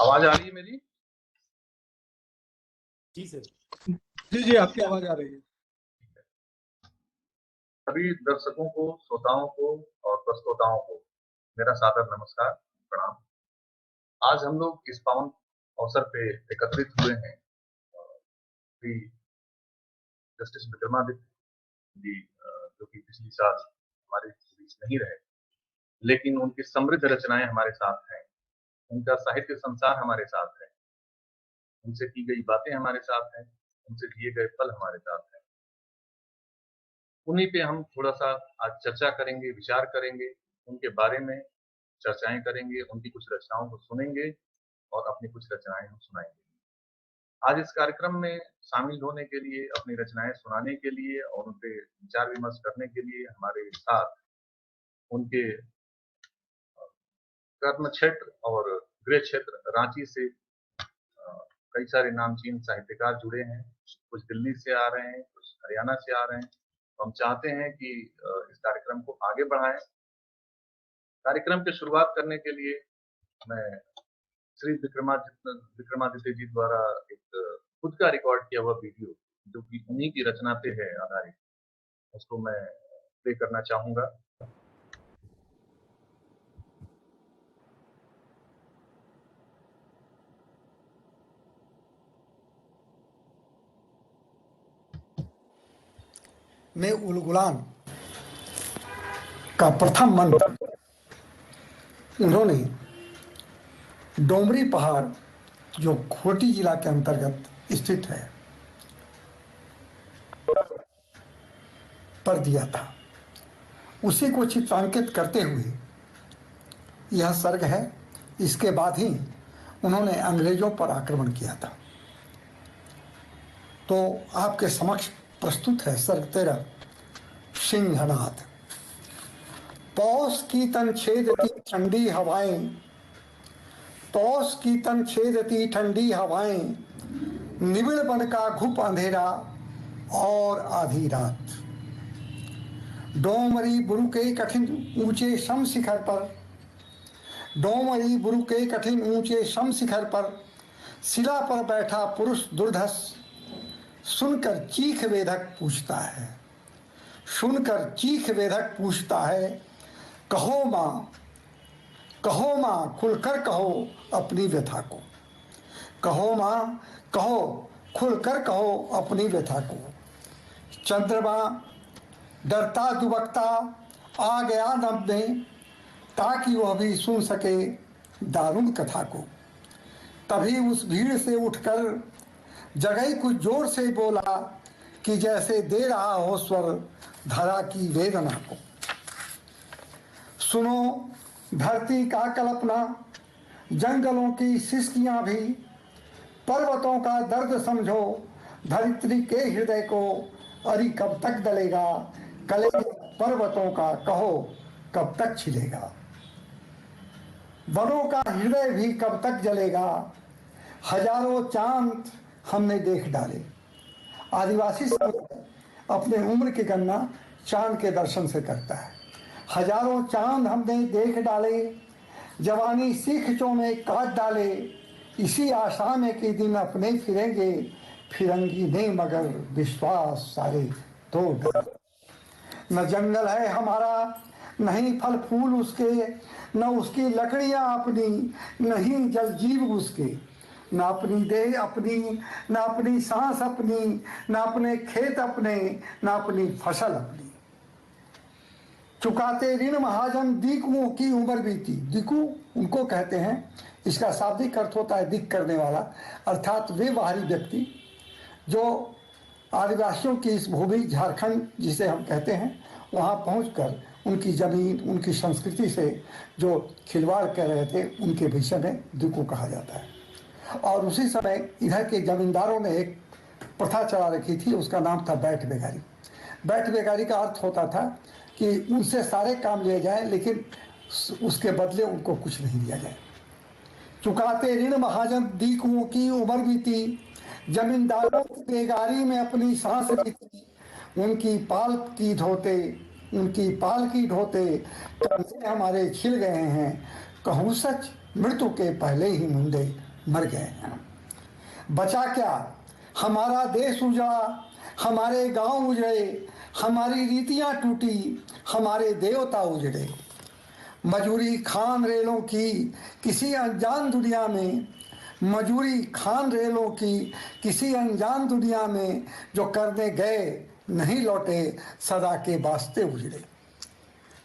आवाज आ रही है मेरी? जी सर। जी आपकी आवाज आ रही है। सभी दर्शकों को, श्रोताओं को और प्रस्तोताओं को मेरा सादर नमस्कार, प्रणाम। आज हम लोग इस पावन अवसर पे एकत्रित हुए हैं श्री जस्टिस विक्रमादित्य जी, जो कि पिछली साल हमारे बीच नहीं रहे, लेकिन उनकी समृद्ध रचनाएं हमारे साथ हैं, उनका साहित्य संसार हमारे साथ है, उनसे की गई बातें हमारे साथ हैं, उनसे दिए गए पल हमारे साथ हैं। उन्हीं पे हम थोड़ा सा आज चर्चा करेंगे, विचार करेंगे, उनके बारे में चर्चाएं करेंगे, उनकी कुछ रचनाओं को सुनेंगे और अपनी कुछ रचनाएं हम सुनाएंगे। आज इस कार्यक्रम में शामिल होने के लिए, अपनी रचनाएं सुनाने के लिए और उन पे विचार विमर्श करने के लिए हमारे साथ उनके कर्म क्षेत्र और गृह क्षेत्र रांची से कई सारे नामचीन साहित्यकार जुड़े हैं। कुछ दिल्ली से आ रहे हैं, कुछ हरियाणा से आ रहे हैं। हम चाहते हैं कि इस कार्यक्रम को आगे बढ़ाएं। कार्यक्रम की शुरुआत करने के लिए मैं श्री विक्रमादित्य जी द्वारा एक खुद का रिकॉर्ड किया हुआ वीडियो, जो कि उन्हीं की रचना पे है आधारित, उसको मैं प्ले करना चाहूंगा। मैं उलगुलान का प्रथम मंत्र उन्होंने डोमरी पहाड़, जो खूंटी जिला के अंतर्गत स्थित है, पर दिया था। उसी को चित्रांकित करते हुए यह सर्ग है। इसके बाद ही उन्होंने अंग्रेजों पर आक्रमण किया था। तो आपके समक्ष प्रस्तुत है सर्ग 13, सिंहनाद। पौष की तन छेदती ठंडी हवाएं, पौष की तन छेदती ठंडी हवाएं, निबिड़ बन का घुप अंधेरा और आधी रात। डोमरी बुरु के कठिन ऊंचे सम शिखर पर, डोमरी बुरु के कठिन ऊंचे सम शिखर पर, शिला पर बैठा पुरुष दुर्धस, सुनकर चीख वेधक पूछता है, सुनकर चीख वेधक पूछता है, कहो माँ, कहो माँ, खुलकर कहो अपनी व्यथा को। कहो माँ, कहो, खुलकर कहो अपनी व्यथा को। चंद्रमा डरता दुबकता आ गया नभ में, ताकि वह भी सुन सके दारुण कथा को। तभी उस भीड़ से उठकर जगई कुछ जोर से बोला, कि जैसे दे रहा हो स्वर धरा की वेदना को। सुनो धरती का कल्पना, जंगलों की सिसकियां भी, पर्वतों का दर्द समझो धरित्री के हृदय को। अरे कब तक दलेगा कलेजा पर्वतों का, कहो कब तक छिलेगा। वनों का हृदय भी कब तक जलेगा, हजारों चांद हमने देख डाले। आदिवासी अपने उम्र की गणना चांद के दर्शन से करता है। हजारों चांद हमने देख डाले, जवानी सीखचों में काट डाले। इसी आशा में कि दिन अपने फिरेंगे, फिरंगी ने मगर विश्वास सारे तोड़ डाले। न जंगल है हमारा, नहीं फल फूल उसके, न उसकी लकड़ियां अपनी, नहीं जल जीव उसके। न अपनी देह अपनी, न अपनी सांस अपनी, न अपने खेत अपने, न अपनी फसल अपनी। चुकाते ऋण महाजन दीकुओं की उम्र बीती। दीकू उनको कहते हैं, इसका शाब्दिक अर्थ होता है दिक करने वाला, अर्थात वे बाहरी व्यक्ति जो आदिवासियों की इस भूमि झारखंड जिसे हम कहते हैं, वहाँ पहुंचकर उनकी ज़मीन, उनकी संस्कृति से जो खिलवाड़ कर रहे थे, उनके विषय में दीकू कहा जाता है। और उसी समय इधर के जमींदारों ने एक प्रथा चला रखी थी, उसका नाम था बैठ बेगारी। बैठ बेगारी का अर्थ होता था कि उनसे सारे काम लिए जाए, लेकिन उसके बदले उनको कुछ नहीं दिया जाए। चुकाते ऋण महाजन दीकुओं की उम्र बीती, जमींदारों की बेगारी में अपनी सांस बीती। उनकी पाल की धोते, उनकी पाल की ढोते, कंधे हमारे छिल गए हैं। कहूँ सच मृत्यु के पहले ही मुंडे मर गए हैं। बचा क्या? हमारा देश उजड़ा, हमारे गांव उजड़े, हमारी रीतियां टूटी, हमारे देवता उजड़े। मजूरी खान रेलों की किसी अनजान दुनिया में, मजूरी खान रेलों की किसी अनजान दुनिया में, जो करने गए नहीं लौटे, सदा के वास्ते उजड़े।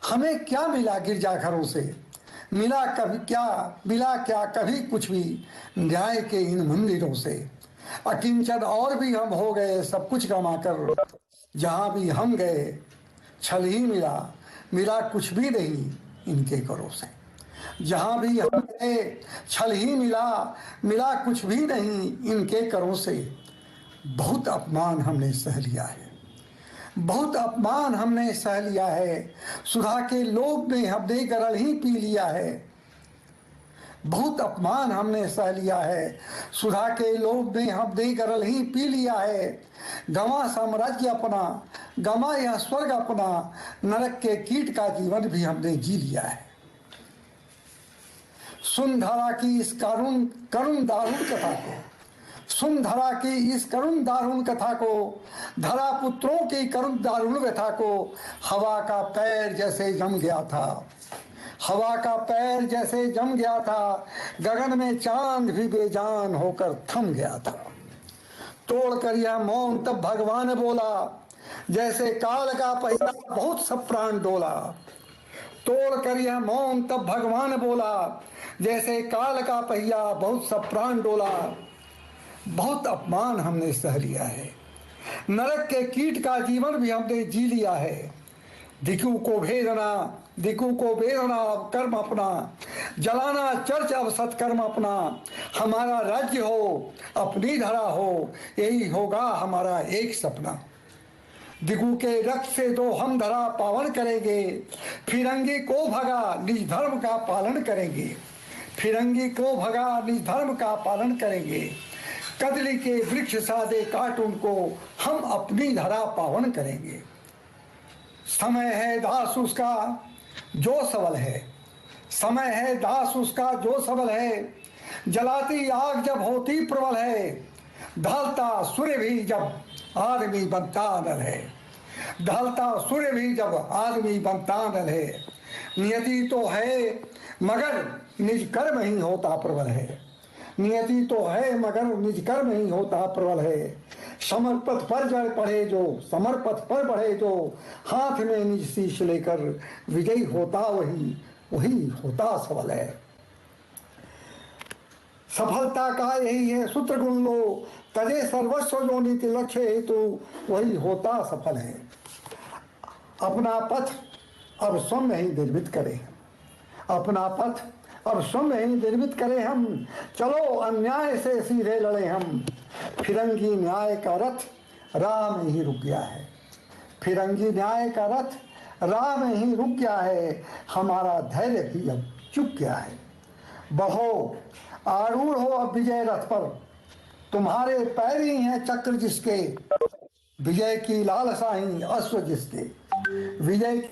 हमें क्या मिला गिरजाघरों से? मिला क्या कभी कुछ भी न्याय के इन मंदिरों से। अकिंचन और भी हम हो गए सब कुछ गंवाकर, जहाँ भी हम गए छल ही मिला, मिला कुछ भी नहीं इनके करों से। जहाँ भी हम गए छल ही मिला, मिला कुछ भी नहीं इनके करों से। बहुत अपमान हमने सह लिया है, बहुत अपमान हमने सह लिया है, सुधा के लोभ में हमने गरल ही पी लिया है। बहुत अपमान हमने सह लिया है, सुधा के लोभ में हमने गरल ही पी लिया है। गंवा साम्राज्य अपना, गंवा यह स्वर्ग अपना, नरक के कीट का जीवन भी हमने जी लिया है। सुन धरा की इस करुण दारुण कथा को, सुन धरा की इस करुण दारुण कथा को, धरा पुत्रों की करुण दारुण व्यथा को। हवा का पैर जैसे जम गया था, हवा का पैर जैसे जम गया था, गगन में चांद भी बेजान होकर थम गया था। तोड़कर यह मौन तब भगवान बोला, जैसे काल का पहिया बहुत सब प्राण डोला। तोड़कर यह मौन तब भगवान बोला, जैसे काल का पहिया बहुत सब प्राण डोला। बहुत अपमान हमने सह लिया है, नरक के कीट का जीवन भी हमने जी लिया है। दिकू को भेदना, दिकू को भेदना अब कर्म अपना, जलाना चर्च अब सत्कर्म अपना। हमारा राज्य हो, अपनी धरा हो, यही होगा हमारा एक सपना। दिगु के रक्त से दो हम धरा पावन करेंगे, फिरंगी को भगा निज धर्म का पालन करेंगे। फिरंगी को भगा निज धर्म का पालन करेंगे। कदली के वृक्ष सादे काट उनको हम अपनी धरा पावन करेंगे। समय है दास उसका जो सबल है, समय है दास उसका जो सबल है। जलाती आग जब होती प्रबल है, ढलता सूर्य भी जब आदमी बनता नल है। ढलता सूर्य भी जब आदमी बनता नल है। नियति तो है मगर निज कर्म ही होता प्रबल है। नियति तो है मगर निज कर्म ही होता प्रबल है। समरपथ पर जड़ पढ़े जो, समरपथ पर बढ़े जो, हाथ में निज शीश लेकर विजयी होता वही, वही होता सबल है। सफलता का यही है सूत्र गुण लो, तजे सर्वस्व जो नीति लक्ष्य हेतु, वही होता सफल है। अपना पथ अब स्वयं ही निर्मित करें, अपना पथ अब स्वयं ही निर्मित करें हम। चलो अन्याय से सीधे लड़े हम, फिरंगी न्याय का रथ राह में ही रुक गया है। फिरंगी न्याय का रथ राह में ही रुक गया है। हमारा धैर्य भी अब चुक गया है। बढ़ो आरूढ़ हो अब विजय रथ पर, तुम्हारे पैर ही हैं चक्र जिसके, विजय की लालसा ही अश्व जिसके। विजय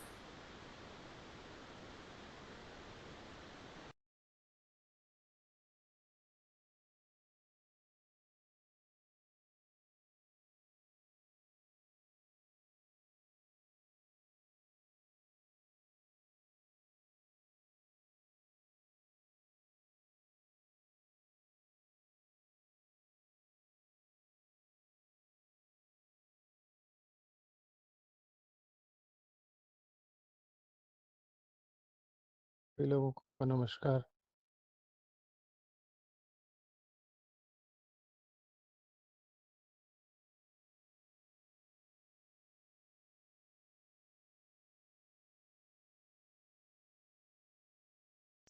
सभी लोगों को नमस्कार।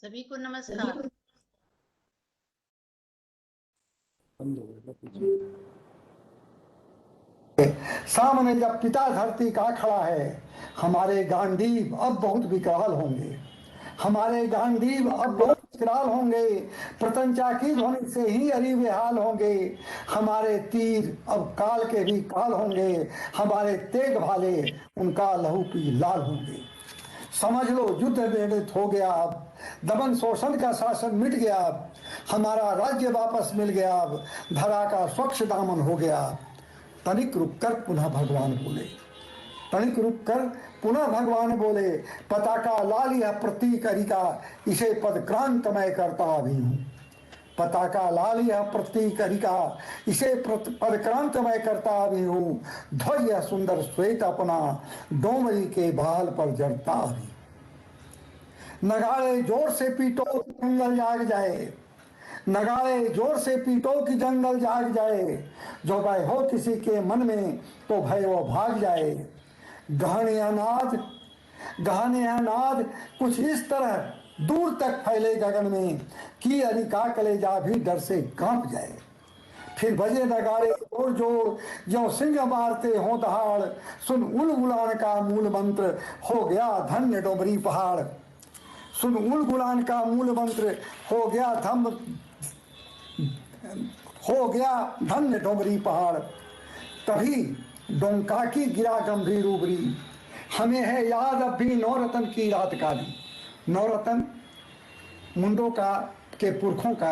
सभी को नमस्कार। सामने जब पिता धरती का खड़ा है, हमारे गांडीव अब बहुत विकराल होंगे। हमारे गांडीव अब बहुत विकराल होंगे। प्रतंचा की ध्वनि से ही अरी बेहाल होंगे। हमारे तीर अब काल के भी काल होंगे। हमारे तेग भाले उनका लहू पी लाल होंगे। समझ लो युद्ध निर्णित हो गया अब, दमन शोषण का शासन मिट गया अब, हमारा राज्य वापस मिल गया अब, धरा का स्वच्छ दामन हो गया। तनिक रुक कर पुनः भगवान बोले, तनिक रुक कर पुनः भगवान बोले, पताका लाल यह प्रतीक हरिका, इसे पदक्रांत मैं करता अभी हूँ। पताका लाल यह प्रतीक हरिका, इसे पदक्रांत मैं करता अभी हूँ। ध्वज यह सुंदर श्वेत अपना, डोमरी के बाल पर जड़ता अभी। नगाड़े जोर से पीटो कि जंगल जाग जाए, नगाड़े जोर से पीटो कि जंगल जाग जाए, जो भय हो किसी के मन में तो भय वो भाग जाए। गहने अनाद, गहने अनाद कुछ इस तरह दूर तक फैले गगन में कि अनिका कलेजा भी डर से कांप जाए। फिर बजे नगाड़े जोर जोर, जो सिंह मारते हो दहाड़, सुन उलगुलान का मूल मंत्र हो गया धन्य डोमरी पहाड़। सुन उलगुलान का मूल मंत्र हो गया धन्य डोमरी पहाड़। तभी डोंका की गिरा गंभीर उबरी, हमें है याद अब भी नौरतन की रात काली। नौरतन मुंडों का के पुरखों का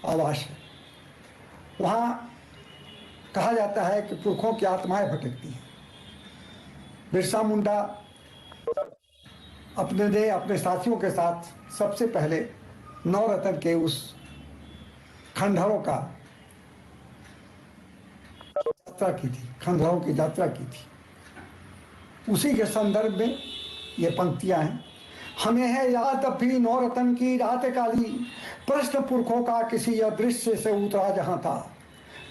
आवास है। वहाँ कहा जाता है कि पुरखों की आत्माएं भटकती हैं। बिरसा मुंडा अपने साथियों के साथ सबसे पहले नौरतन के उस खंडहरों का यात्रा की थी, खंडहरों की यात्रा की थी। उसी के संदर्भ में ये पंक्तियां हैं। हमें है याद अब भी नौरतन की रात काली, प्रश्न पुरखों का किसी अदृश्य से उतरा जहां था।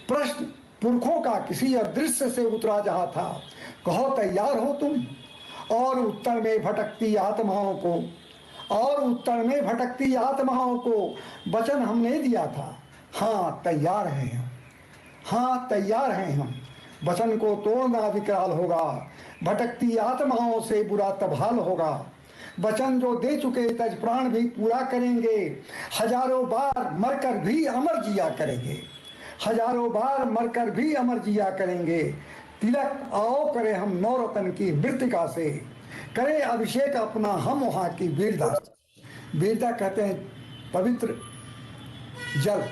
प्रश्न पुरखों का किसी अदृश्य से उतरा जहां था। कहो तैयार हो तुम, और उत्तर में भटकती आत्माओं को, और उत्तर में भटकती आत्माओं को वचन हमने दिया था। हाँ तैयार हैं हम, हाँ तैयार हैं हम। वचन को तोड़ना विकराल होगा, भटकती आत्माओं से बुरा तबाल होगा। वचन जो दे चुके तज प्राण भी पूरा करेंगे, हजारों बार मरकर भी अमर जिया करेंगे, हजारों बार मरकर भी अमर जिया करेंगे। तिलक आओ करे हम नौरतन की मृतिका से, करें अभिषेक अपना हम वहां की वीरता। वीरता कहते हैं पवित्र जल।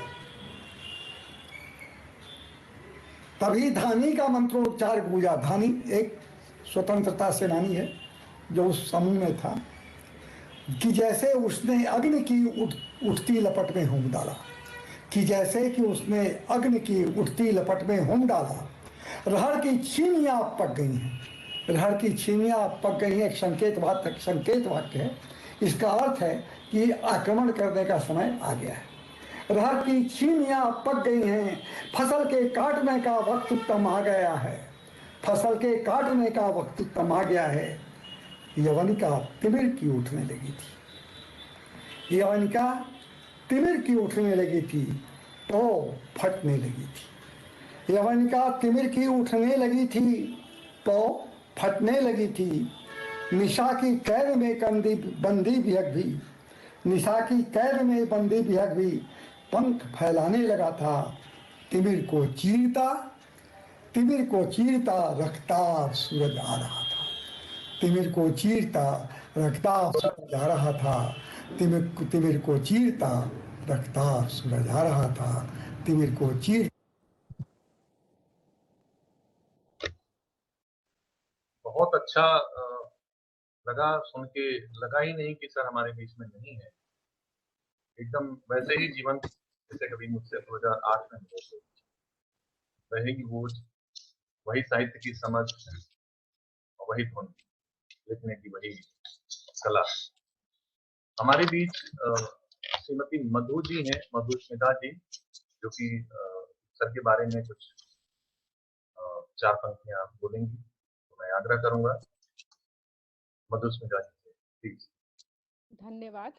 तभी धानी का मंत्रोच्चार गूंजा। धानी एक स्वतंत्रता सेनानी है जो उस समूह में था, कि जैसे उसने अग्नि की उठती लपट में होम डाला, कि जैसे कि उसने अग्नि की उठती लपट में होम डाला। रहर की छीनियां पक गई हैं, रहर की छीनियां पक गई हैं, एक संकेत वाक्य है। इसका अर्थ है कि आक्रमण करने का समय आ गया है। रहर की छीनियां पक गई हैं, फसल के काटने का वक्त उत्तम आ गया है, फसल के काटने का वक्त उत्तम आ गया है। यवनिका तिमिर की उठने लगी थी, यवनिका तिमिर की उठने लगी थी तो फटने लगी थी। यवनिका तिमिर की उठने लगी थी तो फटने लगी थी। निशा की कैद में बंदी विहग भी, निशा की कैद में बंदी विहग भी पंख फैलाने लगा था। तिमिर को चीरता, तिमिर को चीरता रफ्तार सूरज आ रहा था। तिमिर को चीरता रफ्तार सूरज आ रहा था। तिमिर को चीरता रफ्तार सूरज आ रहा था। तिमिर को चीर। बहुत अच्छा लगा सुन के। लगा ही नहीं कि सर हमारे बीच में नहीं है। एकदम वैसे ही जीवन जैसे कभी मुझसे 2008 में मिले थे। वही वो वही साहित्य की समझ और वही धुन लिखने की वही कला। हमारे बीच श्रीमती मधु जी हैं, मधुस्मिता जी, जो कि सर के बारे में कुछ 4 पंक्तियां बोलेंगी। तो मैं आग्रह करूंगा मधुस्मिता जी से, प्लीज। धन्यवाद।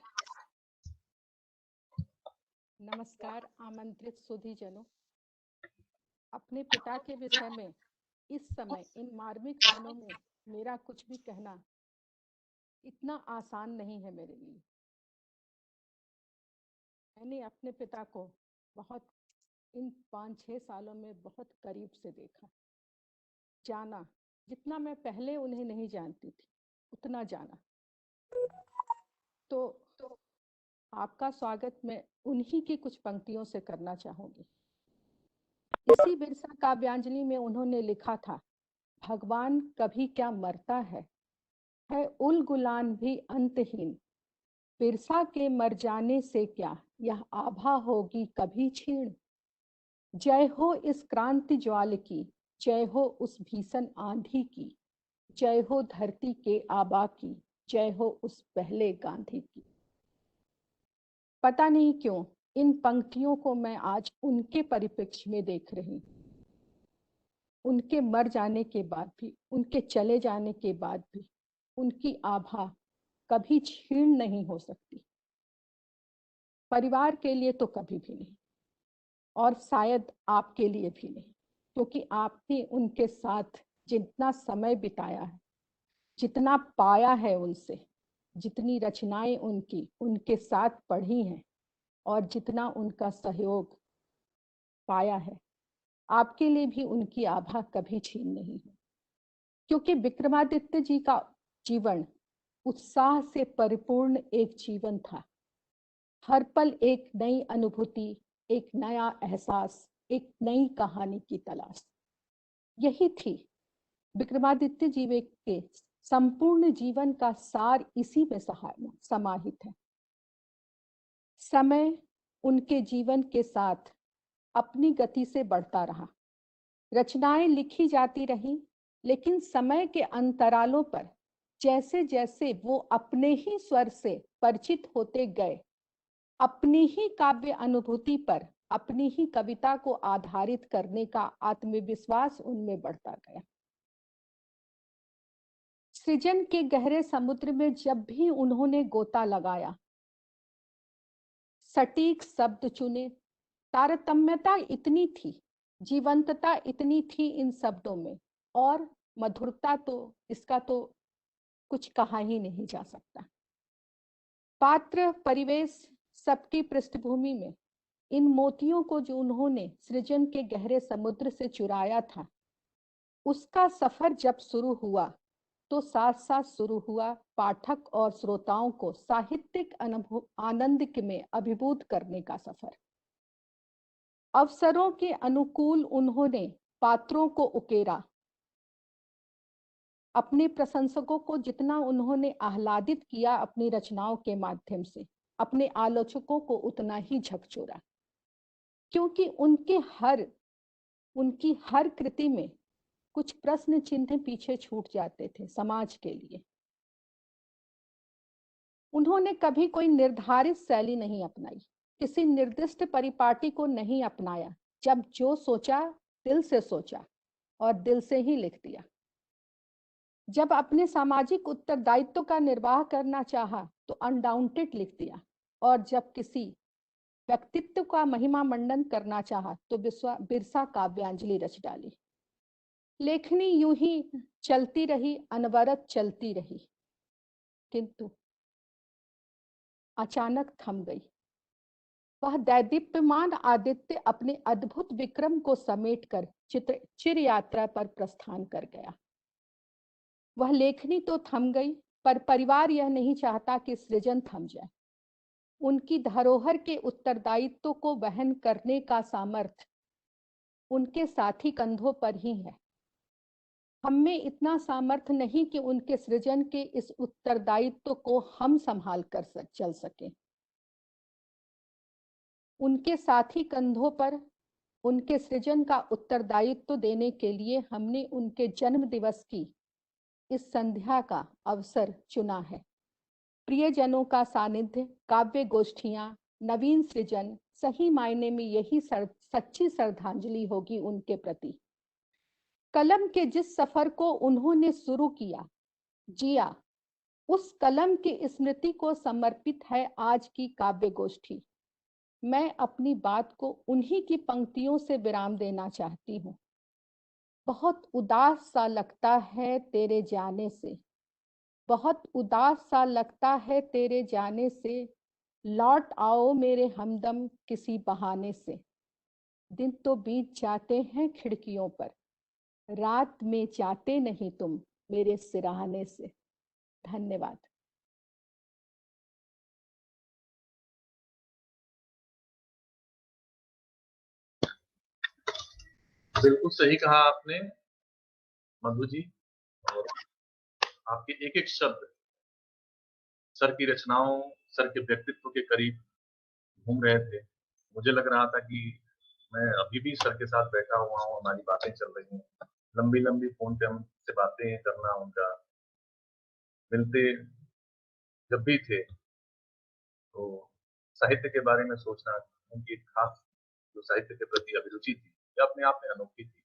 नमस्कार आमंत्रित सुधीजनों। अपने पिता के विषय में इस समय इन मार्मिक क्षणों में मेरा कुछ भी कहना इतना आसान नहीं है मेरे लिए। मैंने अपने पिता को बहुत इन 5-6 सालों में बहुत करीब से देखा, जाना। जितना मैं पहले उन्हें नहीं जानती थी उतना जाना। तो आपका स्वागत मैं उन्हीं की कुछ पंक्तियों से करना चाहूंगी। इसी बिरसा काव्यांजलि में उन्होंने लिखा था, भगवान कभी क्या मरता है उल गुलान भी अंतहीन, बिरसा के मर जाने से क्या यह आभा होगी कभी क्षीण। जय हो इस क्रांति ज्वाल की, जय हो उस भीषण आंधी की, जय हो धरती के आबा की, जय हो उस पहले गांधी की। पता नहीं क्यों इन पंक्तियों को मैं आज उनके परिप्रेक्ष्य में देख रही हूं। उनके मर जाने के बाद भी, उनके चले जाने के बाद भी उनकी आभा कभी क्षीण नहीं हो सकती। परिवार के लिए तो कभी भी नहीं, और शायद आपके लिए भी नहीं, क्योंकि आपने उनके साथ जितना समय बिताया है, जितना पाया है उनसे, जितनी रचनाएं उनकी उनके साथ पढ़ी हैं और जितना उनका सहयोग पाया है, आपके लिए भी उनकी आभा कभी छीन नहीं है। क्योंकि विक्रमादित्य जी का जीवन उत्साह से परिपूर्ण एक जीवन था। हर पल एक नई अनुभूति, एक नया एहसास, एक नई कहानी की तलाश, यही थी विक्रमादित्य जी के संपूर्ण जीवन का सार। इसी में समाहित है। समय उनके जीवन के साथ अपनी गति से बढ़ता रहा, रचनाएं लिखी जाती रही, लेकिन समय के अंतरालों पर जैसे जैसे वो अपने ही स्वर से परिचित होते गए, अपनी ही काव्य अनुभूति पर अपनी ही कविता को आधारित करने का आत्मविश्वास उनमें बढ़ता गया। सृजन के गहरे समुद्र में जब भी उन्होंने गोता लगाया, सटीक शब्द चुने, तारतम्यता इतनी थी, जीवंतता इतनी थी इन शब्दों में, और मधुरता तो इसका तो कुछ कहा ही नहीं जा सकता। पात्र, परिवेश, सबकी पृष्ठभूमि में इन मोतियों को जो उन्होंने सृजन के गहरे समुद्र से चुराया था, उसका सफर जब शुरू हुआ तो साथ साथ शुरू हुआ पाठक और श्रोताओं को साहित्यिक आनंद में अभिभूत करने का सफर। अवसरों के अनुकूल उन्होंने पात्रों को उकेरा, अपने प्रशंसकों को जितना उन्होंने आह्लादित किया अपनी रचनाओं के माध्यम से, अपने आलोचकों को उतना ही झकझोरा। क्योंकि उनकी हर कृति में कुछ प्रश्न चिन्ह पीछे छूट जाते थे समाज के लिए। उन्होंने कभी कोई निर्धारित शैली नहीं अपनाई, किसी निर्दिष्ट परिपाटी को नहीं अपनाया। जब जो सोचा दिल से सोचा और दिल से ही लिख दिया। जब अपने सामाजिक उत्तरदायित्व का निर्वाह करना चाहा तो अनडाउंटेड लिख दिया, और जब किसी व्यक्तित्व का महिमा मंडन करना चाहा तो बिरसा काव्यांजलि रच डाली। लेखनी यूं ही चलती रही, अनवरत चलती रही, किंतु अचानक थम गई। वह दैदीप्यमान आदित्य अपने अद्भुत विक्रम को समेटकर चिर यात्रा पर प्रस्थान कर गया। वह लेखनी तो थम गई, पर परिवार यह नहीं चाहता कि सृजन थम जाए। उनकी धरोहर के उत्तरदायित्व को वहन करने का सामर्थ्य उनके साथी कंधों पर ही है। हमें इतना सामर्थ्य नहीं कि उनके सृजन के इस उत्तरदायित्व को हम संभाल कर चल सके। उनके साथी कंधों पर उनके सृजन का उत्तरदायित्व देने के लिए हमने उनके जन्म दिवस की इस संध्या का अवसर चुना है। प्रियजनों का सानिध्य, काव्य गोष्ठियां, नवीन सृजन, सही मायने में यही सच्ची श्रद्धांजलि होगी उनके प्रति। कलम के जिस सफर को उन्होंने शुरू किया, जिया, उस कलम की स्मृति को समर्पित है आज की काव्य गोष्ठी। मैं अपनी बात को उन्हीं की पंक्तियों से विराम देना चाहती हूँ। बहुत उदास सा लगता है तेरे जाने से, बहुत उदास सा लगता है तेरे जाने से, लौट आओ मेरे हमदम किसी बहाने से। दिन तो बीत जाते हैं खिड़कियों पर, रात में जाते नहीं तुम मेरे सिरहाने से। धन्यवाद। बिल्कुल सही कहा आपने मधु जी। और आपके एक-एक शब्द सर की रचनाओं, सर के व्यक्तित्व के करीब घूम रहे थे। मुझे लग रहा था कि मैं अभी भी सर के साथ बैठा हुआ हूँ, हमारी बातें चल रही हैं। लंबी-लंबी फ़ोन पे हमसे बातें करना उनका, मिलते जब भी थे, तो साहित्य के बारे में सोचना, उनकी एक खास जो साहित्य के प्रति अभिरुचि थी, ये अपने आप में अनोखी थी।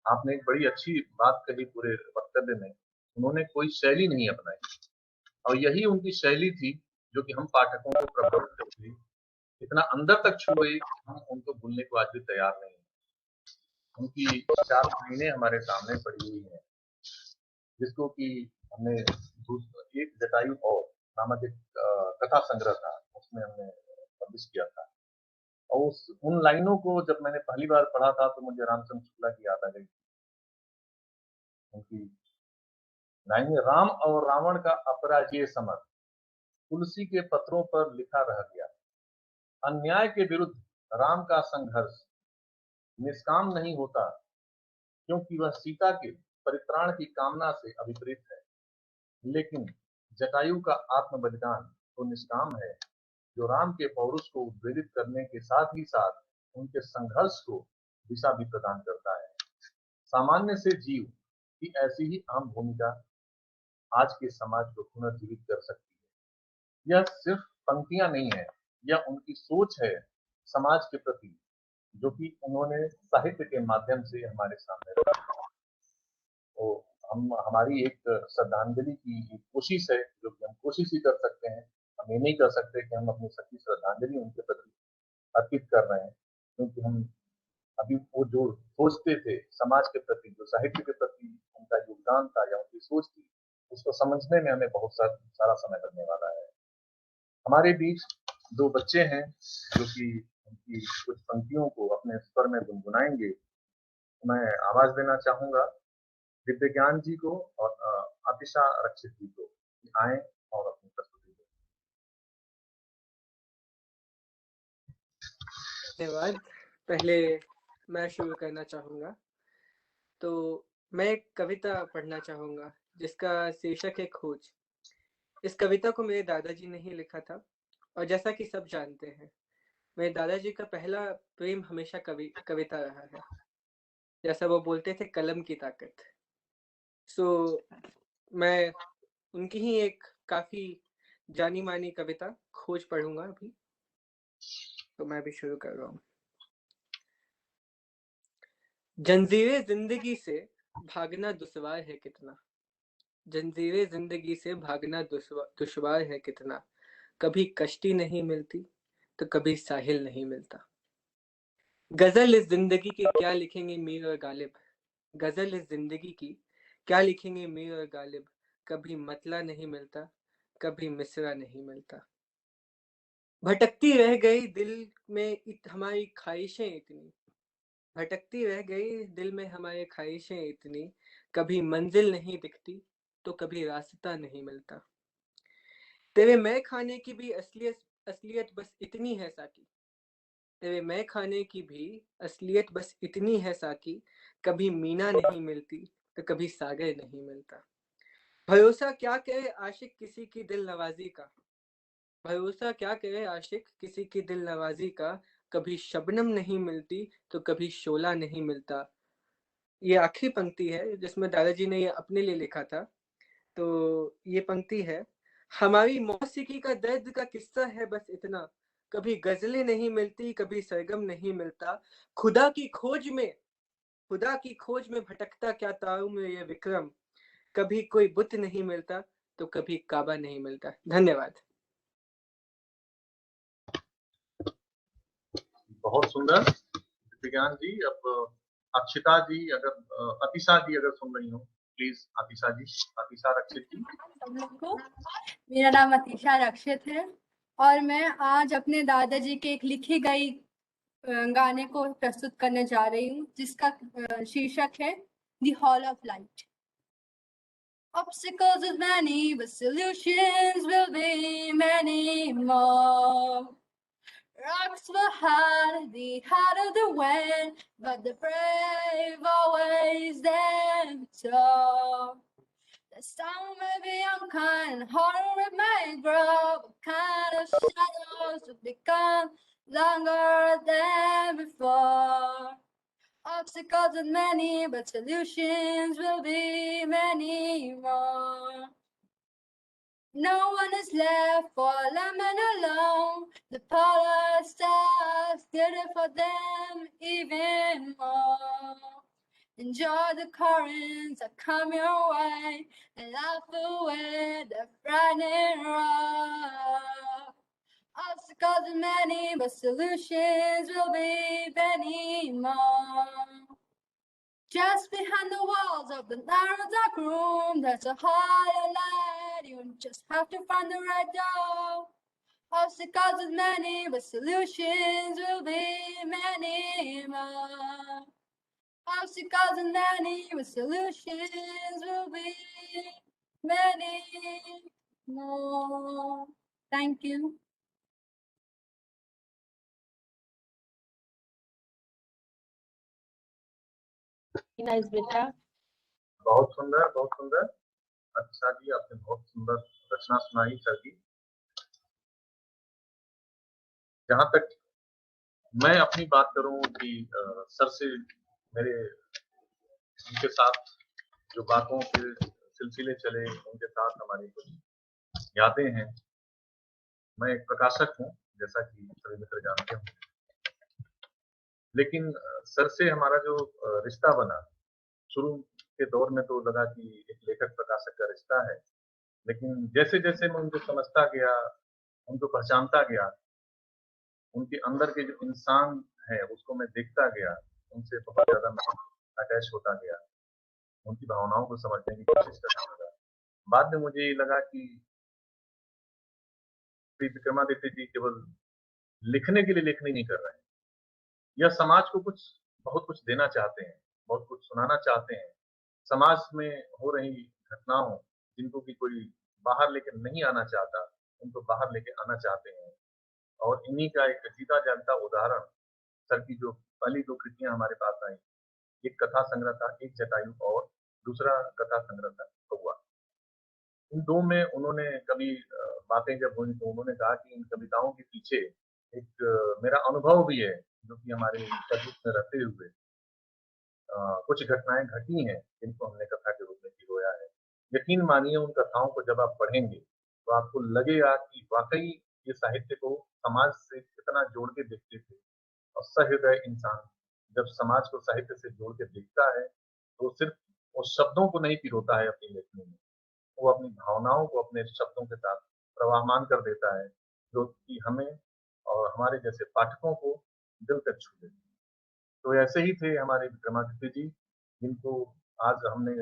आपने एक बड़ी अच्छी बात कही पूरे वक्तव्य में, उन्होंने कोई शैली नहीं अपनाई और यही उनकी शैली थी, जो कि हम पाठकों को प्रभावित करती, इतना अंदर तक छू गई कि हम उनको भूलने को आज भी तैयार नहीं हैं। उनकी 4 महीने हमारे सामने पड़ी हुई हैं, जिसको कि हमने एक जटायु और नामक एक कथा संग्रह था, उसमें हमने पब्लिश किया था। और उन लाइनों को जब मैंने पहली बार पढ़ा था, तो मुझे रामचंद्र शुक्ला की याद आ गई। उनकी लाइन में, राम और रावण का अपराजय समर तुलसी के पत्रों पर लिखा रह गया। अन्याय के विरुद्ध राम का संघर्ष निष्काम नहीं होता, क्योंकि वह सीता के परित्राण की कामना से अभिप्रेत है। लेकिन जटायु का आत्म बलिदान तो निष्काम है, जो राम के पौरुष को उद्वेलित करने के साथ ही साथ उनके संघर्ष को दिशा भी प्रदान करता है। सामान्य से जीव की ऐसी ही आम भूमिका आज के समाज को पुनर्जीवित कर सकती है। यह सिर्फ पंक्तियां नहीं है, यह उनकी सोच है समाज के प्रति, जो कि उन्होंने साहित्य के माध्यम से हमारे सामने रखा। तो हम हमारी एक श्रद्धांजलि की एक कोशिश है, जो कि हम कोशिश ही कर सकते हैं। हम ये नहीं कर सकते कि हम अपनी सच्ची श्रद्धांजलि उनके प्रति अर्पित कर रहे हैं, क्योंकि हम अभी वो जो सोचते थे समाज के प्रति, जो साहित्य के प्रति उनका योगदान था या उनकी सोच थी, उसको समझने में हमें बहुत सारा समय लगने वाला है। हमारे बीच 2 बच्चे हैं, जो कि उनकी कुछ पंक्तियों को अपने स्वर में गुनगुनाएंगे। मैं आवाज देना चाहूंगा दिव्य ज्ञान जी को और आतिशा रक्षित जी को, कि आए और अपनी प्रस्तुति दें। धन्यवाद। पहले मैं शुरू करना चाहूँगा। तो मैं एक कविता पढ़ना चाहूँगा, जिसका शीर्षक है खोज। इस कविता को मेरे दादाजी ने ही लिखा था, और जैसा कि सब जानते हैं, मेरे दादाजी का पहला प्रेम हमेशा कविता रहा है। जैसा वो बोलते थे, कलम की ताकत। मैं उनकी ही एक काफ़ी जानी-मानी कविता खोज पढ़ूँगा अभी। तो मैं भी शुरू कर रहा हूँ। जंजीरें जिंदगी से भागना दुश्वार है कितना, जंजीरें जिंदगी से भागना दुश्वार है कितना, कभी कश्ती नहीं मिलती तो कभी साहिल नहीं मिलता। गजल इस जिंदगी की क्या लिखेंगे मीर और गालिब, गजल इस जिंदगी की क्या लिखेंगे मीर और गालिब, कभी मतला नहीं मिलता कभी मिसरा नहीं मिलता। भटकती रह गई दिल में हमारी ख्वाहिशें इतनी, भटकती रह गई दिल में हमारे ख्वाहिशें इतनी, कभी मंजिल नहीं दिखती तो कभी रास्ता नहीं मिलता। तेरे मैं खाने की भी असलियत बस इतनी है साकी, तेरे मैं खाने की भी असलियत बस इतनी है साकी, कभी मीना नहीं मिलती तो कभी सागर नहीं मिलता। भरोसा क्या करे आशिक किसी की दिल नवाजी का, भरोसा क्या करे आशिक किसी की दिल नवाजी का, कभी शबनम नहीं मिलती तो कभी शोला नहीं मिलता। ये आखिरी पंक्ति है जिसमें दादाजी ने ये अपने लिए लिखा था। तो ये पंक्ति है, हमारी मौसीकी का दर्द का किस्सा है बस इतना, कभी गजलें नहीं मिलती कभी सरगम नहीं मिलता। खुदा की खोज में भटकता क्या ताऊ में ये विक्रम, कभी कोई बुत नहीं मिलता तो कभी काबा नहीं मिलता। धन्यवाद। बहुत सुंदर विज्ञान जी। अब अक्षिता जी अगर अतिशा जी अगर सुन रही हो, प्लीज अतिशा जी, अतिशा रक्षित जी। सब लोग को मेरा नाम अतिशा रक्षित है और मैं आज अपने दादाजी के एक लिखी गई गाने को प्रस्तुत करने जा रही हूँ, जिसका शीर्षक है the hall of light. Obstacles is many, but solutions will be many more. Rocks were hard, the harder the wind, but the brave always stand tall. The sun may be unkind, horror it may grow, but kind of shadows will become longer than before. Obstacles are many, but solutions will be many more. No one is left for lemon alone. The polar stars did it for them even more. Enjoy the currents that come your way and laugh away the frightening rock. Obstacles are many, but solutions will be many more. Just behind the walls of the narrow dark room, there's a higher light. You just have to find the right door. Obstacles are many, but solutions will be many more. Obstacles are many, but solutions will be many more. Thank you. Nice बेटा। बहुत सुंदर, बहुत सुंदर। अच्छा जी, आपने बहुत सुंदर रचना सुनाई सर जी। जहां तक मैं अपनी बात करूं कि सर से मेरे उनके साथ जो बातों के सिलसिले चले, उनके साथ हमारी कुछ यादें हैं। मैं एक प्रकाशक हूं, जैसा कि सभी मित्र जानते हैं, लेकिन सर से हमारा जो रिश्ता बना, शुरू के दौर में तो लगा कि एक लेखक प्रकाशक का रिश्ता है, लेकिन जैसे जैसे मैं उनको समझता गया, उनको पहचानता गया, उनके अंदर के जो इंसान है उसको मैं देखता गया, उनसे बहुत ज्यादा मैं अटैच होता गया, उनकी भावनाओं को समझने की कोशिश करता लगा। बाद में मुझे ये लगा कि श्री विक्रमादित्य जी केवल लिखने के लिए लेखनी नहीं कर रहे हैं, यह समाज को बहुत कुछ देना चाहते हैं, बहुत कुछ सुनाना चाहते हैं। समाज में हो रही घटनाओं जिनको कि कोई बाहर लेके नहीं आना चाहता, उनको बाहर लेके आना चाहते हैं। और इन्हीं का एक जीता जागता उदाहरण सर की जो पहली 2 कृतियां हमारे पास आई, एक कथा संग्रह था, एक जटायु और दूसरा कथा संग्रह था कौवा। इन 2 में उन्होंने कभी बातें जब हुई तो उन्होंने कहा कि इन कविताओं के पीछे एक मेरा अनुभव भी है, जो कि हमारे प्रदेश में रहते हुए कुछ घटनाएं घटी हैं, जिनको हमने कथा के रूप में पिरोया है। यकीन मानिए उन कथाओं को जब आप पढ़ेंगे, तो आपको लगेगा कि वाक़ई ये साहित्य को समाज से कितना जोड़ के देखते थे। और सहृदय इंसान जब समाज को साहित्य से जोड़ के देखता है, तो सिर्फ़ वो शब्दों को नहीं पिरोता है अपनी लेखनी में, वो अपनी भावनाओं को अपने शब्दों के साथ प्रवाहमान कर देता है, जो कि हमें और हमारे जैसे पाठकों को दिल तक छू लेती है। तो ऐसे ही थे हमारे विक्रमादित्य जी, जिनको आज हमने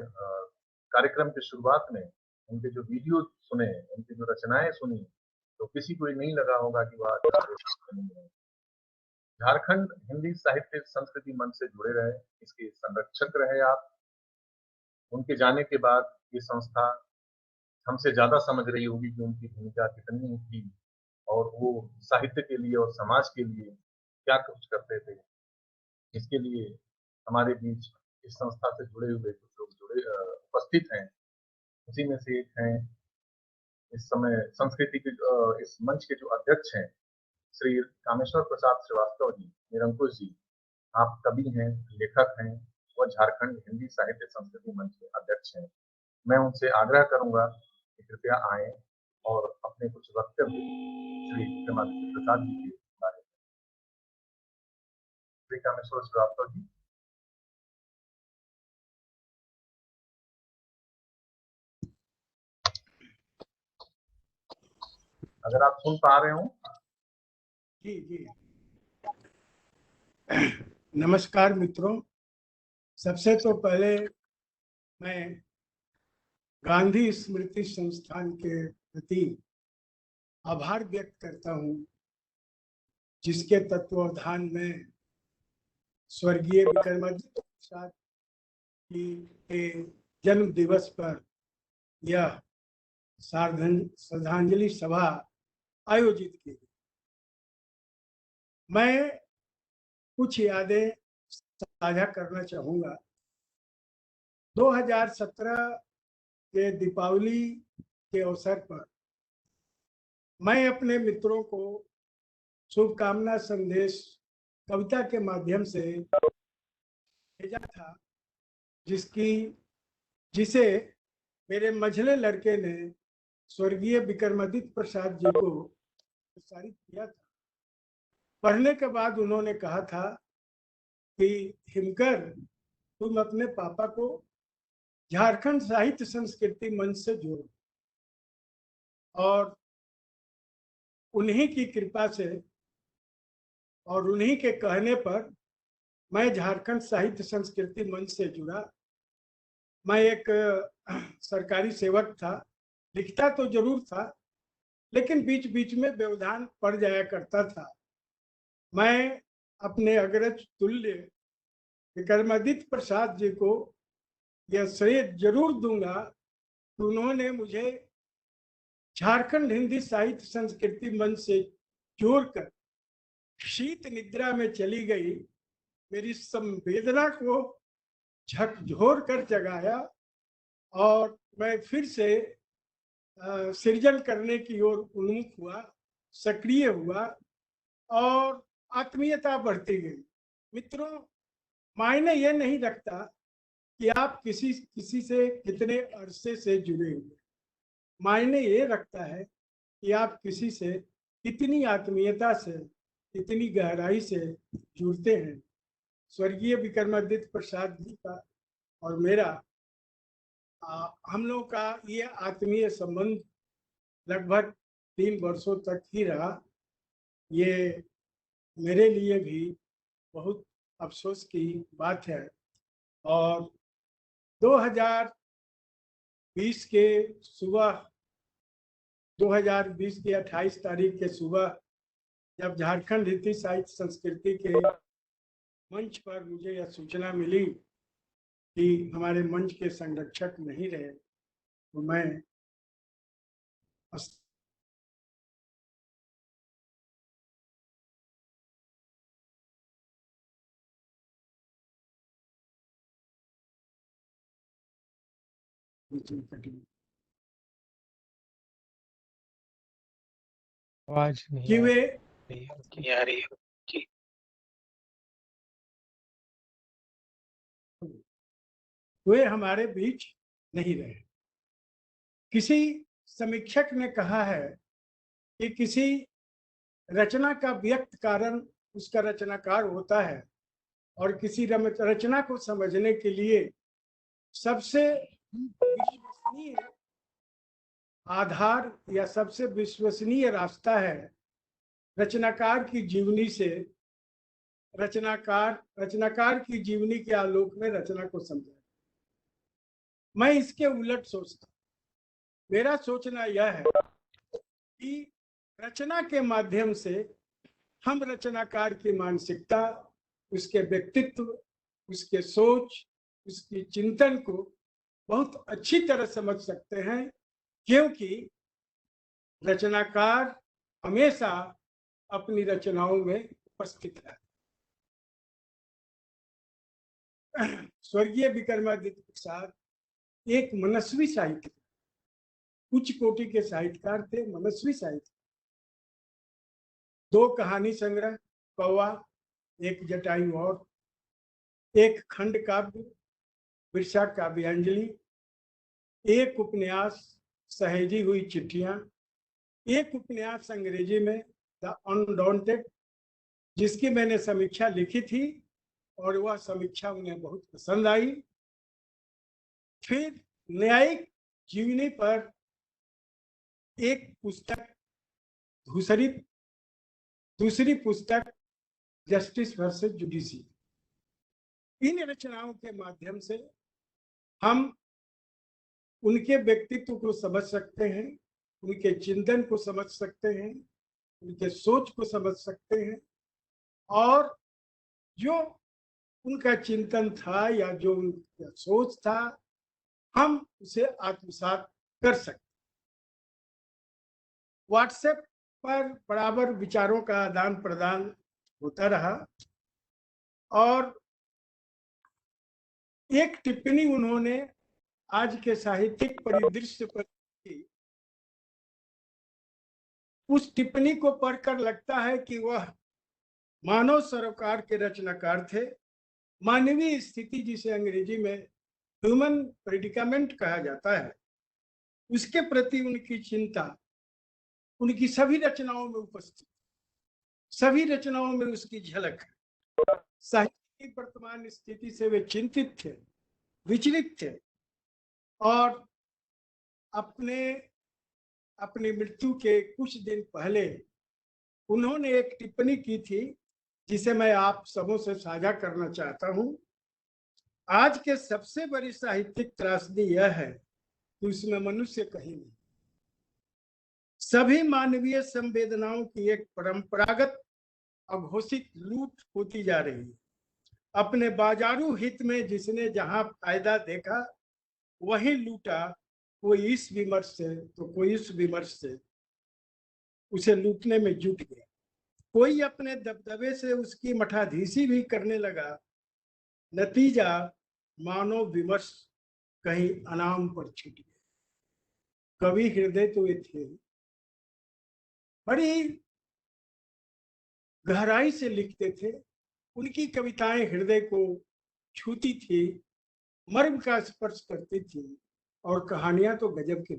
कार्यक्रम की शुरुआत में उनके जो वीडियो सुने, उनकी जो रचनाएँ सुनी, तो किसी को ये नहीं लगा होगा कि वह आज हमारे साथ नहीं है। झारखंड हिंदी साहित्य संस्कृति मंच से जुड़े रहे, इसके संरक्षक रहे आप। उनके जाने के बाद ये संस्था हमसे ज़्यादा समझ रही होगी कि उनकी भूमिका कितनी थी और वो साहित्य के लिए और समाज के लिए क्या कुछ करते थे। इसके लिए हमारे बीच इस संस्था से जुड़े हुए कुछ लोग उपस्थित हैं। उसी में से एक हैं इस समय संस्कृति के इस मंच के जो अध्यक्ष हैं, श्री कामेश्वर प्रसाद श्रीवास्तव जी, निरंकुश जी। आप कवि हैं, लेखक हैं और झारखंड हिंदी साहित्य संस्कृति मंच के अध्यक्ष हैं। मैं उनसे आग्रह करूंगा कि कृपया आएं और अपने कुछ वक्तव्य श्री विक्रमादित्य प्रसाद जी के बारे में। श्री कामेश्वर श्रीवास्तव जी। अगर आप सुन पा रहे हो। जी जी। नमस्कार मित्रों, सबसे तो पहले मैं गांधी स्मृति संस्थान के प्रति आभार व्यक्त करता हूं, जिसके तत्वावधान में स्वर्गीय विक्रमादित्य प्रसाद जी के जन्म दिवस पर यह श्रद्धांजलि सभा आयोजित की गई। मैं कुछ यादें साझा करना चाहूँगा। 2017 के दीपावली के अवसर पर मैं अपने मित्रों को शुभकामना संदेश कविता के माध्यम से भेजा था, जिसे मेरे मझले लड़के ने स्वर्गीय विक्रमादित्य प्रसाद जी को प्रसारित किया था। पढ़ने के बाद उन्होंने कहा था कि हिमकर, तुम अपने पापा को झारखंड साहित्य संस्कृति मंच से जोड़ो। और उन्हीं की कृपा से और उन्हीं के कहने पर मैं झारखंड साहित्य संस्कृति मंच से जुड़ा। मैं एक सरकारी सेवक था, लिखता तो जरूर था, लेकिन बीच बीच में व्यवधान पड़ जाया करता था। मैं अपने अग्रज तुल्य विक्रमादित्य प्रसाद जी को यह श्रेय जरूर दूंगा कि उन्होंने मुझे झारखंड हिंदी साहित्य संस्कृति मंच से जोड़कर शीत निद्रा में चली गई मेरी संवेदना को झकझोर कर जगाया और मैं फिर से सृजन करने की ओर उन्मुख हुआ, सक्रिय हुआ और आत्मीयता बढ़ती गई। मित्रों, मायने ये नहीं रखता कि आप किसी से कितने अरसे से जुड़े हुए, मायने ये रखता है कि आप किसी से कितनी आत्मीयता से, कितनी गहराई से जुड़ते हैं। स्वर्गीय विक्रमादित्य प्रसाद जी का और मेरा हम लोगों का ये आत्मीय संबंध लगभग 3 वर्षों तक ही रहा। ये मेरे लिए भी बहुत अफसोस की बात है। और 2020 के सुबह 2020 की 28 तारीख के सुबह जब झारखंड हिंदी साहित्य संस्कृति के मंच पर मुझे यह सूचना मिली कि हमारे मंच के संरक्षक नहीं रहे, तो मैं आवाज नहीं कि आ वे रही है। वे हमारे बीच नहीं रहे। किसी समीक्षक ने कहा है कि किसी रचना का व्यक्त कारण उसका रचनाकार होता है और किसी रचना को समझने के लिए सबसे विश्वसनीय आधार या सबसे विश्वसनीय रास्ता है रचनाकार की जीवनी से, रचनाकार की जीवनी के आलोक में रचना को समझा। मैं इसके उलट सोचता, मेरा सोचना यह है कि रचना के माध्यम से हम रचनाकार की मानसिकता, उसके व्यक्तित्व, उसके सोच, उसकी चिंतन को बहुत अच्छी तरह समझ सकते हैं, क्योंकि रचनाकार हमेशा अपनी रचनाओं में उपस्थित है। स्वर्गीय विक्रमादित्य प्रसाद एक मनस्वी साहित्यकार, उच्च कोटि के साहित्यकार थे, मनस्वी साहित्य। 2 कहानी संग्रह कौवा, एक जटायु और, एक खंड काव्य बिरसा काव्यांजलि, एक उपन्यास सहेजी हुई चिट्ठियां, एक उपन्यास अंग्रेजी में द अनडॉन्टेड, जिसकी मैंने समीक्षा लिखी थी और वह समीक्षा उन्हें बहुत पसंद आई। फिर न्यायिक जीवनी पर एक पुस्तक, दूसरी पुस्तक जस्टिस वर्सेस जुडिशरी। इन रचनाओं के माध्यम से हम उनके व्यक्तित्व को समझ सकते हैं, उनके चिंतन को समझ सकते हैं, उनके सोच को समझ सकते हैं और जो उनका चिंतन था या जो उनका सोच था हम उसे आत्मसात कर सकते। व्हाट्सएप पर बराबर विचारों का आदान प्रदान होता रहा। और एक टिप्पणी उन्होंने आज के साहित्यिक परिदृश्य पर की। उस टिप्पणी को पढ़कर लगता है कि वह मानव सरोकार के रचनाकार थे। मानवीय स्थिति, जिसे अंग्रेजी में ह्यूमन प्रेडिकामेंट कहा जाता है, उसके प्रति उनकी चिंता उनकी सभी रचनाओं में उपस्थित, सभी रचनाओं में उसकी झलक है। साहित्य की वर्तमान स्थिति से वे चिंतित थे, विचलित थे, और अपनी मृत्यु के कुछ दिन पहले उन्होंने एक टिप्पणी की थी, जिसे मैं आप सबों से साझा करना चाहता हूं। आज के सबसे बड़ी साहित्यिक त्रासदी यह है कि उसमें मनुष्य कहीं नहीं। सभी मानवीय संवेदनाओं की एक परंपरागत अघोषित लूट होती जा रही है। अपने बाजारू हित में जिसने जहां फायदा देखा वही लूटा। कोई इस विमर्श से तो कोई इस विमर्श से उसे लूटने में जुट गया। कोई अपने दबदबे से उसकी मठाधीशी भी करने लगा। नतीजा मानव विमर्श कहीं अनाम पर छूट गया। कवि हृदय तो ये थे, बड़ी गहराई से लिखते थे। उनकी कविताएं हृदय को छूती थी, मर्म का स्पर्श करती थी, और कहानियां तो गजब की।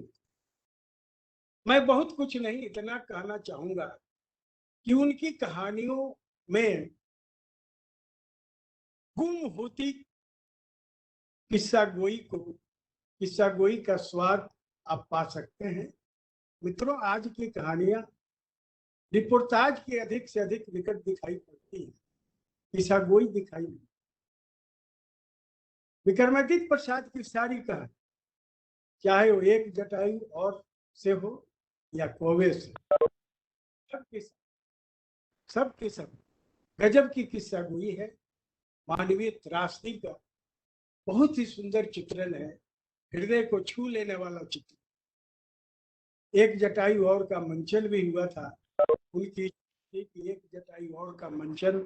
मैं बहुत कुछ नहीं, इतना कहना चाहूंगा कि उनकी कहानियों में गुम होती किस्सा गोई का स्वाद आप पा सकते हैं। मित्रों, आज की कहानियां रिपोर्टाज की अधिक से अधिक निकट दिखाई पड़ती है, किस्सा गोई दिखाई नहीं। विक्रमादित्य प्रसाद की सारी कहानी, चाहे वो एक जटायु और से हो या कौवे से, सब गजब की किस्सा गोई है। मानवीय त्रासदी का बहुत ही सुंदर चित्रण है, हृदय को छू लेने वाला चित्र। एक जटायु और का मंचन भी हुआ था। उनकी एक जटायु और का मंचन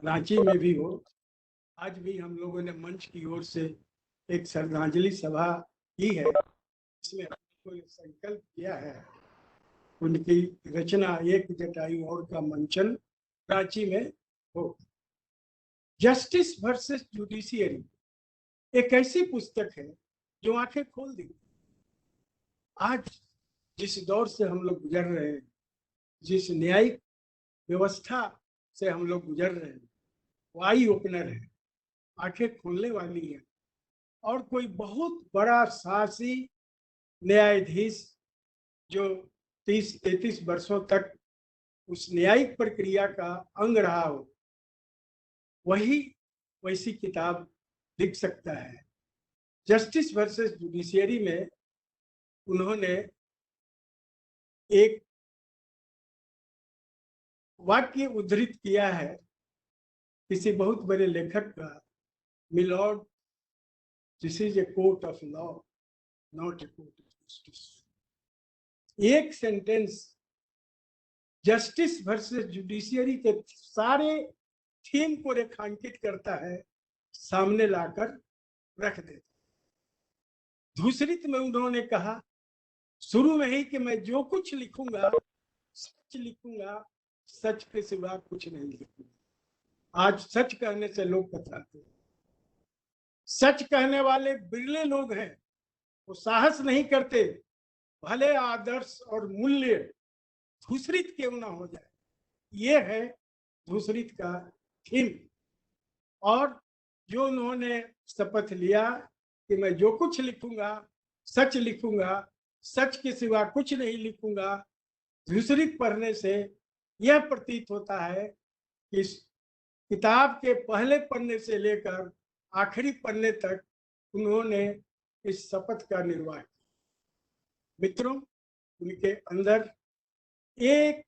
रांची में भी हो। आज भी हम लोगों ने मंच की ओर से एक श्रद्धांजलि सभा की है, इसमें हमने संकल्प किया है उनकी रचना एक जटायु और का मंचन रांची में हो। जस्टिस वर्सेस जुडिशियरी एक ऐसी पुस्तक है जो आंखें खोल दी। आज जिस दौर से हम लोग गुजर रहे हैं, जिस न्यायिक व्यवस्था से हम लोग गुजर रहे हैं, वो आई ओपनर है, आंखें खोलने वाली है। और कोई बहुत बड़ा साहसी न्यायाधीश जो 30-33 वर्षों तक उस न्यायिक प्रक्रिया का अंग रहा हो, वही वैसी किताब लिख सकता है। जस्टिस वर्सेस जुडिशियरी में उन्होंने एक वाक्य उद्धृत किया है किसी बहुत बड़े लेखक का, milord, this is a court of law, not a court of justice. एक सेंटेंस जस्टिस वर्सेस जुडिशियरी के सारे थीम को रेखांकित करता है, सामने लाकर रख देता। धूसरित में उन्होंने कहा शुरू में ही कि मैं जो कुछ लिखूंगा सच लिखूंगा, सच के सिवा कुछ नहीं लिखूंगा। आज सच कहने से लोग कतराते हैं। सच कहने वाले बिरले लोग हैं, वो साहस नहीं करते, भले आदर्श और मूल्य धूसरित क्यों ना हो जाए। ये है धूसरित का थीम। और जो उन्होंने शपथ लिया कि मैं जो कुछ लिखूंगा सच लिखूंगा, सच के सिवा कुछ नहीं लिखूंगा, धूसरित पढ़ने से यह प्रतीत होता है कि इस किताब के पहले पन्ने से लेकर आखिरी पन्ने तक उन्होंने इस शपथ का निर्वाह किया। मित्रों, उनके अंदर एक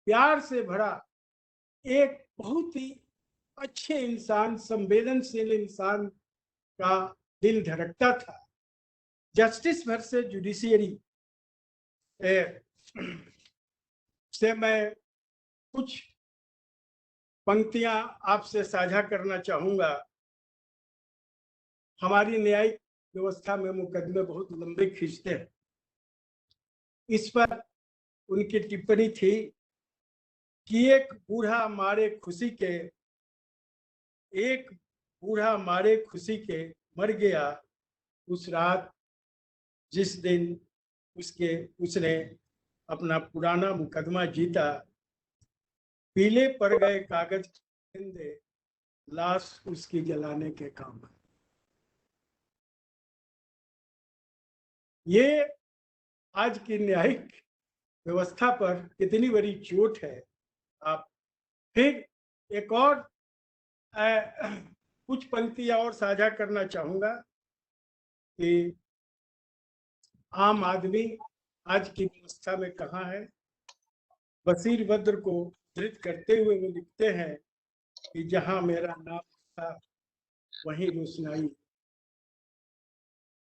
प्यार से भरा एक बहुत ही अच्छे इंसान, संवेदनशील इंसान का दिल धड़कता था। जस्टिस वर्सेस जुडिशियरी से मैं कुछ पंक्तियां आपसे साझा करना चाहूंगा। हमारी न्यायिक व्यवस्था में मुकदमे बहुत लंबे खींचते हैं। इस पर उनकी टिप्पणी थी कि एक बूढ़ा मारे खुशी के मर गया उस रात जिस दिन उसने अपना पुराना मुकदमा जीता। पीले पड़ गए कागज के लाश उसकी जलाने के काम। ये आज की न्यायिक व्यवस्था पर कितनी बड़ी चोट है। आप फिर एक और कुछ पंक्तियां और साझा करना चाहूंगा कि आम आदमी आज की व्यवस्था में कहाँ है। बशीर बद्र को धृत करते हुए वो लिखते हैं कि जहां मेरा नाम था वहीं रोशनाई,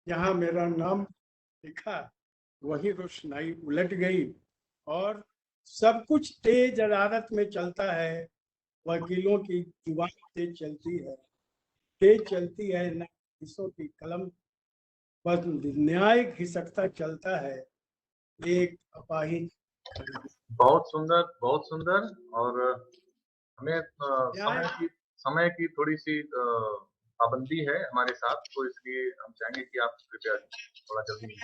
जहां मेरा नाम लिखा वही रोशनाई उलट गई। और सब कुछ तेज अदालत में चलता है, वकीलों की जुबान तेज चलती है न्यायाधीशों की कलम पर न्याय घिसकता चलता है, एक अपाहिज। बहुत सुंदर। और हमें समय की थोड़ी सी पाबंदी है हमारे साथ, तो इसलिए हम चाहेंगे कि आप कृपया थोड़ा जल्दी।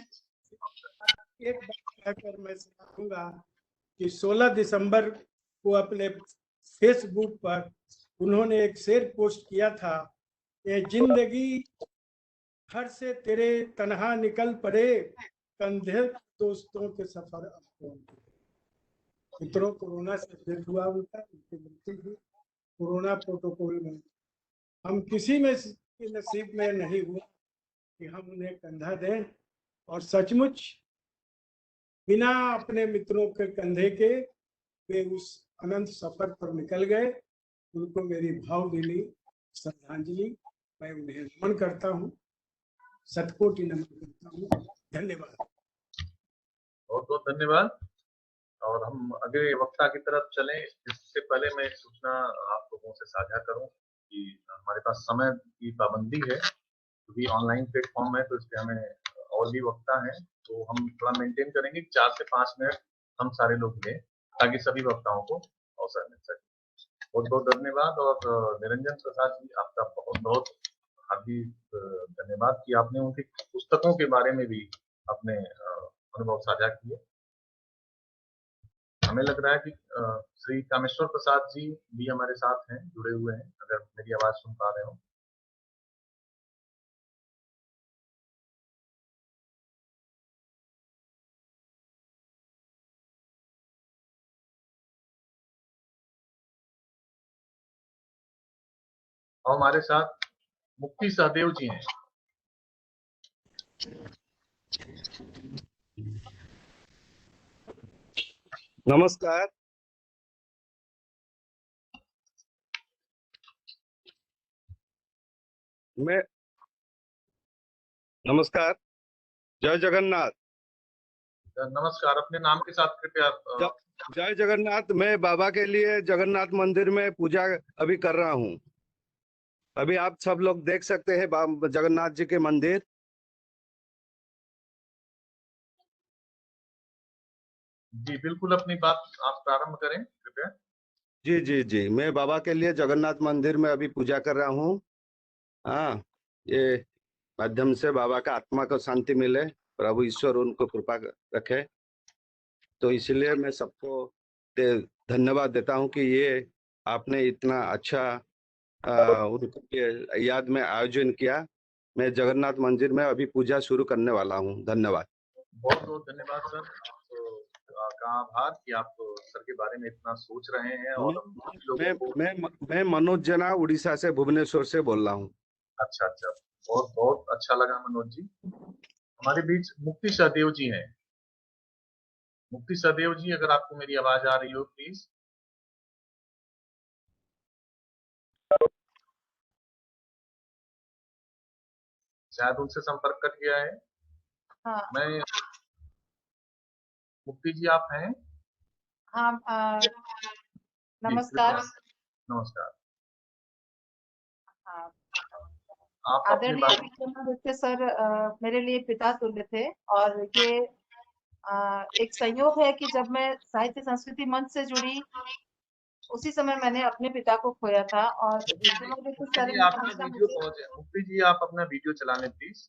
एक बात कहकर मैं सुनाऊंगा कि 16 दिसंबर को अपने फेसबुक पर उन्होंने एक शेर पोस्ट किया था, ये जिंदगी घर से तेरे तन्हा निकल पड़े, कंधे दोस्तों के सफर। मित्रों, कोरोना से डेथ हुआ उनका, उनकी मृत्यु हुई कोरोना प्रोटोकॉल में। हम किसी में नसीब में नहीं हुआ कि हम उन्हें कंधा दें, और सचमुच बिना अपने मित्रों के कंधे के वे उस अनंत सफर पर निकल गए। उनको मेरी भावभीनी श्रद्धांजलि। मैं उन्हें नमन करता हूँ, शतकोटि नमन करता हूँ। धन्यवाद। बहुत बहुत धन्यवाद। और हम अगले वक्ता की तरफ चलें, इससे पहले मैं एक सूचना आप लोगों से साझा करूं कि हमारे पास समय की पाबंदी है, क्योंकि ऑनलाइन प्लेटफॉर्म है, तो इसलिए हमें और भी वक्ता हैं, तो हम थोड़ा मेंटेन करेंगे 4 से 5 मिनट हम सारे लोग लें, ताकि सभी वक्ताओं को अवसर मिल सके। बहुत बहुत धन्यवाद। और निरंजन प्रसाद जी, आपका बहुत बहुत हार्दिक धन्यवाद कि आपने उनकी पुस्तकों के बारे में भी अपने अनुभव साझा किए। हमें लग रहा है कि श्री कामेश्वर प्रसाद जी भी हमारे साथ हैं, जुड़े हुए हैं, अगर मेरी आवाज सुन पा रहे हो। और हमारे साथ मुक्ति सहदेव जी हैं। नमस्कार। नमस्कार। जय जगन्नाथ। नमस्कार। अपने नाम के साथ कृपया। जय जगन्नाथ। मैं बाबा के लिए जगन्नाथ मंदिर में पूजा अभी कर रहा हूँ। अभी आप सब लोग देख सकते हैं जगन्नाथ जी के मंदिर। जी बिल्कुल, अपनी बात आप प्रारंभ करें कृपया। जी जी जी, मैं बाबा के लिए जगन्नाथ मंदिर में अभी पूजा कर रहा हूँ। हाँ, ये माध्यम से बाबा का आत्मा को शांति मिले, प्रभु ईश्वर उनको कृपा रखे। तो इसलिए मैं सबको धन्यवाद देता हूँ कि ये आपने इतना अच्छा उनके याद में आयोजन किया। मैं जगन्नाथ मंदिर में अभी पूजा शुरू करने वाला हूँ। धन्यवाद। बहुत बहुत धन्यवाद सर, आपका आभार कि आप सर के बारे में इतना सोच रहे हैं। और मैं मनोज जना उड़ीसा से, भुवनेश्वर से बोल रहा हूँ। अच्छा, बहुत बहुत अच्छा लगा मनोज जी। हमारे बीच मुक्ति सहदेव जी हैं। मुक्ति सहदेव जी, अगर आपको मेरी आवाज आ रही हो प्लीज। शायद उनसे संपर्क कट गया है। हाँ। मैं मुक्ति जी, आप हैं? हाँ, नमस्कार। नमस्कार। हाँ, आप अपने आदरणीय बारे में विक्रमादित्य सर मेरे लिए पिता तुल्य थे और ये एक संयोग है कि जब मैं साहित्य संस्कृति मंच से जुड़ी उसी समय मैंने अपने पिता को खोया था और विक्रमादित्य मुफ्ती सर जी, ने आपका हमेशा वीडियो मुझे पहुंचे। मुफ्ती जी, आप अपना वीडियो चला लें प्लीज।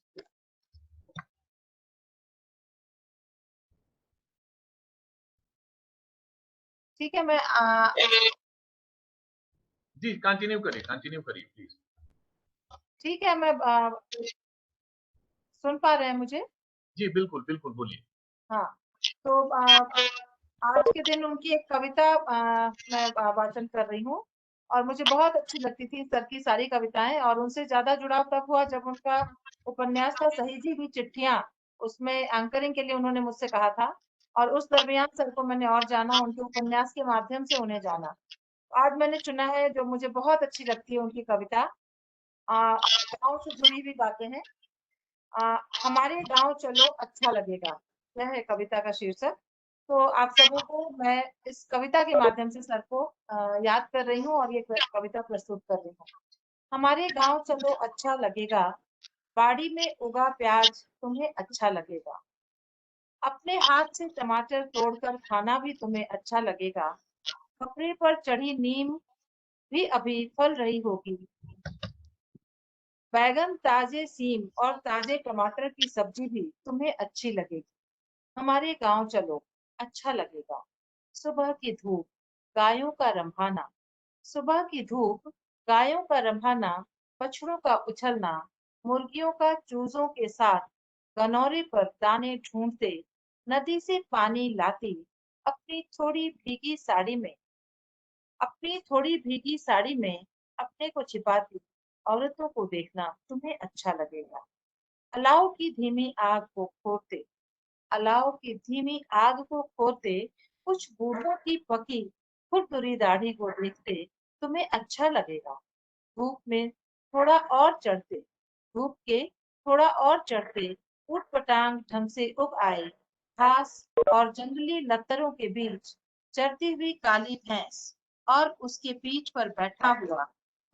ठीक है मैं जी, कंटिन्यू करिए प्लीज। ठीक है मैं सुन पा रहे हैं मुझे? जी, बिल्कुल बिल्कुल, बोलिए। हाँ, तो आज के दिन उनकी एक कविता मैं वाचन कर रही हूँ और मुझे बहुत अच्छी लगती थी सर की सारी कविताएं और उनसे ज्यादा जुड़ाव तब हुआ जब उनका उपन्यास था सहेजी हुई चिट्ठियां, उसमें एंकरिंग के लिए उन्होंने मुझसे कहा था और उस दरमियान सर को मैंने और जाना, उनके उपन्यास के माध्यम से उन्हें जाना। आज मैंने चुना है जो मुझे बहुत अच्छी लगती है उनकी कविता, गाँव से जुड़ी हुई बातें हैं। हमारे गांव चलो अच्छा लगेगा, यह है कविता का शीर्षक। तो आप सबों को मैं इस कविता के माध्यम से सर को याद कर रही हूँ और ये कविता प्रस्तुत कर रही हूँ। हमारे गांव चलो अच्छा लगेगा, बाड़ी में उगा प्याज तुम्हें अच्छा लगेगा, अपने हाथ से टमाटर तोड़कर खाना भी तुम्हें अच्छा लगेगा, कपड़े पर चढ़ी नीम भी अभी फल रही होगी, बैगन ताजे सीम और ताजे टमाटर की सब्जी भी तुम्हें अच्छी लगेगी। हमारे गांव चलो अच्छा लगेगा, सुबह की धूप गायों का रंभाना, सुबह की धूप गायों का रंभाना, बछड़ों का उछलना, मुर्गियों का चूजों के साथ गनौरे पर दाने ढूंढते, नदी से पानी लाती, अपनी थोड़ी भीगी साड़ी में अपनी थोड़ी भीगी साड़ी में अपने को छिपाती औरतों को देखना तुम्हें अच्छा लगेगा। अलाव की धीमी आग को खोते अलाव की धीमी आग को खोते, कुछ बूढ़ों की पकी खुरदुरी दाढ़ी को देखते तुम्हें अच्छा लगेगा। धूप में थोड़ा और चढ़ते धूप के थोड़ा और चढ़ते उटपटांग ढंग से उग आए घास और जंगली लतारों के बीच चरती हुई काली भैंस और उसके पीठ पर बैठा हुआ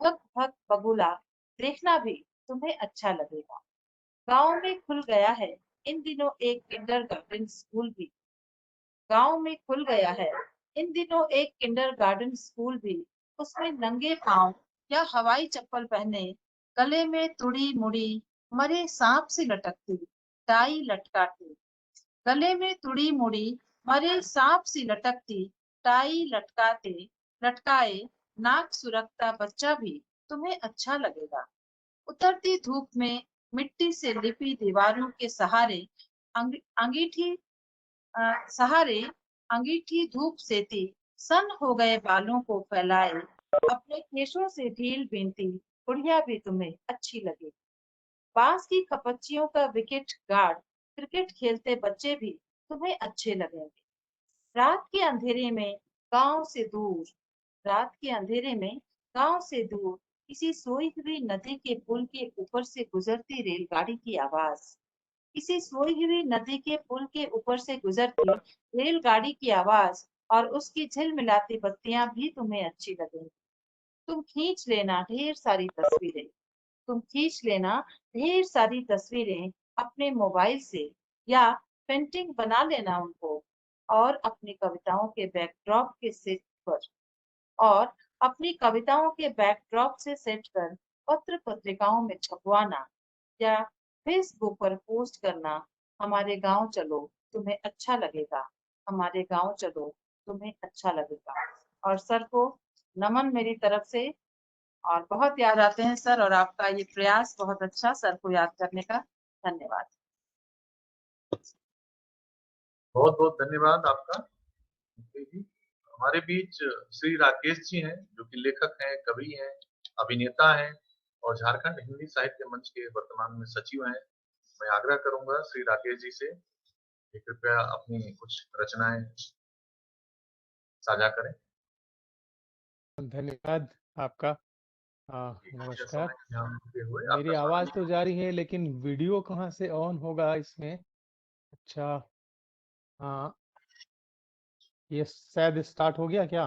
भक भक बगुला देखना भी तुम्हें अच्छा लगेगा। गांव में खुल गया है इन दिनों एक किंडरगार्टन स्कूल भी गांव में खुल गया है इन दिनों एक किंडरगार्टन स्कूल भी, उसमें नंगे पांव या हवाई चप्पल पहने, गले में तुड़ी मुड़ी मरे सांप से लटकती टाई लटकाती गले में तुड़ी मुड़ी मरे सांप सी लटकती टाई लटकाए नाक सुरखता बच्चा भी तुम्हें अच्छा लगेगा। उतरती धूप में मिट्टी से लिपी दीवारों के अंगीठी सहारे अंगीठी धूप सेती सन हो गए बालों को फैलाए, अपने केशों से ढील बीनती बुढ़िया भी तुम्हें अच्छी लगेगी। बांस की खपच्चियों का विकेट गार्ड क्रिकेट खेलते बच्चे भी तुम्हें अच्छे लगेंगे। रात के अंधेरे में गांव से दूर रात के अंधेरे में गांव से दूर किसी सोई हुई नदी के पुल के ऊपर से गुजरती रेलगाड़ी की आवाज किसी सोई हुई नदी के पुल के ऊपर से गुजरती रेलगाड़ी की आवाज और उसकी झिलमिलाती बत्तियां भी तुम्हें अच्छी लगेंगी। तुम खींच लेना ढेर सारी तस्वीरें तुम खींच लेना ढेर सारी तस्वीरें अपने मोबाइल से या पेंटिंग बना लेना उनको और अपनी कविताओं के बैकड्रॉप के सेट पर और अपनी कविताओं के बैकड्रॉप से सेट कर पत्र पत्रिकाओं में छपवाना या फेसबुक पर पोस्ट करना। हमारे गांव चलो तुम्हें अच्छा लगेगा, हमारे गांव चलो तुम्हें अच्छा लगेगा। और सर को नमन मेरी तरफ से, और बहुत याद आते हैं सर और आपका ये प्रयास बहुत अच्छा सर को याद करने का। धन्यवाद। बहुत बहुत धन्यवाद आपका मुफ्ती जी। हमारे बीच श्री राकेश जी हैं, जो कि लेखक हैं, कवि हैं, अभिनेता हैं और झारखंड हिंदी साहित्य मंच के वर्तमान में सचिव हैं। मैं आग्रह करूंगा श्री राकेश जी से कि कृपया अपनी कुछ रचनाएं साझा करें। धन्यवाद आपका। समय नमस्कार। का ध्यान रखते हुए मेरी आपका आवाज स्वागत तो जारी है लेकिन वीडियो कहाँ से ऑन होगा इसमें? अच्छा, हाँ, ये शायद स्टार्ट हो गया क्या?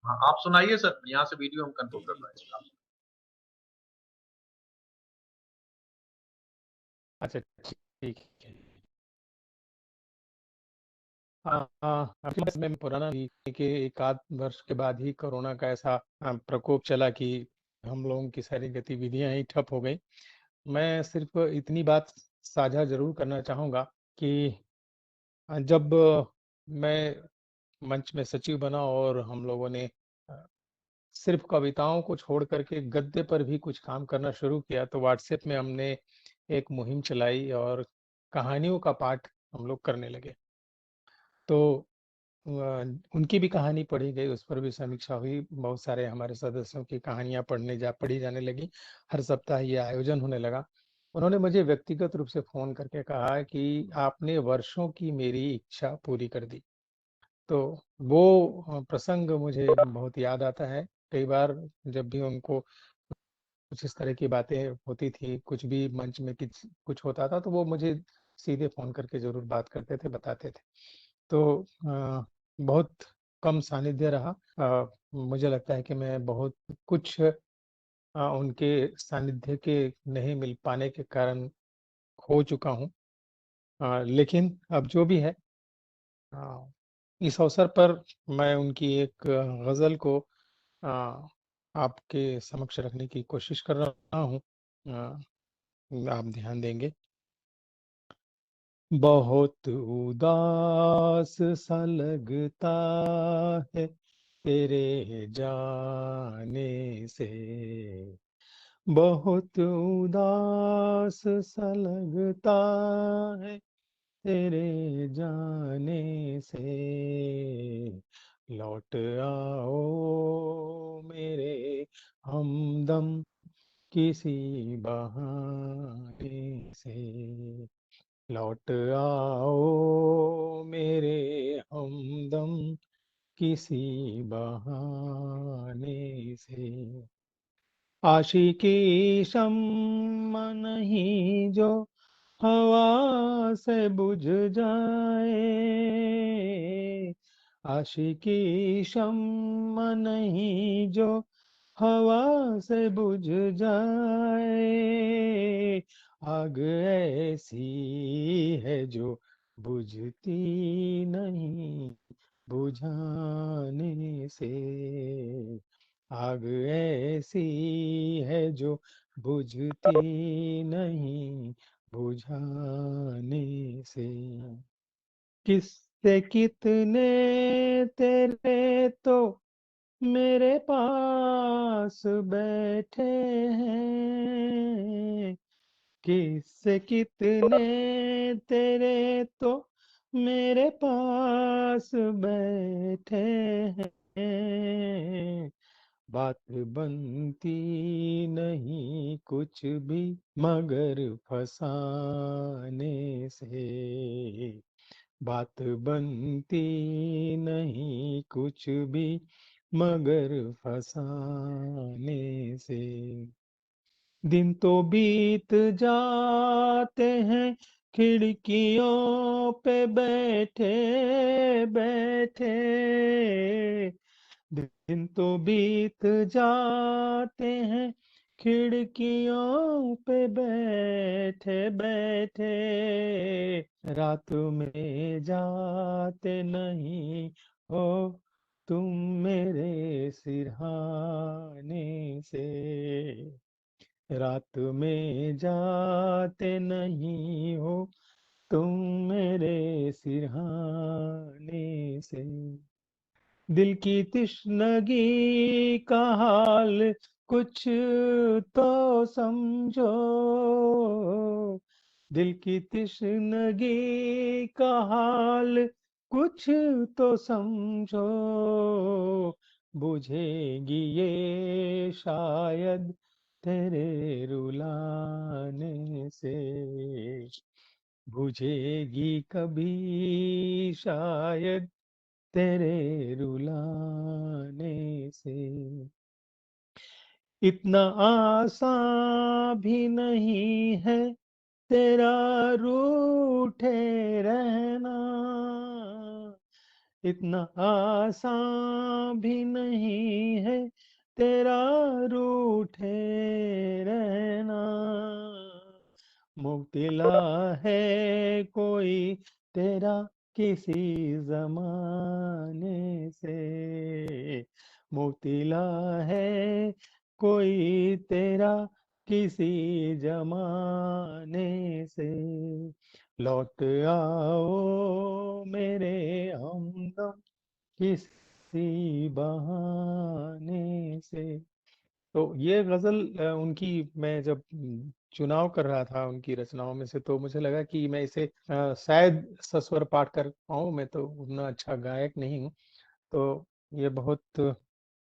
हाँ, आप सुनाइए सर, यहाँ से वीडियो हम कंट्रोल कर रहे हैं। अच्छा, ठीक है। आपके पास में पुराना भी कि एक आध वर्ष के बाद ही कोरोना का ऐसा प्रकोप चला कि हम लोगों की सारी गतिविधियां ही ठप हो गई। मैं सिर्फ इतनी बात साझा जरूर करना चाहूँगा कि जब मैं मंच में सचिव बना और हम लोगों ने सिर्फ कविताओं को छोड़ करके गद्य पर भी कुछ काम करना शुरू किया, तो व्हाट्सएप में हमने एक मुहिम चलाई और कहानियों का पाठ हम लोग करने लगे। तो उनकी भी कहानी पढ़ी गई, उस पर भी समीक्षा हुई। बहुत सारे हमारे सदस्यों की कहानियां पढ़ी जाने लगी। हर सप्ताह ये आयोजन होने लगा। उन्होंने मुझे व्यक्तिगत रूप से फोन करके कहा कि आपने वर्षों की मेरी इच्छा पूरी कर दी। तो वो प्रसंग मुझे बहुत याद आता है। कई बार जब भी उनको कुछ इस तरह की बातें होती थी, कुछ भी मंच में कुछ होता था, तो वो मुझे सीधे फोन करके जरूर बात करते थे, बताते थे। तो बहुत कम सानिध्य रहा। मुझे लगता है कि मैं बहुत कुछ उनके सानिध्य के नहीं मिल पाने के कारण खो चुका हूँ। लेकिन अब जो भी है, इस अवसर पर मैं उनकी एक गजल को आपके समक्ष रखने की कोशिश कर रहा हूँ। आप ध्यान देंगे। बहुत उदास सा लगता है तेरे जाने से, बहुत उदास सा लगता है तेरे जाने से। लौट आओ मेरे हमदम किसी बहाने से। लौट आओ मेरे हमदम किसी बहाने से। आशिकी शम्मा नहीं जो हवा से बुझ जाए, आशिकी शम्मा नहीं जो हवा से बुझ जाए। आग ऐसी है जो बुझती नहीं बुझाने से। आग ऐसी है जो बुझती नहीं बुझाने से। किससे कितने तेरे तो मेरे पास बैठे हैं, किससे कितने तेरे तो मेरे पास बैठे हैं। बात बनती नहीं कुछ भी मगर फसाने से। बात बनती नहीं कुछ भी मगर फसाने से। दिन तो बीत जाते हैं खिड़कियों पे बैठे बैठे। दिन तो बीत जाते हैं खिड़कियों पे बैठे बैठे। रात में जाते नहीं हो तुम मेरे सिरहाने से। रात में जाते नहीं हो तुम मेरे सिरहाने से। दिल की तिश्नगी का हाल कुछ तो समझो, दिल की तिश्नगी का हाल कुछ तो समझो। बुझेगी ये शायद तेरे रुलाने से, बुझेगी कभी शायद तेरे रुलाने से। इतना आसान भी नहीं है तेरा रूठे रहना, इतना आसान भी नहीं है तेरा रूठे रहना। मुब्तला है कोई तेरा किसी जमाने से, मुब्तला है कोई तेरा किसी जमाने से। लौट आओ मेरे हमदम किसी बहाने से। तो ये गजल उनकी मैं जब चुनाव कर रहा था उनकी रचनाओं में से, तो मुझे लगा कि मैं इसे शायद सस्वर पाठ कर पाऊँ। मैं तो उतना अच्छा गायक नहीं हूँ, तो ये बहुत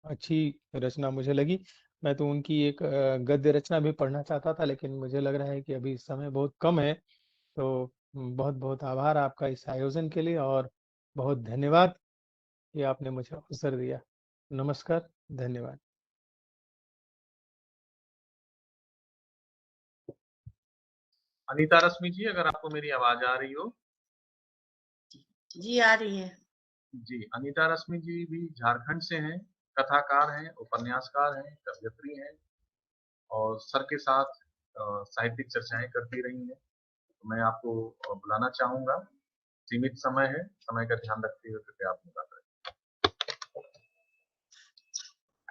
अच्छी रचना मुझे लगी। मैं तो उनकी एक गद्य रचना भी पढ़ना चाहता था, लेकिन मुझे लग रहा है कि अभी समय बहुत कम है। तो बहुत बहुत आभार आपका इस आयोजन के लिए, और बहुत धन्यवाद कि आपने मुझे अवसर दिया। नमस्कार, धन्यवाद। अनीता रश्मि जी, अगर आपको मेरी आवाज आ रही हो। जी आ रही है। जी, अनीता रश्मि जी भी झारखंड से हैं, कथाकार हैं, उपन्यासकार हैं, कवयित्री हैं और सर के साथ साहित्यिक चर्चाएं करती रही हैं। तो मैं आपको बुलाना चाहूंगा। सीमित समय है, समय का ध्यान रखते हुए कृपया आप मुलाकात करें।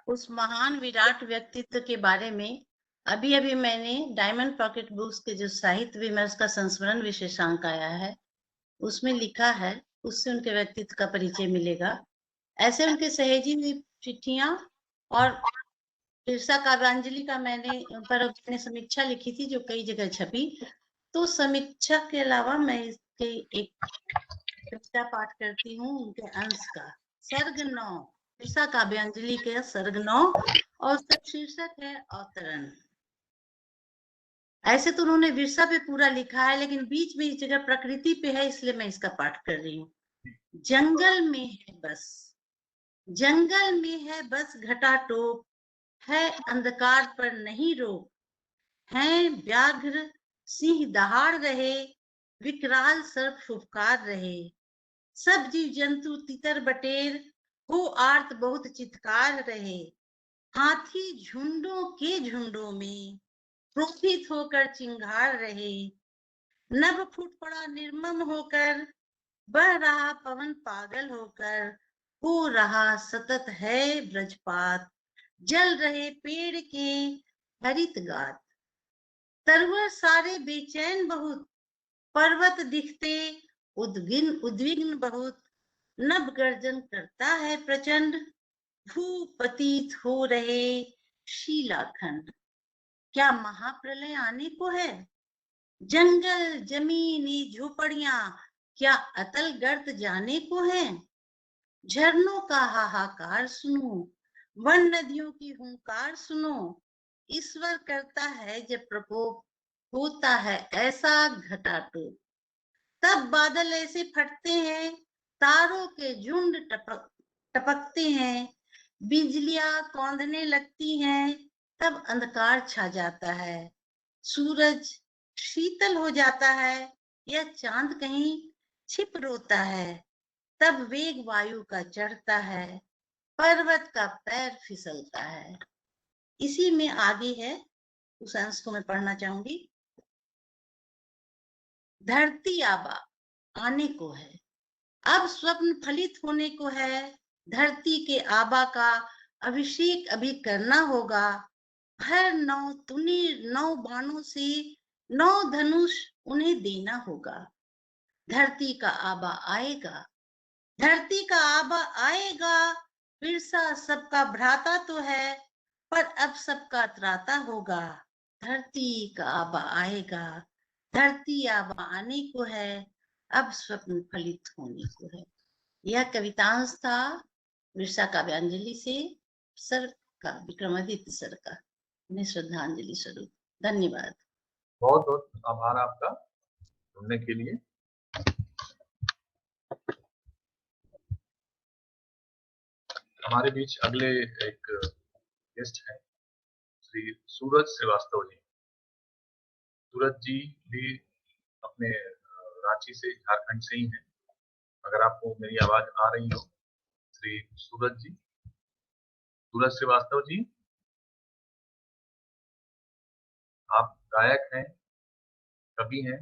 उस महान विराट व्यक्तित्व के बारे में अभी अभी मैंने डायमंड पॉकेट बुक्स के जो साहित्य विमर्श का संस्मरण विशेषांक आया है उसमें लिखा है, उससे उनके व्यक्तित्व का परिचय मिलेगा। ऐसे उनके सहेजी हुई चिट्ठियां और बिरसा काव्यांजलि का मैंने समीक्षा लिखी थी जो कई जगह छपी। तो समीक्षा के अलावा मैं इसके एक कविता पाठ करती हूँ उनके अंश का। सर्ग 9, बिरसा काव्यांजलि के सर्ग 9, और उसका शीर्षक है अवतरण। ऐसे तो उन्होंने बिरसा पे पूरा लिखा है, लेकिन बीच में इस जगह प्रकृति पे है, इसलिए मैं इसका पाठ कर रही हूँ। जंगल में है बस, जंगल में है बस घटाटोप, है अंधकार पर नहीं रोक, है व्याघ्र सिंह दहाड़ रहे, विकराल सर्प फुफकार रहे, सब जीव जंतु तितर बटेर हो आर्त बहुत चित्कार रहे, हाथी झुंडों के झुंडों में क्रोधित होकर चिंगार रहे, नभ फूट पड़ा निर्मम होकर, बह रहा पवन पागल होकर, हो रहा सतत है ब्रजपात, जल रहे पेड़ के हरित गात, तरवर सारे बेचैन बहुत, पर्वत दिखते उद्विग्न बहुत, नभ गर्जन करता है प्रचंड, भूपतित हो रहे शीलाखंड। क्या महाप्रलय आने को है? जंगल जमीनी झोपड़ियां क्या अतल गर्त जाने को है? झरनों का हाहाकार सुनो, वन नदियों की हुंकार सुनो, ईश्वर करता है जब प्रकोप, होता है ऐसा घटाटोप। तब बादल ऐसे फटते हैं, तारों के झुंड टपकते हैं, बिजलियां कौंधने लगती हैं, तब अंधकार छा जाता है, सूरज शीतल हो जाता है, या चांद कहीं छिप रोता है, तब वेग वायु का चढ़ता है, पर्वत का पैर फिसलता है। इसी में आगे है, उस अंश को मैं पढ़ना चाहूंगी। धरती आबा आने को है, अब स्वप्न फलित होने को है, धरती के आबा का अभिषेक अभी करना होगा, हर 9 तुनी 9 बाणों से 9 धनुष उन्हें देना होगा। धरती का आबा आएगा, धरती का आबा आएगा, बिरसा सबका भ्राता तो है, पर अब सबका त्राता होगा। धरती का आबा आएगा, धरती आबा आने को है, अब स्वप्न फलित होने को है। यह कवितांश था बिरसा काव्यांजलि से सर का, विक्रमादित्य सर का, उन्हें श्रद्धांजलि स्वरूप। धन्यवाद। बहुत बहुत आभार आपका सुनने के लिए। हमारे बीच अगले एक गेस्ट हैं, श्री सूरज श्रीवास्तव जी। सूरज जी भी अपने रांची से, झारखंड से ही हैं। अगर आपको मेरी आवाज आ रही हो, श्री सूरज जी, सूरज श्रीवास्तव जी, आप गायक हैं, कवि हैं,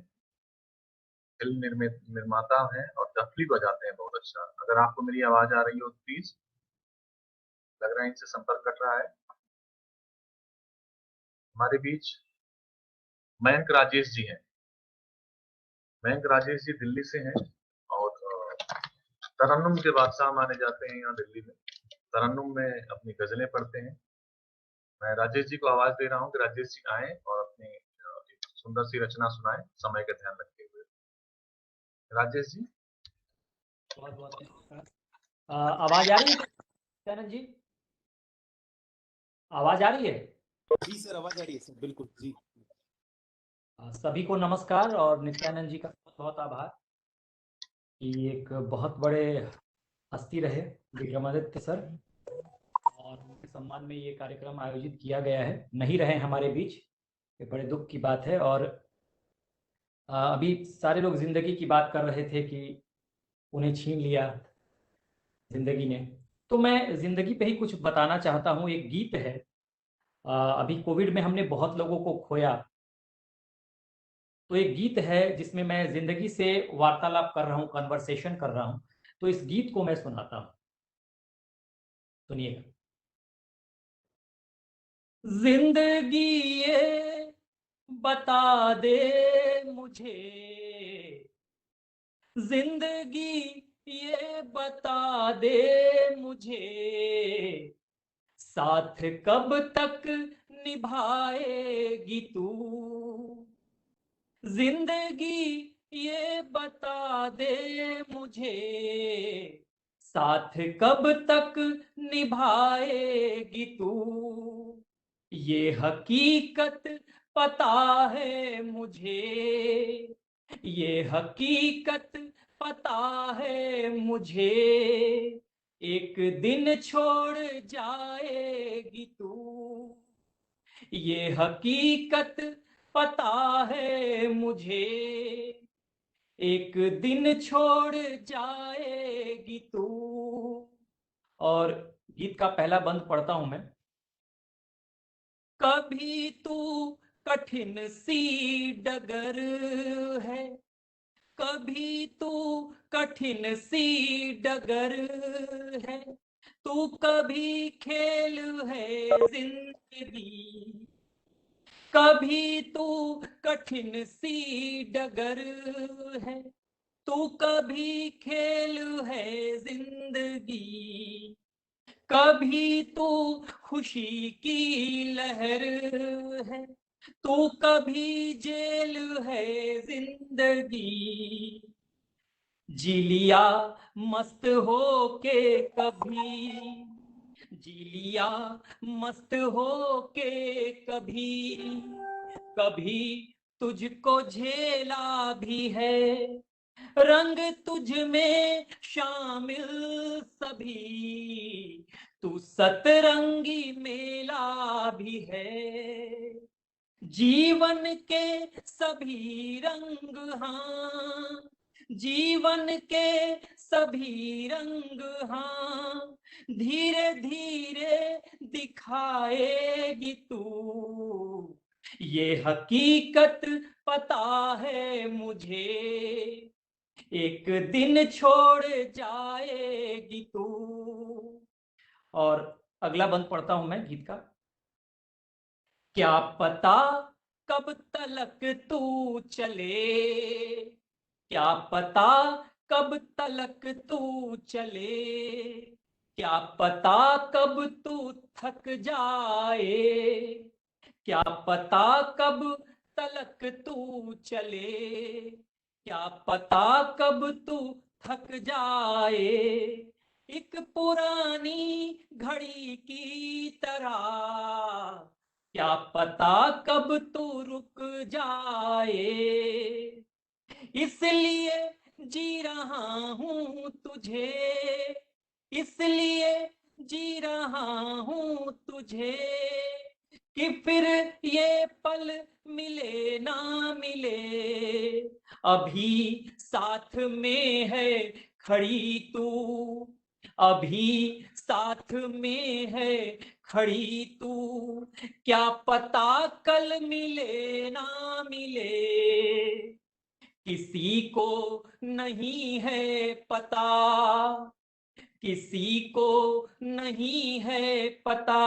फिल्म निर्माता हैं और तबली बजाते हैं बहुत अच्छा। अगर आपको मेरी आवाज आ रही हो प्लीज, लग रहा है इनसे संपर्क कर रहा है। हमारे बीच मयंक राजेश जी हैं। मयंक राजेश जी दिल्ली से हैं और तरन्नुम के बादशाह माने जाते हैं यहाँ दिल्ली में। तरन्नुम में अपनी गजलें पढ़ते हैं। मैं राजेश जी को आवाज दे रहा हूँ कि राजेश जी आए और अपनी एक सुंदर सी रचना सुनाएं समय का ध्यान रखते हुए। राजेश जी, बहुत बहुत नमस्कार। आवाज आ रही है नित्यानंद जी? आवाज आ रही है? जी सर, आवाज आ रही है सर, बिल्कुल जी। सभी को नमस्कार और नित्यानंद जी का बहुत बहुत आभार कि एक बहुत बड़े हस्ती रहे विक्रमादित्य सर, और उनके सम्मान में ये कार्यक्रम आयोजित किया गया है। नहीं रहे हमारे बीच, ये बड़े दुख की बात है। और अभी सारे लोग जिंदगी की बात कर रहे थे कि उन्हें छीन लिया जिंदगी ने, तो मैं जिंदगी पे ही कुछ बताना चाहता हूँ। एक गीत है, अभी कोविड में हमने बहुत लोगों को खोया, तो एक गीत है जिसमें मैं जिंदगी से वार्तालाप कर रहा हूँ, कन्वर्सेशन कर रहा हूँ। तो इस गीत को मैं सुनाता हूँ, सुनिएगा। जिंदगी ये बता दे मुझे, जिंदगी ये बता दे मुझे, साथ कब तक निभाएगी तू। जिंदगी ये बता दे मुझे, साथ कब तक निभाएगी तू। ये हकीकत पता है मुझे, ये हकीकत पता है मुझे, एक दिन छोड़ जाएगी तू। ये हकीकत पता है मुझे, एक दिन छोड़ जाएगी तू। और गीत का पहला बंद पढ़ता हूं मैं। कभी तू कठिन सी डगर है, कभी तू कठिन सी डगर है, तू कभी खेल है जिंदगी, कभी तू कठिन सी डगर है, तू कभी खेल है जिंदगी, कभी तू खुशी की लहर है, तू कभी जेल है जिंदगी। जी लिया मस्त हो के कभी, जी लिया मस्त हो के कभी, कभी तुझको झेला भी है, रंग तुझ में शामिल सभी, तू सतरंगी मेला भी है। जीवन के सभी रंग, हाँ जीवन के सभी रंग, हाँ धीरे धीरे दिखाएगी तू। ये हकीकत पता है मुझे, एक दिन छोड़ जाएगी तू। और अगला बंद पढ़ता हूं मैं गीत का। क्या पता कब तलक तू चले, क्या पता कब तलक तू चले, क्या पता कब तू थक जाए, क्या पता कब तलक तू चले, क्या पता कब तू थक जाए। एक पुरानी घड़ी की तरह, क्या पता कब तू रुक जाए। इसलिए जी रहा हूं तुझे, इसलिए जी रहा हूं तुझे, कि फिर ये पल मिले ना मिले, अभी साथ में है खड़ी तू, अभी साथ में है खड़ी तू, क्या पता कल मिले ना मिले, किसी को नहीं है पता, किसी को नहीं है पता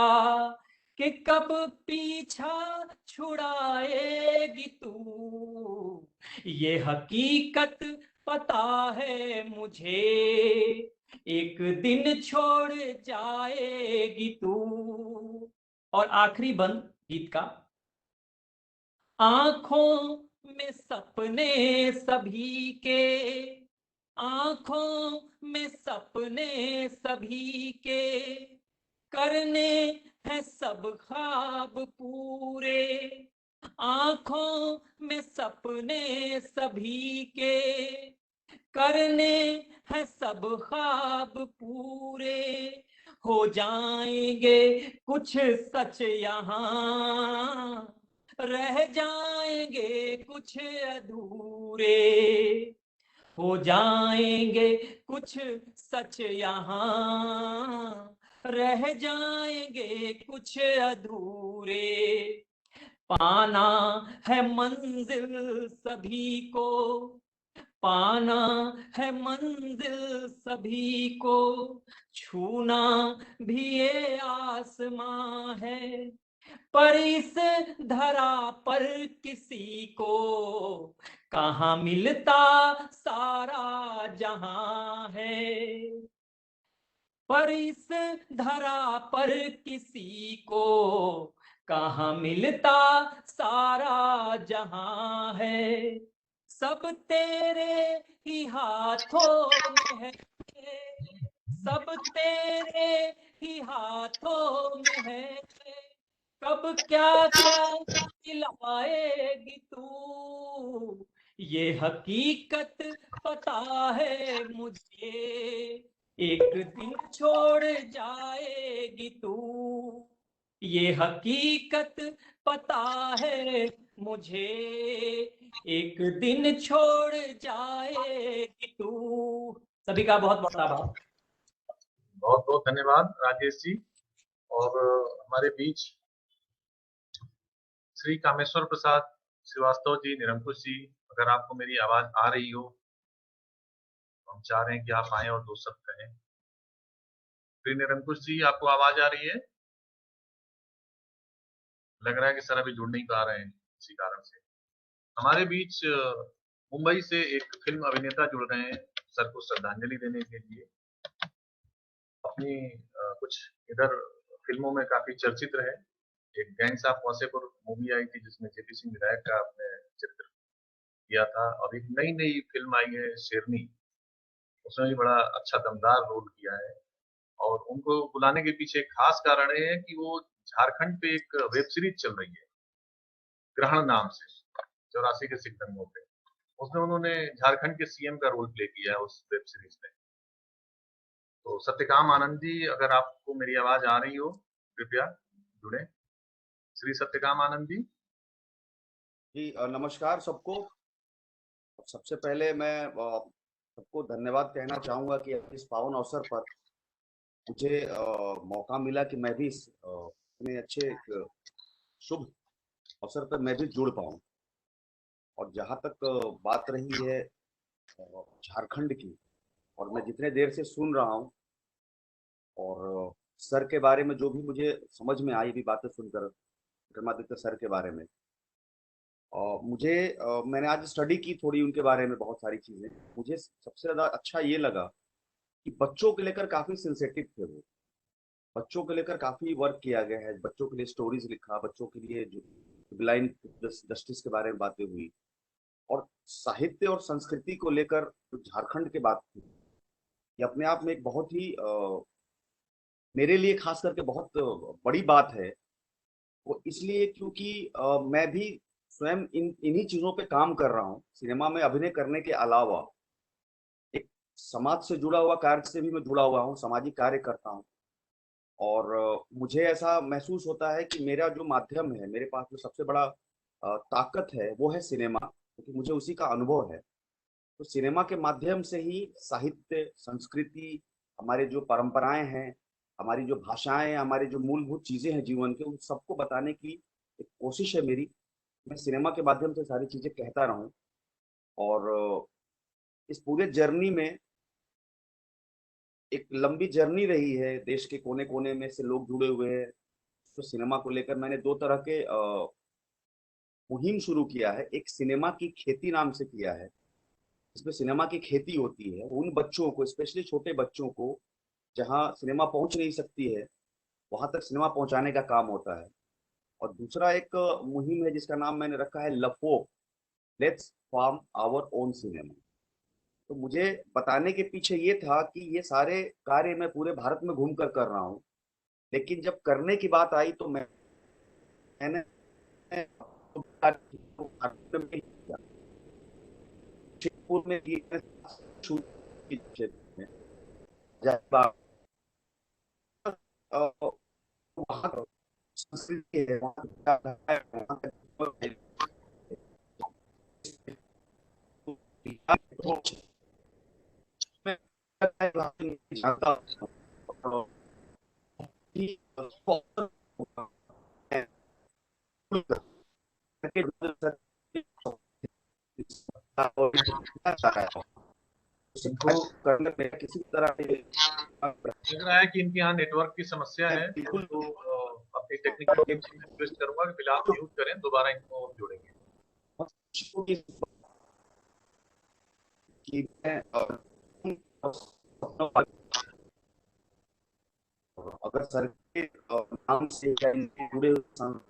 कि कब पीछा छुड़ाएगी तू, ये हकीकत पता है मुझे, एक दिन छोड़ जाएगी तू। और आखिरी बंद गीत का, आंखों में सपने सभी के, आंखों में सपने सभी के, करने हैं सब ख्वाब पूरे, आंखों में सपने सभी के, करने हैं सब ख्वाब पूरे, हो जाएंगे कुछ सच यहाँ, रह जाएंगे कुछ अधूरे, हो जाएंगे कुछ सच यहाँ, रह जाएंगे कुछ अधूरे, पाना है मंजिल सभी को, पाना है मंजिल सभी को, छूना भी ये आसमां है, पर इस धरा पर किसी को कहाँ मिलता सारा जहां है, पर इस धरा पर किसी को कहाँ मिलता सारा जहां है, सब तेरे ही हाथों में है, सब तेरे ही हाथों में है, कब क्या क्या दिलाएगी तू, ये हकीकत पता है मुझे, एक दिन छोड़ जाएगी तू, ये हकीकत पता है मुझे, एक दिन छोड़ जाएगी तू। सभी का बहुत बहुत आभार। बहुत बहुत धन्यवाद राजेश जी। और हमारे बीच श्री कामेश्वर प्रसाद श्रीवास्तव जी, निरंकुश जी, अगर आपको मेरी आवाज आ रही हो तो हम चाह रहे हैं कि आप आए और दो शब्द कहें। श्री निरंकुश जी, आपको आवाज आ रही है? लग रहा है कि सर अभी जुड़ नहीं पा रहे हैं इसी कारण से। हमारे बीच मुंबई से एक फिल्म अभिनेता जुड़ रहे हैं सर को श्रद्धांजलि देने के लिए। अपनी कुछ इधर फिल्मों में काफी चर्चित रहे। एक गैंग्स ऑफ वासेपुर मूवी आई थी जिसमें जेपी सिंह विधायक का आपने चित्र किया था, और एक नई फिल्म आई है शेरनी, उसमें भी बड़ा अच्छा दमदार रोल किया है। और उनको बुलाने के पीछे एक खास कारण ये है कि वो झारखंड पे एक वेब सीरीज चल रही है ग्रहण नाम से, 84 के सिख दंगों पे, उसमें उन्होंने झारखंड के सीएम का रोल प्ले किया है उस वेब सीरीज में। तो सत्यकाम आनंद जी, अगर आपको मेरी आवाज आ रही हो कृपया जुड़े। श्री सत्यकाम आनंद जी। जी नमस्कार सबको। सबसे पहले मैं सबको धन्यवाद कहना चाहूंगा कि इस पावन अवसर पर मुझे मौका मिला कि मैं भी इतने अच्छे एक शुभ अवसर पर मैं भी जुड़ पाऊं। और जहां तक बात रही है झारखंड की, और मैं जितने देर से सुन रहा हूं और सर के बारे में जो भी मुझे समझ में आई भी बातें सुनकर विक्रमादित्य सर के बारे में, मुझे मैंने आज स्टडी की थोड़ी उनके बारे में बहुत सारी चीजें। मुझे सबसे ज्यादा अच्छा ये लगा कि बच्चों के लेकर काफी सेंसिटिव थे वो, बच्चों के लेकर काफी वर्क किया गया है, बच्चों के लिए स्टोरीज लिखा, बच्चों के लिए जो ब्लाइंड जस्टिस के बारे में बातें हुई, और साहित्य और संस्कृति को लेकर जो झारखंड की बात थी, ये अपने आप में एक बहुत ही मेरे लिए खास करके बहुत बड़ी बात है। वो इसलिए क्योंकि मैं भी स्वयं इन्हीं चीजों पे काम कर रहा हूँ। सिनेमा में अभिनय करने के अलावा एक समाज से जुड़ा हुआ कार्य से भी मैं जुड़ा हुआ हूँ, सामाजिक कार्य करता हूँ। और मुझे ऐसा महसूस होता है कि मेरा जो माध्यम है, मेरे पास जो सबसे बड़ा ताकत है वो है सिनेमा, क्योंकि मुझे उसी का अनुभव है। तो सिनेमा के माध्यम से ही साहित्य, संस्कृति, हमारे जो परंपराएं हैं, हमारी जो भाषाएं, हमारी जो मूलभूत चीजें हैं जीवन के, उन सबको बताने की एक कोशिश है मेरी। मैं सिनेमा के माध्यम से सारी चीजें कहता रहूं। और इस पूरे जर्नी में एक लंबी जर्नी रही है, देश के कोने कोने में से लोग जुड़े हुए हैं। तो सिनेमा को लेकर मैंने दो तरह के मुहिम शुरू किया है। एक सिनेमा की खेती नाम से किया है, इसमें सिनेमा की खेती होती है उन बच्चों को, स्पेशली छोटे बच्चों को, जहां सिनेमा पहुंच नहीं सकती है, वहां तक सिनेमा पहुंचाने का काम होता है। और दूसरा एक मुहिम है जिसका नाम मैंने रखा है लफो, let's form our own cinema. तो मुझे बताने के पीछे ये था कि ये सारे कार्य मैं पूरे भारत में घूम कर रहा हूँ, लेकिन जब करने की बात आई तो मैंने शिवपुर में वहाँ संस्कृति है, किसी तरह लग रहा है कि इनके यहाँ नेटवर्क की समस्या है, तो अपनी टेक्निकल टीम से रिक्वेस्ट करूंगा कि फिलहाल म्यूट करें, दोबारा इनको जोड़ेंगे। अगर सर के नाम से जुड़े योगदान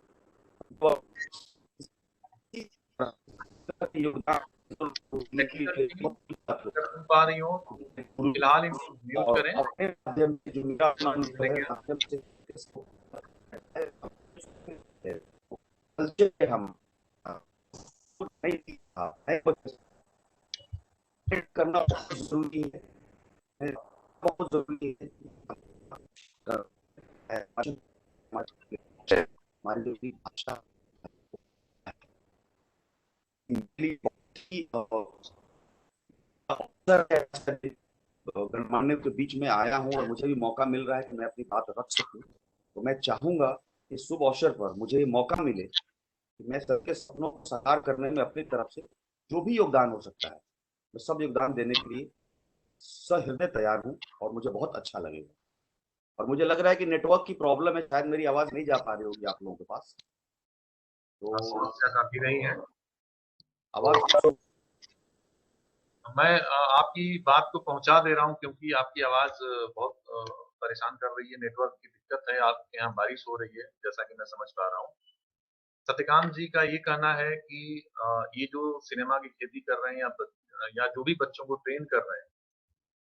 अगर सुन पा रही हो फिलहाल इनको म्यूट करें। अपने माध्यम से जो मेरा माध्यम से हम करना बहुत जरूरी है, बहुत जरूरी है। हमारी जो भी भाषा गणमान्य के बीच में आया हूं और मुझे भी मौका मिल रहा है कि मैं अपनी बात रख सकूं, तो मैं चाहूंगा कि शुभ अवसर पर मुझे मौका मिले कि मैं सबके सपनों को साकार करने में अपनी तरफ से जो भी योगदान हो सकता है, मैं सब योगदान देने के लिए सहृदय तैयार हूं और मुझे बहुत अच्छा लगेगा। और मुझे लग रहा है कि नेटवर्क की प्रॉब्लम है, शायद मेरी आवाज नहीं जा पा रही होगी आप लोगों के पास, तो समस्या काफी रही है। आवाज मैं आपकी बात को पहुंचा दे रहा हूं क्योंकि आपकी आवाज बहुत परेशान कर रही है, नेटवर्क की दिक्कत है, आपके यहाँ बारिश हो रही है जैसा कि मैं समझ पा रहा हूँ। सत्यकांत जी का ये कहना है कि ये जो सिनेमा की खेती कर रहे हैं या जो भी बच्चों को ट्रेन कर रहे हैं,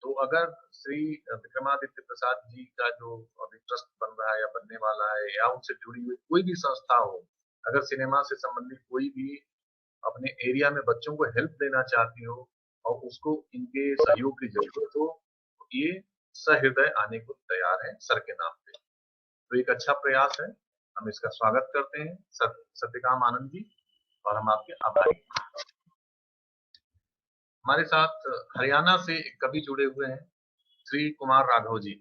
तो अगर श्री विक्रमादित्य प्रसाद जी का जो अभी ट्रस्ट बन रहा है या बनने वाला है या उनसे जुड़ी हुई कोई भी संस्था हो, अगर सिनेमा से संबंधित कोई भी अपने एरिया में बच्चों को हेल्प देना चाहती हो और उसको इनके सहयोग की जरूरत हो, तो ये सहृदय आने को तैयार है सर के नाम पे। तो एक अच्छा प्रयास है, हम इसका स्वागत करते हैं सत्यकाम आनंद जी, और हम आपके आभारी हैं। हमारे साथ हरियाणा से एक कवि जुड़े हुए हैं, श्री कुमार राघव जी।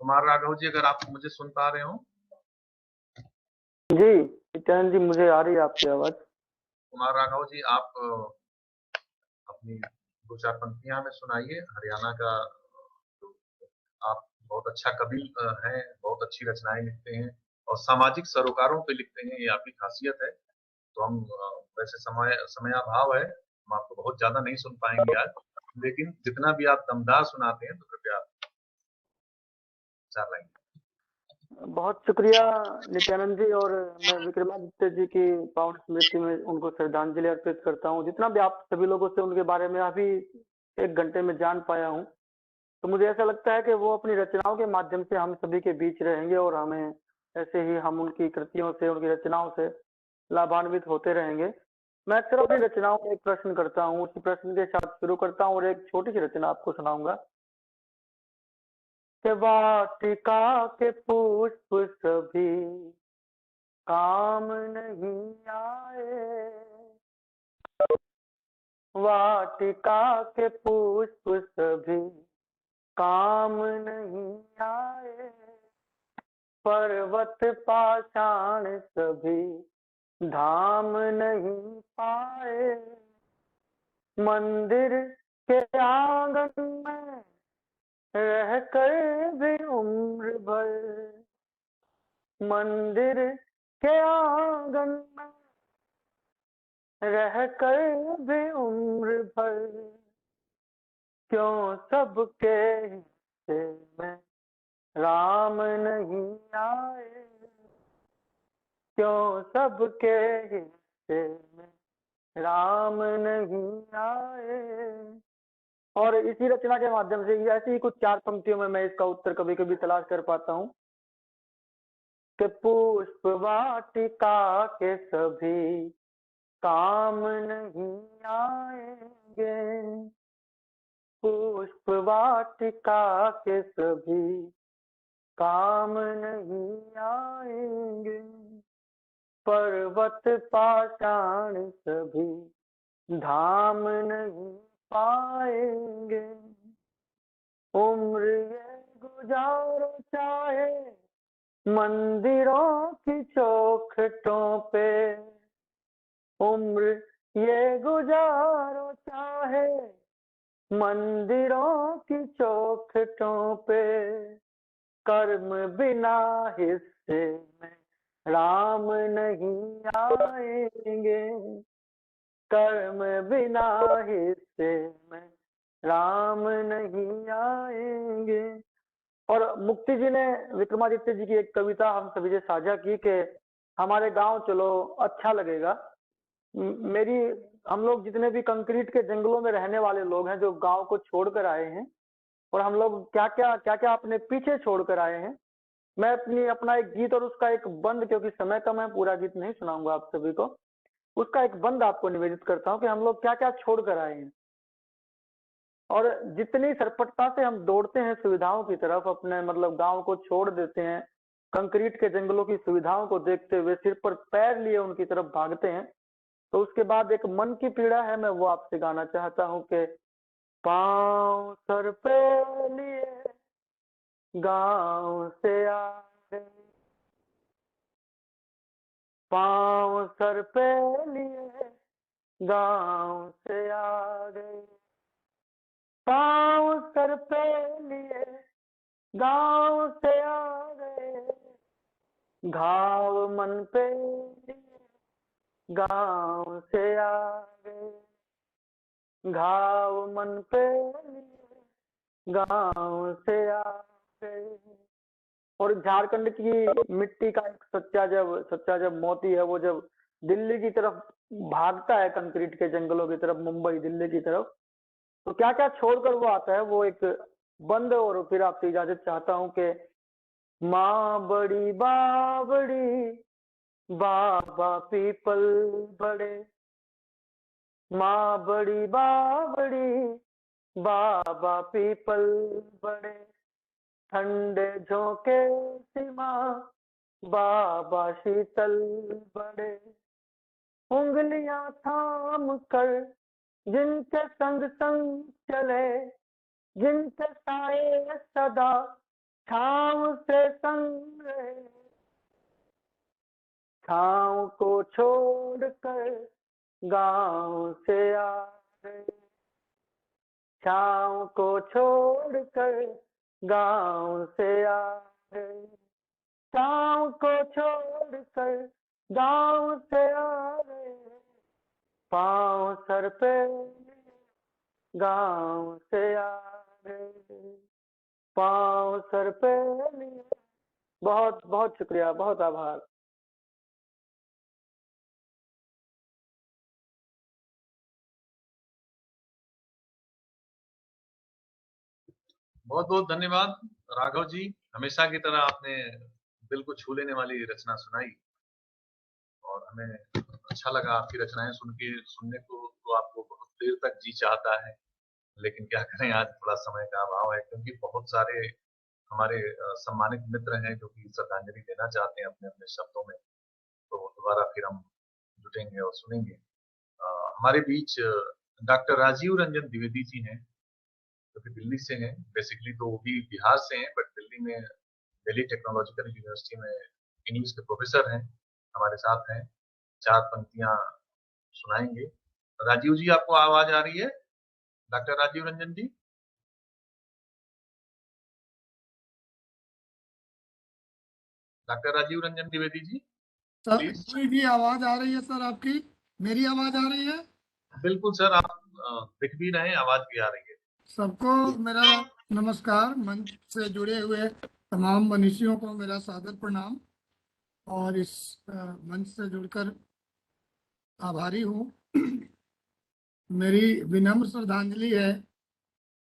कुमार राघव जी, अगर आप मुझे सुन पा रहे हो? जी नित्यानंद जी, मुझे आ रही है आपकी आवाज। कुमार राघव जी, आप अपनी दो चार पंक्तियां हमें सुनाइए। हरियाणा का आप बहुत अच्छा कवि हैं, बहुत अच्छी रचनाएं लिखते हैं और सामाजिक सरोकारों पे लिखते हैं, ये आपकी खासियत है। तो हम वैसे समयाभाव है, हम आपको बहुत ज्यादा नहीं सुन पाएंगे आज, लेकिन जितना भी आप दमदार सुनाते हैं तो कृपया 4 लाइन। बहुत शुक्रिया नित्यानंद जी, और मैं विक्रमादित्य जी की पावन स्मृति में उनको श्रद्धांजलि अर्पित करता हूँ। जितना भी आप सभी लोगों से उनके बारे में अभी 1 घंटे में जान पाया हूँ, तो मुझे ऐसा लगता है कि वो अपनी रचनाओं के माध्यम से हम सभी के बीच रहेंगे और हमें ऐसे ही हम उनकी कृतियों से, उनकी रचनाओं से लाभान्वित होते रहेंगे। मैं अक्सर अपनी रचनाओं में एक प्रश्न करता हूँ, उसी प्रश्न के साथ शुरू करता हूँ और एक छोटी सी रचना आपको सुनाऊंगा। वाटिका के पुष्प सभी काम नहीं आए, वाटिका के पुष्प सभी काम नहीं आए, पर्वत पाषाण सभी धाम नहीं पाए। मंदिर के आंगन में रह कर भी उम्र भर, मंदिर के आंगन में रह कर भी उम्र भर, क्यों सबके हिस्से में राम नहीं आए, क्यों सबके हिस्से में राम नहीं आए। और इसी रचना के माध्यम से ऐसी ही कुछ 4 पंक्तियों में मैं इसका उत्तर कभी कभी तलाश कर पाता हूँ कि पुष्प वाटिका के सभी काम नहीं आएंगे, पुष्प वाटिका के सभी काम नहीं आएंगे, पर्वत पाषाण सभी धाम नहीं पाएंगे। उम्र ये गुजारो चाहे मंदिरों की चौखटों पे, उम्र ये गुजारो चाहे मंदिरों की चौखटों पे, कर्म बिना हिस्से में राम नहीं आएंगे, कर्म बिना हिस्से में राम नहीं आएंगे। और मुक्ति जी ने विक्रमादित्य जी की एक कविता हम सभी से साझा की कि हमारे गांव चलो अच्छा लगेगा। मेरी हम लोग जितने भी कंक्रीट के जंगलों में रहने वाले लोग हैं जो गांव को छोड़कर आए हैं, और हम लोग क्या क्या अपने पीछे छोड़कर आए हैं, मैं अपना एक गीत और उसका एक बंद, क्योंकि समय कम है पूरा गीत नहीं सुनाऊंगा आप सभी को, उसका एक बंद आपको निवेदित करता हूँ कि हम लोग क्या क्या छोड़ कर आए हैं। और जितनी सरपटता से हम दौड़ते हैं सुविधाओं की तरफ, अपने मतलब गांव को छोड़ देते हैं, कंक्रीट के जंगलों की सुविधाओं को देखते हुए सिर पर पैर लिए उनकी तरफ भागते हैं, तो उसके बाद एक मन की पीड़ा है, मैं वो आपसे गाना चाहता हूँ कि पाँव सर पे लिए गांव से आ गए, पाँव सर पे लिए गांव से आ गए, पाँव सर पे लिए गांव से आ गए, घाव मन पे लिए गांव से आ गए, घाव मन पे लिए गांव से आ गए। और झारखंड की मिट्टी का एक सच्चा जब मोती है, वो जब दिल्ली की तरफ भागता है, कंक्रीट के जंगलों की तरफ, मुंबई दिल्ली की तरफ, तो क्या क्या छोड़कर वो आता है, वो एक बंद। और फिर आपसे इजाजत चाहता हूँ कि माँ बड़ी बावड़ी बाबा पीपल बड़े, माँ बड़ी बावड़ी बाबा पीपल बड़े, ठंडे झोंके सीमा बाबा शीतल बड़े, उंगलियां थाम कर जिनके संग संग चले, जिनके साए सदा छाँव से संग रहे, छाँव को छोड़कर गांव से आ गए, छाँव को छोड़कर गांव से आ गए, छाँव को छोड़कर गांव से आ गए, पाँव सर पे गांव से आ गए, पाँव सर पे लिए। बहुत बहुत शुक्रिया, बहुत आभार। बहुत बहुत धन्यवाद राघव जी, हमेशा की तरह आपने दिल को छू लेने वाली रचना सुनाई और हमें अच्छा लगा आपकी रचनाएं सुनने को। तो आपको बहुत देर तक जी चाहता है, लेकिन क्या करें, आज थोड़ा समय का अभाव है, क्योंकि बहुत सारे हमारे सम्मानित मित्र हैं जो कि श्रद्धांजलि देना चाहते हैं अपने अपने शब्दों में, तो दोबारा फिर हम जुटेंगे और सुनेंगे। हमारे बीच डॉक्टर राजीव रंजन द्विवेदी जी हैं, जो कि दिल्ली से हैं। बेसिकली तो वो भी बिहार से हैं, बट दिल्ली में दिल्ली टेक्नोलॉजिकल यूनिवर्सिटी में इंग्लिश के प्रोफेसर हैं, हमारे साथ हैं। 4 पंक्तियां सुनाएंगे। राजीव जी, आपको आवाज आ रही है? Doctor Rajiv Ranjan ji? Doctor Rajiv Ranjan Dwivedi ji, sir please. कोई भी आवाज आ रही है सर आपकी? मेरी आवाज आ रही है? बिल्कुल सर, आप दिख भी रहे हैं, आवाज भी आ रही है। सबको मेरा नमस्कार। मंच से जुड़े हुए तमाम मनीषियों को मेरा सादर प्रणाम, और इस मंच से जुड़कर आभारी हूँ। मेरी विनम्र श्रद्धांजलि है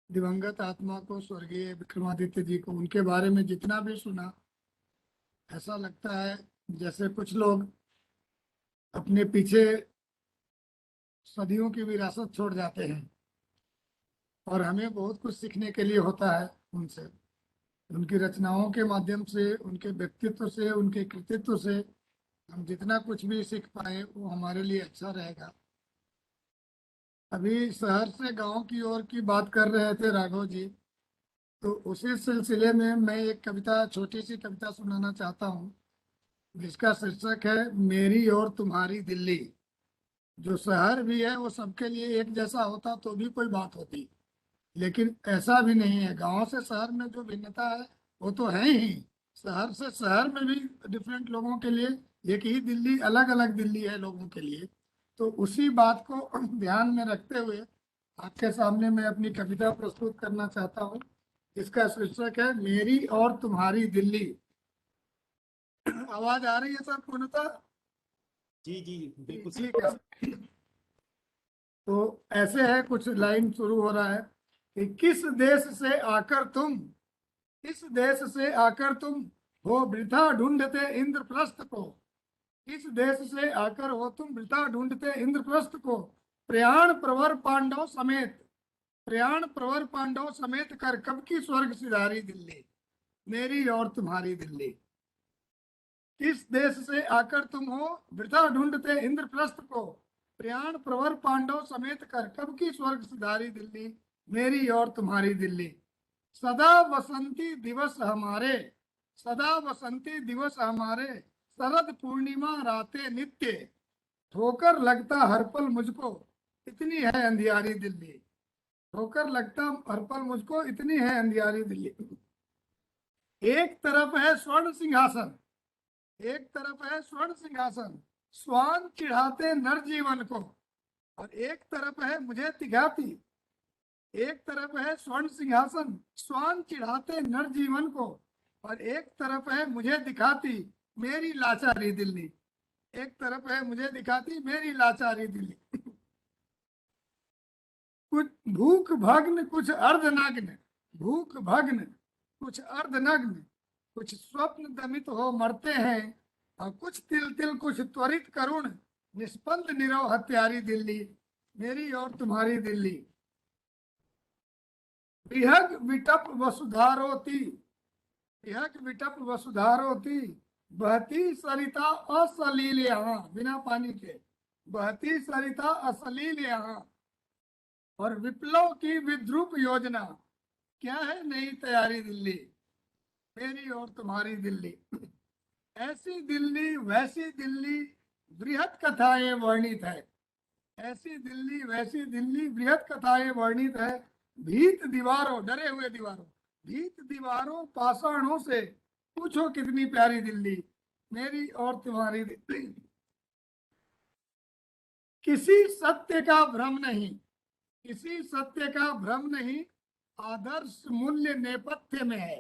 दिवंगत आत्मा को, स्वर्गीय विक्रमादित्य जी को। उनके बारे में जितना भी सुना, ऐसा लगता है जैसे कुछ लोग अपने पीछे सदियों की विरासत छोड़ जाते हैं, और हमें बहुत कुछ सीखने के लिए होता है उनसे। उनकी रचनाओं के माध्यम से, उनके व्यक्तित्व से, उनके कृतित्व से हम जितना कुछ भी सीख पाए वो हमारे लिए अच्छा रहेगा। अभी शहर से गांव की ओर की बात कर रहे थे राघव जी, तो उसी सिलसिले में मैं एक कविता, छोटी सी कविता सुनाना चाहता हूँ, जिसका शीर्षक है मेरी और तुम्हारी दिल्ली। जो शहर भी है वो सबके लिए एक जैसा होता तो भी कोई बात होती, लेकिन ऐसा भी नहीं है। गांव से शहर में जो भिन्नता है वो तो है ही। शहर से शहर में भी डिफरेंट लोगों के लिए एक ही दिल्ली, अलग अलग दिल्ली है लोगों के लिए। तो उसी बात को ध्यान में रखते हुए आपके सामने मैं अपनी कविता प्रस्तुत करना चाहता हूँ, जिसका शीर्षक है मेरी और तुम्हारी दिल्ली। आवाज आ रही है सर पूर्णतः? जी जी बिल्कुल ठीक है। तो ऐसे है, कुछ लाइन शुरू हो रहा है कि किस देश से आकर तुम, किस देश से आकर तुम हो वृथा ढूंढते इंद्रप्रस्थ को। किस देश से आकर हो तुम वृथा ढूंढते इंद्रप्रस्थ को। प्रयाण प्रवर पांडव समेत, प्रयाण प्रवर पांडव समेत कर कब की स्वर्ग सिधारी दिल्ली, मेरी और तुम्हारी दिल्ली। किस देश से आकर तुम हो वृथा ढूंढते इंद्रप्रस्थ को। प्रयाण प्रवर पांडव समेत कर कब की स्वर्ग सिधारी दिल्ली, मेरी और तुम्हारी दिल्ली। सदा बसंती दिवस हमारे, सदा बसंती दिवस हमारे, शरद पूर्णिमा रातें नित्य। ठोकर लगता हर पल मुझको, इतनी है अंधियारी दिल्ली। ठोकर लगता हर पल मुझको, इतनी है अंधियारी दिल्ली। एक तरफ है स्वर्ण सिंहासन, एक तरफ है स्वर्ण सिंहासन, स्वान चिढ़ाते नर जीवन को। और एक तरफ है मुझे तिघाती, एक तरफ है स्वर्ण सिंहासन, स्वान चिढ़ाते नर जीवन को। और एक तरफ है मुझे दिखाती मेरी लाचारी दिल्ली, एक तरफ है मुझे दिखाती मेरी लाचारी दिल्ली। कुछ भूख भग्न कुछ अर्धनग्न, भूख भग्न कुछ अर्धनग्न, कुछ स्वप्न दमित हो मरते हैं, और कुछ तिल तिल कुछ त्वरित करुण, निष्पंद निरव हत्यारी दिल्ली, मेरी और तुम्हारी दिल्ली। विहग विटप वसुधारोती, विहग विटप वसुधारोती, बहती सरिता असलील यहाँ, बिना पानी के बहती सरिता असलील यहाँ। और विप्लव की विद्रूप योजना, क्या है नई तैयारी दिल्ली, मेरी और तुम्हारी दिल्ली। ऐसी दिल्ली वैसी दिल्ली बृहत कथाएं वर्णित है, ऐसी दिल्ली वैसी दिल्ली बृहत कथाएं वर्णित है। भीत दीवारों, डरे हुए दीवारों, भीत दीवारों पाषाणों से पूछो कितनी प्यारी दिल्ली, मेरी और तुम्हारी दिल्ली। किसी सत्य का भ्रम नहीं, किसी सत्य का भ्रम नहीं, आदर्श मूल्य नेपथ्य में है।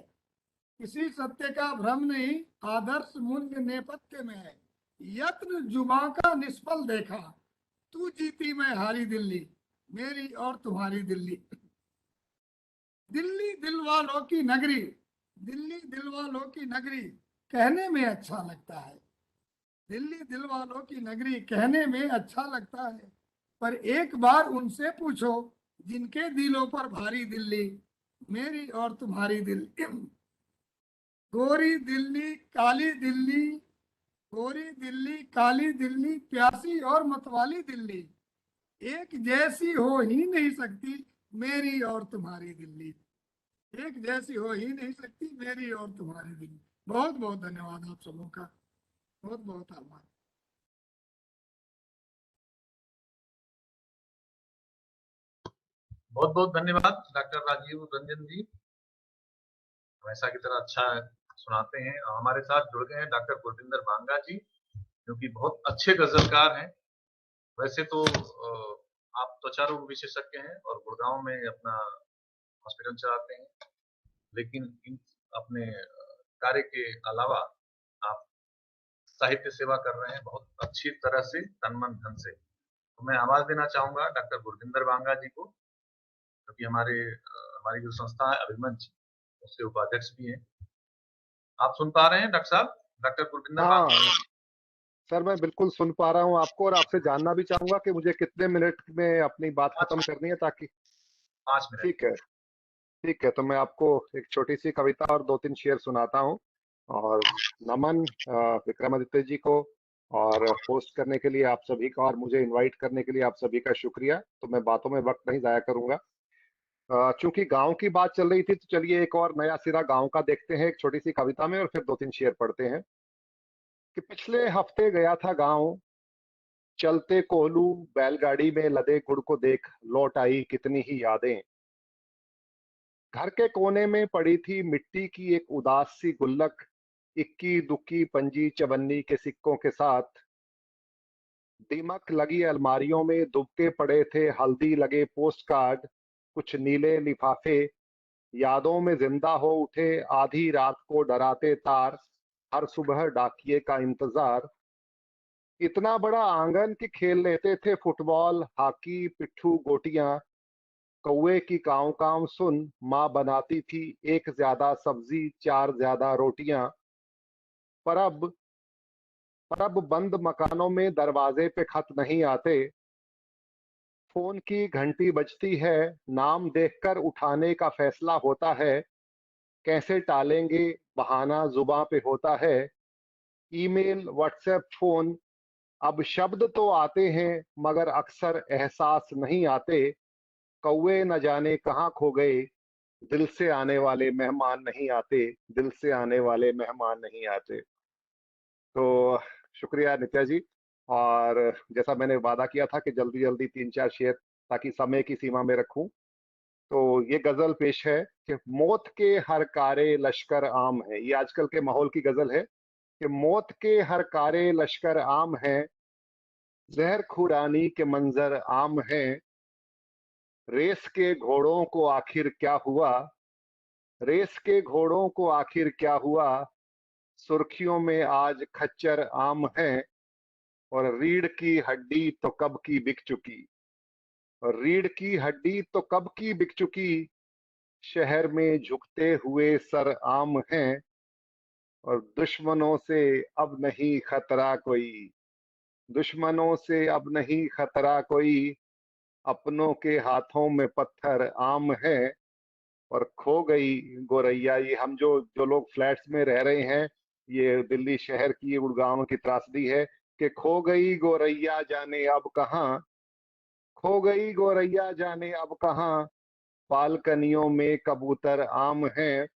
किसी सत्य का भ्रम नहीं, आदर्श मूल्य नेपथ्य में है। यत्न जुबां का निष्फल देखा, तू जीती मैं हारी दिल्ली, मेरी और तुम्हारी दिल्ली। दिल्ली दिल वालों की नगरी, दिल्ली दिल वालों की नगरी, कहने में अच्छा लगता है। दिल्ली दिल वालों की नगरी कहने में अच्छा लगता है, पर एक बार उनसे पूछो जिनके दिलों पर भारी दिल्ली, मेरी और तुम्हारी दिल्ली। गोरी दिल्ली काली दिल्ली, गोरी दिल्ली काली दिल्ली, प्यासी और मतवाली दिल्ली, एक जैसी हो ही नहीं सकती मेरी और तुम्हारी दिल्ली, एक जैसी हो ही नहीं सकती मेरी और तुम्हारी दिल्ली। बहुत बहुत धन्यवाद आप सबों का, बहुत बहुत आभार। बहुत बहुत धन्यवाद डॉक्टर राजीव रंजन जी, हमेशा की तरह अच्छा सुनाते हैं। और हमारे साथ जुड़ गए हैं डॉक्टर गुरविंदर बांगा जी, जो कि बहुत अच्छे गजलकार हैं। वैसे तो आप त्वचा रोग विशेषज्ञ हैं और गुड़गांव में अपना हॉस्पिटल चलाते हैं, लेकिन इन अपने कार्य के अलावा आप साहित्य सेवा कर रहे हैं बहुत अच्छी तरह से, तन मन धन से। तो मैं आवाज देना चाहूंगा डॉक्टर गुरविंदर बांगा जी को, जो कि हमारी जो संस्था है अभिमंच, उसके उपाध्यक्ष भी हैं। आप सुन पा रहे हैं डॉक्टर साहब, डॉक्टर गुरविंदर हाँ बांगा? सर, मैं बिल्कुल सुन पा रहा हूँ आपको, और आपसे जानना भी चाहूंगा कि मुझे कितने मिनट में अपनी बात खत्म करनी है, ताकि 5 मिनट। ठीक है, तो मैं आपको एक छोटी सी कविता और 2-3 शेर सुनाता हूँ। और नमन विक्रमादित्य जी को, और होस्ट करने के लिए आप सभी का, और मुझे इनवाइट करने के लिए आप सभी का शुक्रिया। तो मैं बातों में वक्त नहीं जाया करूंगा। चूंकि गांव की बात चल रही थी, तो चलिए एक और नया सिरा गांव का देखते हैं एक छोटी सी कविता में, और फिर 2-3 शेर पढ़ते हैं। कि पिछले हफ्ते गया था गांव, चलते कोहलू बैलगाड़ी में लदे गुड़ को देख लौट आई कितनी ही यादें। घर के कोने में पड़ी थी मिट्टी की एक उदास सी गुल्लक, इक्की दुक्की पंजी चवन्नी के सिक्कों के साथ। दीमक लगी अलमारियों में दुबके पड़े थे हल्दी लगे पोस्ट कार्ड, कुछ नीले लिफाफे। यादों में जिंदा हो उठे आधी रात को डराते तार, हर सुबह डाकिए का इंतजार। इतना बड़ा आंगन कि खेल लेते थे फुटबॉल हॉकी पिट्ठू गोटियां। कौवे की काव काव सुन माँ बनाती थी एक ज्यादा सब्जी 4 ज्यादा रोटियां। पर अब बंद मकानों में दरवाजे पे खत नहीं आते। फोन की घंटी बजती है, नाम देखकर उठाने का फैसला होता है। कैसे टालेंगे बहाना जुबां पे होता है। ईमेल व्हाट्सएप फोन, अब शब्द तो आते हैं मगर अक्सर एहसास नहीं आते। कौवे न जाने कहाँ खो गए, दिल से आने वाले मेहमान नहीं आते, दिल से आने वाले मेहमान नहीं आते। तो शुक्रिया नित्या जी। और जैसा मैंने वादा किया था कि जल्दी जल्दी 3-4 शेर, ताकि समय की सीमा में रखूं, तो ये गजल पेश है कि मौत के हर कारे लश्कर आम है। ये आजकल के माहौल की गजल है कि मौत के हर कारे लश्कर आम है, जहर खुरानी के मंजर आम है। रेस के घोड़ों को आखिर क्या हुआ, रेस के घोड़ों को आखिर क्या हुआ। सुर्खियों में आज खच्चर आम है, और रीढ़ की हड्डी तो कब की बिक चुकी, और रीढ़ की हड्डी तो कब की बिक चुकी। शहर में झुकते हुए सर आम हैं, और दुश्मनों से अब नहीं खतरा कोई, दुश्मनों से अब नहीं खतरा कोई। अपनों के हाथों में पत्थर आम है, और खो गई गोरैया। ये हम जो जो लोग फ्लैट्स में रह रहे हैं, ये दिल्ली शहर की गुड़गांव की त्रासदी है कि खो गई गोरैया जाने अब कहाँ, खो गई गोरैया जाने अब कहाँ। बालकनियों में कबूतर आम हैं,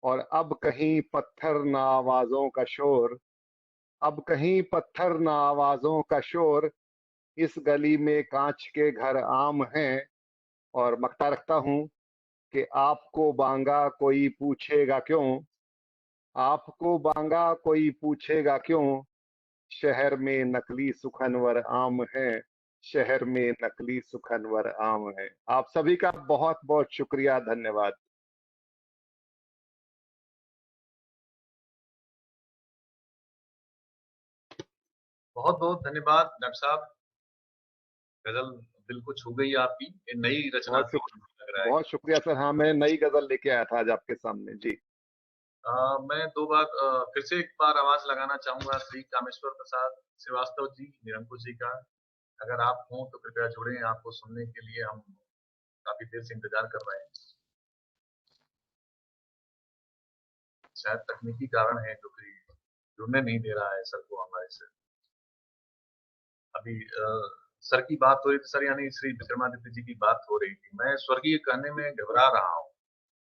और अब कहीं पत्थर न आवाजों का शोर, अब कहीं पत्थर न आवाजों का शोर। इस गली में कांच के घर आम हैं, और मकता रखता हूं कि आपको बांगा कोई पूछेगा क्यों, आपको बांगा कोई पूछेगा क्यों। शहर में नकली सुखनवर आम है, शहर में नकली सुखनवर आम है। आप सभी का बहुत बहुत शुक्रिया, धन्यवाद। बहुत बहुत धन्यवाद डॉक्टर साहब, गजल दिल को छू गई आपकी। ये नई रचना थी, लग रहा है। बहुत शुक्रिया सर। हाँ, मैं नई गजल लेके आया था आज आपके सामने जी। मैं 2 बार फिर से एक बार आवाज लगाना चाहूंगा श्री कामेश्वर प्रसाद श्रीवास्तव जी, निरंकुश जी का। अगर आप हों तो कृपया जुड़ें, आपको सुनने के लिए हम काफी देर से इंतजार कर रहे हैं। शायद तकनीकी कारण है जो कि जुड़ने नहीं दे रहा है सर को हमारे से। अभी सर की बात हो रही थी, सर यानी श्री विक्रमादित्य जी की बात हो रही थी। मैं स्वर्गीय कहने में घबरा रहा हूँ,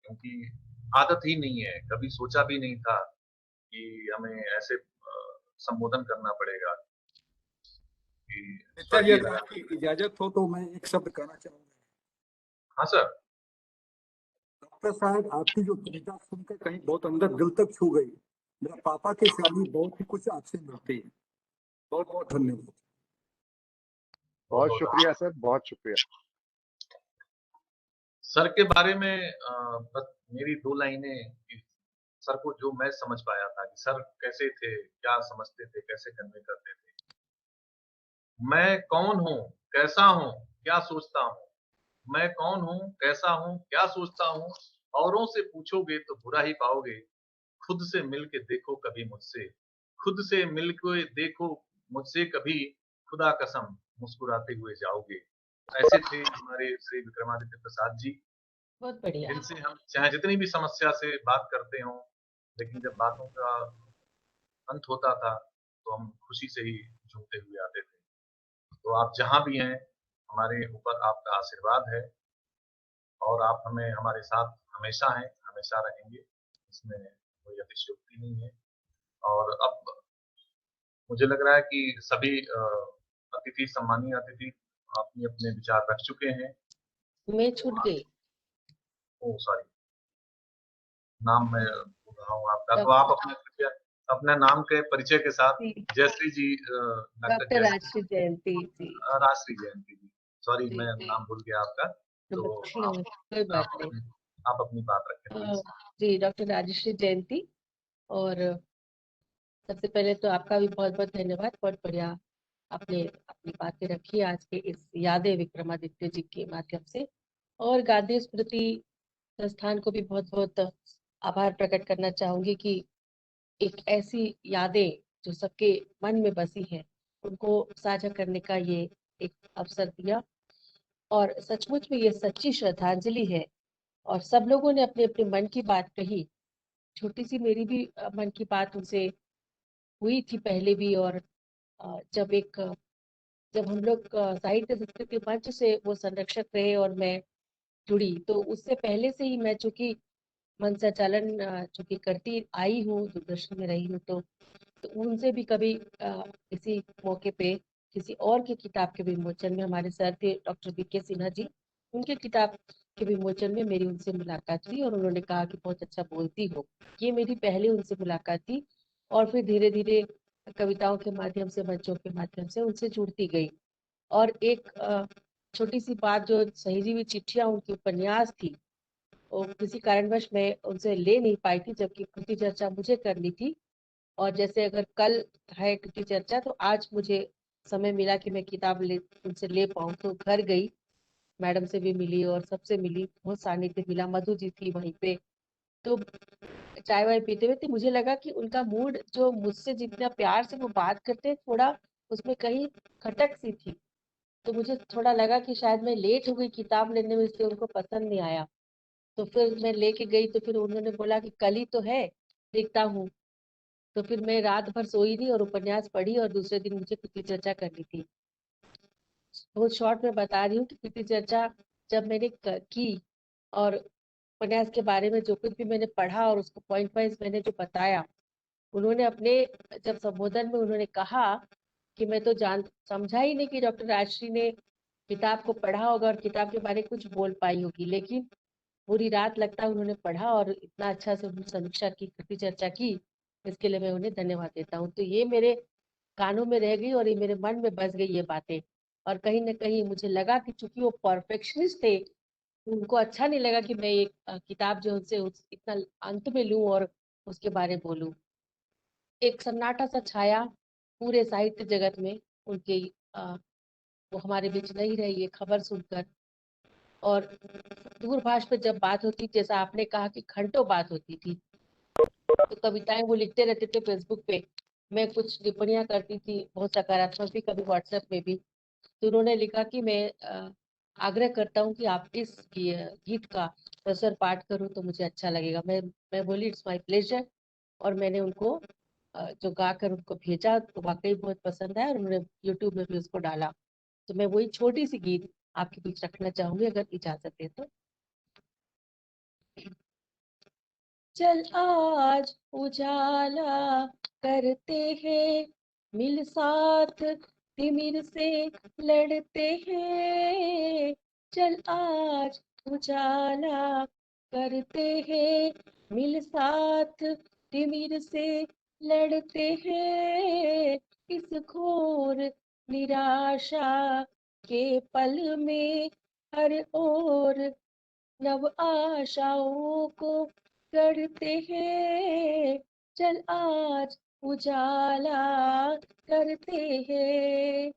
क्योंकि आदत ही नहीं है, कभी सोचा भी नहीं था कि हमें ऐसे संबोधन करना पड़ेगा कि नेता जी, स्वर्गीय। अगर आपकी इजाजत हो तो मैं एक शब्द कहना चाहूंगा। हाँ सर। डॉक्टर साहब, आपकी जो कविता सुनकर कहीं बहुत अंदर दिल तक छू गई। मेरा पापा की शादी बहुत ही कुछ आपसे मिलती है। बहुत बहुत धन्यवाद। बहुत शुक्रिया सर, बहुत शुक्रिया। सर के बारे में बस मेरी 2 लाइनें कि सर को जो मैं समझ पाया था कि सर कैसे थे, क्या समझते थे, कैसे कन्वे करते थे। मैं कौन हूँ, कैसा हूँ, क्या सोचता हूँ। मैं कौन हूँ, कैसा हूँ, क्या सोचता हूँ, औरों से पूछोगे तो बुरा ही पाओगे। खुद से मिल के देखो कभी मुझसे, खुद से मिल के देखो मुझसे कभी, खुदा कसम मुस्कुराते हुए जाओगे। ऐसे थे हमारे श्री विक्रमादित्य प्रसाद जी, बहुत बढ़िया। जिनसे हम चाहे जितनी भी समस्या से बात करते हों, लेकिन जब बातों का अंत होता था तो हम खुशी से ही झूमते हुए आते थे। तो आप जहाँ भी हैं, हमारे ऊपर आपका आशीर्वाद है और आप हमें हमारे साथ हमेशा हैं, हमेशा रहेंगे, इसमें कोई अतिशयोक्ति नहीं है। और अब मुझे लग रहा है कि सभी अतिथि, सम्मानीय अतिथि अपने-अपने विचार रख चुके हैं। मैं छूट गई। ओह सॉरी, नाम मैं भूल रहा हूँ आपका, तो आप डॉक्टर अपना कृपया अपने नाम के परिचय के साथ जी, जयश्री जी, डॉक्टर डॉक्टर जयश्री राजश्री जयंती जी। राजश्री जयंती जी। सॉरी, जी, मैं जी। नाम भूल गया आपका। तो कोई बात नहीं। आप अपनी बात रखें प्लीज। जी, डॉक्टर राजश्री जयंती। और सबसे पहले तो आपका भी बहुत बहुत धन्यवाद। बहुत बढ़िया आपने अपनी बातें रखी आज के इस यादें विक्रमादित्य जी के माध्यम से। और गांधी स्मृति संस्थान को भी बहुत बहुत आभार प्रकट करना चाहूंगी कि एक ऐसी यादें जो सबके मन में बसी है, उनको साझा करने का ये एक अवसर दिया। और सचमुच में ये सच्ची श्रद्धांजलि है। और सब लोगों ने अपने अपने मन की बात कही। छोटी सी मेरी भी मन की बात उनसे हुई थी पहले भी। और जब हम लोग साहित्य संस्कृति मंच से वो संरक्षक रहे और मैं जुड़ी, तो उससे पहले से ही मैं चूंकि मंच संचालन चूंकि करती आई हूँ, दूरदर्शन में रही हूँ, तो उनसे भी कभी किसी मौके पे किसी और की किताब के विमोचन में, हमारे सर थे डॉक्टर बीके सिन्हा जी, उनके किताब के विमोचन में मेरी उनसे मुलाकात हुई और उन्होंने कहा कि बहुत अच्छा बोलती हो। ये मेरी पहले उनसे मुलाकात थी। और फिर धीरे धीरे कविताओं के माध्यम से, मंचों के माध्यम से उनसे जुड़ती गई। और एक छोटी सी बात, जो सहेजी हुई चिट्ठियां उनकी उपन्यास थी, और किसी कारणवश मैं उनसे ले नहीं पाई थी, जबकि कृति चर्चा मुझे करनी थी। और जैसे अगर कल है कृति चर्चा, तो आज मुझे समय मिला कि मैं किताब उनसे ले पाऊँ, तो घर गई, मैडम से भी मिली और सबसे मिली, बहुत सानिध्य मिला। मधु जी थी वहीं पे, तो चाय वाय पीते हुए, तो मुझे लगा कि उनका मूड, जो मुझसे जितना प्यार से वो बात करते, थोड़ा उसमें कहीं खटक सी थी। तो मुझे थोड़ा लगा कि शायद मैं लेट हो गई किताब लेने में, इसलिए उनको पसंद नहीं आया। तो फिर मैं लेके गई, तो फिर उन्होंने बोला कि कल ही तो है, देखता हूँ। तो फिर मैं रात भर सोई नहीं और उपन्यास पढ़ी, और दूसरे दिन मुझे कृति चर्चा करनी थी। बहुत शॉर्ट में बता रही हूँ कि कृति चर्चा जब मैंने की, और उपन्यास के बारे में जो कुछ भी मैंने पढ़ा और उसको पॉइंट वाइज मैंने जो बताया, उन्होंने अपने जब संबोधन में उन्होंने कहा कि मैं तो समझा ही नहीं कि डॉक्टर राजश्री ने किताब को पढ़ा होगा और किताब के बारे में कुछ बोल पाई होगी, लेकिन पूरी रात लगता है उन्होंने पढ़ा और इतना अच्छा से उन्होंने समीक्षा की, कृति चर्चा की। इसके लिए मैं उन्हें धन्यवाद देता हूँ। तो ये मेरे कानों में रह गई और ये मेरे मन में बस गई ये बातें। और कहीं ना कहीं मुझे लगा कि चूंकि वो परफेक्शनिस्ट थे, उनको अच्छा नहीं लगा कि मैं एक किताब जो उनसे इतना अंत में लूं और उसके बारे में बोलूं। एक सन्नाटा सा छाया पूरे साहित्य जगत में उनके, वो हमारे बीच नहीं रही ये खबर सुनकर। और दूरभाष पे जब बात होती, जैसा आपने कहा कि घंटों बात होती थी, तो कविताएं वो लिखते रहते थे फेसबुक पे, मैं कुछ टिप्पणियां करती थी, बहुत सकारात्मक भी, कभी व्हाट्सएप में भी। तो उन्होंने लिखा कि मैं आग्रह करता हूँ कि आप इस गीत का प्रसर पाठ करूँ तो मुझे अच्छा लगेगा। मैं बोली इट्स माय प्लेजर। और मैंने उनको जो गाकर उनको भेजा, तो वाकई बहुत पसंद आया और उन्होंने यूट्यूब में भी उसको डाला। तो मैं वही छोटी सी गीत आपके बीच रखना चाहूंगी, अगर इजाजत है तो। चल आज उजाला करते हैं, मिल साथ तिमिर से लड़ते हैं। चल आज उजाला करते हैं, मिल साथ तिमिर से लड़ते हैं। इस घोर निराशा के पल में हर ओर नव आशाओं को करते हैं। चल आज उजाला करते हैं।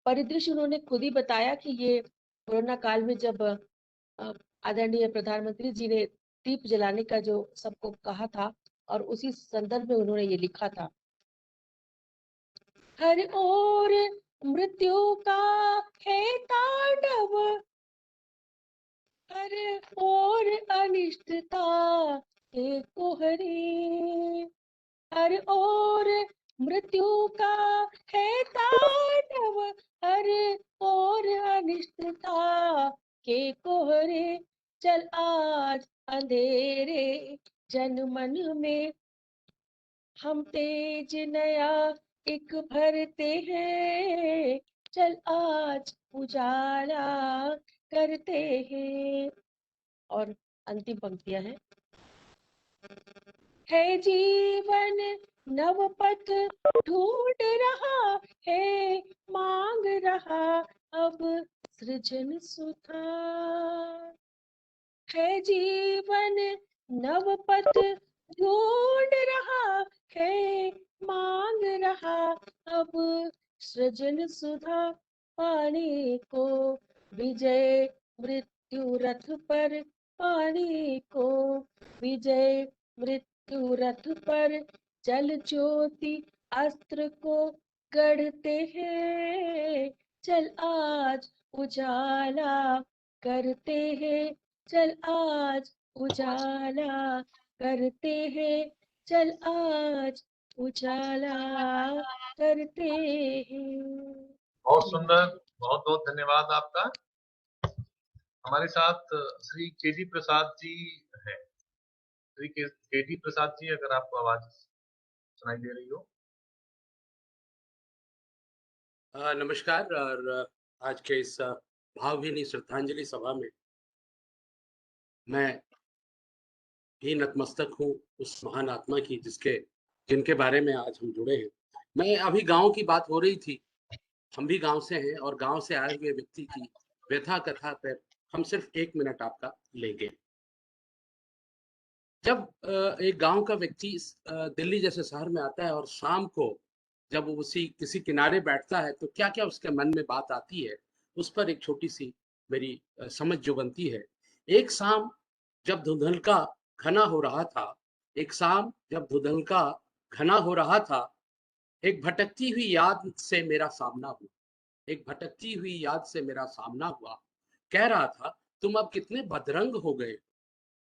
परिदृश्य उन्होंने खुद ही बताया कि ये कोरोना काल में जब आदरणीय प्रधानमंत्री जी ने दीप जलाने का जो सबको कहा था, और उसी संदर्भ में उन्होंने ये लिखा था। हर ओर मृत्यु का है तांडव, हर ओर अनिष्टता के कोहरे, हर ओर मृत्यु का है तांडव, हर ओर अनिष्टता के कोहरे। चल आज अंधेरे जनमन में हम तेज नया एक भरते हैं। चल आज उजाला करते हैं। और अंतिम पंक्तियां हैं। है जीवन नव पथ ढूंढ रहा है, मांग रहा अब सृजन सुधा। है जीवन नव पथ ढूंढ रहा है, मांग रहा अब सृजन सुधा। पाने को विजय मृत्यु रथ पर, पाने को विजय मृत्यु रथ पर, जल ज्योति अस्त्र को गढ़ते हैं। चल आज उजाला करते हैं, चल आज उजाला करते हैं, चल आज उजाला करते हैं। बहुत सुंदर, बहुत बहुत धन्यवाद आपका। हमारे साथ श्री केडी प्रसाद जी हैं। श्री केडी प्रसाद जी, अगर आपको आवाज सुनाई दे रही हो। नमस्कार। और आज के इस भावभीनी श्रद्धांजलि सभा में मैं भी नतमस्तक हूँ उस महान आत्मा की जिनके बारे में आज हम जुड़े हैं। मैं अभी गांव की बात हो रही थी, हम भी गांव से हैं, और गांव से आए हुए व्यक्ति की व्यथा कथा पर हम सिर्फ 1 मिनट आपका लेंगे। जब एक गांव का व्यक्ति दिल्ली जैसे शहर में आता है और शाम को जब वो किसी किनारे बैठता है तो क्या क्या उसके मन में बात आती है, उस पर एक छोटी सी मेरी समझ जो बनती है। एक शाम जब धुंधलका घना हो रहा था, एक शाम जब धुंधलका घना हो रहा था, एक भटकती हुई याद से मेरा सामना हुआ, एक भटकती हुई याद से मेरा सामना हुआ। कह रहा था तुम अब कितने बदरंग हो गए,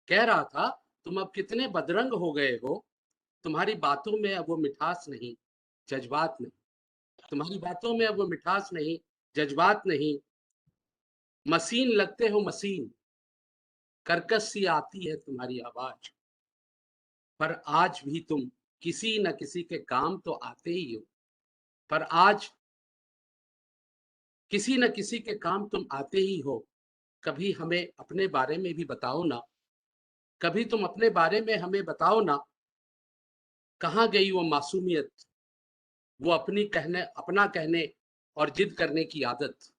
कह रहा था तुम अब कितने बदरंग हो गए हो। तुम्हारी बातों में अब वो मिठास नहीं, जज्बात नहीं, तुम्हारी बातों में अब वो मिठास नहीं, जज्बात नहीं। मशीन लगते हो मशीन, कर्कश सी आती है तुम्हारी आवाज, पर आज भी तुम किसी न किसी के काम तो आते ही हो। पर आज किसी न किसी के काम तुम आते ही हो। कभी हमें अपने बारे में भी बताओ ना, कभी तुम अपने बारे में हमें बताओ ना। कहाँ गई वो मासूमियत, वो अपना कहने और जिद करने की आदत।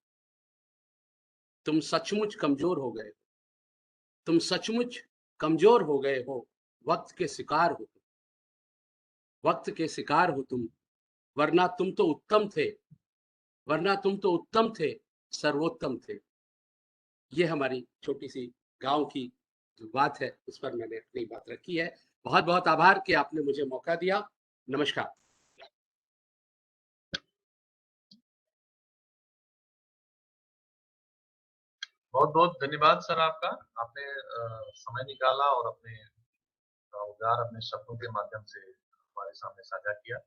तुम सचमुच कमजोर हो गए, तुम सचमुच कमजोर हो गए हो। वक्त के शिकार हो, वक्त के शिकार हो तुम, वरना तुम तो उत्तम थे, वरना तुम तो उत्तम थे, सर्वोत्तम थे। ये हमारी छोटी सी गांव की जो बात है उस पर मैंने अपनी बात रखी है। बहुत बहुत आभार कि आपने मुझे मौका दिया। नमस्कार। बहुत बहुत धन्यवाद सर आपका। आपने समय निकाला और अपने उद्गार अपने शब्दों के माध्यम से हमारे सामने साझा किया।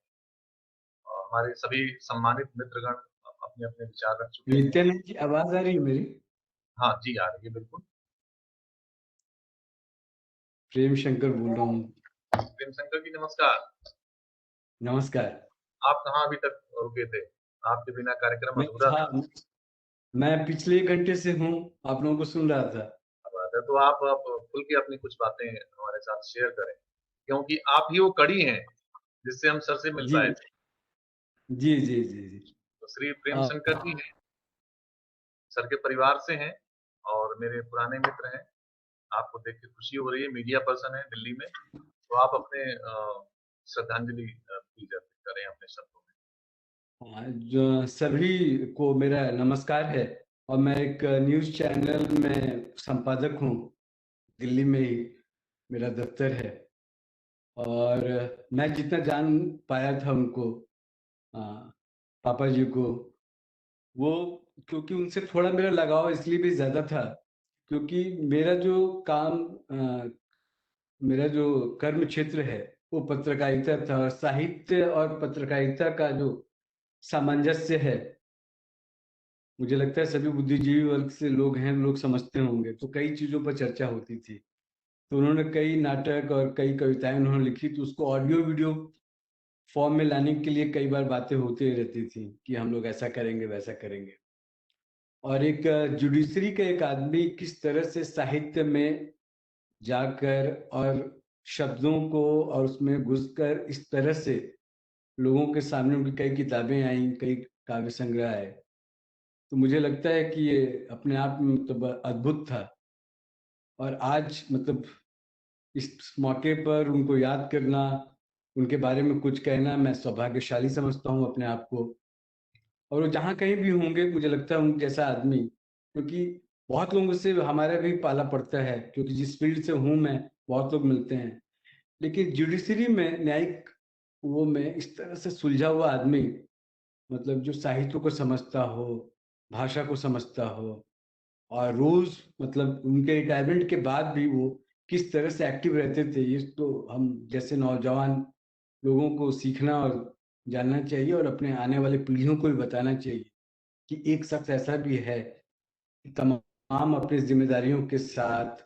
हमारे सभी सम्मानित मित्रगण अपने अपने विचार रख चुके हैं। नित्यानंद जी, आवाज आ रही है मेरी? हाँ जी, आ रही है बिल्कुल। प्रेम शंकर बोल रहा हूँ। प्रेम शंकर जी नमस्कार। नमस्कार। आप कहाँ अभी तक रुके थे? आपके बिना कार्यक्रम मैं अधूरा था। मैं पिछले 1 घंटे से हूँ, आप लोगों को सुन रहा था। तो आप खुल के अपनी कुछ बातें हमारे साथ शेयर करें, क्योंकि आप ही वो कड़ी हैं जिससे हम सर से मिल जी पाए थे। जी जी जी जी। तो श्री प्रेम आ, शंकर जी हैं, सर के परिवार से हैं और मेरे पुराने मित्र हैं। आपको देख के खुशी हो रही है, मीडिया पर्सन है दिल्ली में, तो आप अपने श्रद्धांजलि प्लीज करें अपने शब्दों में। जो सभी को मेरा नमस्कार है, और मैं एक न्यूज़ चैनल में संपादक हूँ, दिल्ली में ही मेरा दफ्तर है। और मैं जितना जान पाया था उनको, पापा जी को, वो क्योंकि उनसे थोड़ा मेरा लगाव इसलिए भी ज़्यादा था क्योंकि मेरा जो काम, मेरा जो कर्म क्षेत्र है वो पत्रकारिता था, और साहित्य और पत्रकारिता का जो सामंजस्य है, मुझे लगता है सभी बुद्धिजीवी वर्ग से लोग हैं, लोग समझते होंगे। तो कई चीज़ों पर चर्चा होती थी, तो उन्होंने कई नाटक और कई कविताएं उन्होंने लिखी, तो उसको ऑडियो वीडियो फॉर्म में लाने के लिए कई बार बातें होती रहती थी कि हम लोग ऐसा करेंगे वैसा करेंगे। और एक जुडिशरी का एक आदमी किस तरह से साहित्य में जाकर और शब्दों को और उसमें घुसकर इस तरह से लोगों के सामने, उनकी कई किताबें आई, कई काव्य संग्रह आए, तो मुझे लगता है कि ये अपने आप में मतलब अद्भुत था। और आज मतलब इस मौके पर उनको याद करना, उनके बारे में कुछ कहना, मैं सौभाग्यशाली समझता हूँ अपने आप को। और वो जहाँ कहीं भी होंगे, मुझे लगता है उन जैसा आदमी, क्योंकि बहुत लोगों से हमारा भी पाला पड़ता है, क्योंकि जिस फील्ड से हूँ मैं, बहुत लोग मिलते हैं, लेकिन जुडिशरी में, न्यायिक वो में इस तरह से सुलझा हुआ आदमी, मतलब जो साहित्य को समझता हो, भाषा को समझता हो, और रोज मतलब उनके रिटायरमेंट के बाद भी वो किस तरह से एक्टिव रहते थे, ये तो हम जैसे नौजवान लोगों को सीखना और जानना चाहिए, और अपने आने वाले पीढ़ियों को भी बताना चाहिए कि एक शख्स ऐसा भी है कि तमाम अपनी जिम्मेदारियों के साथ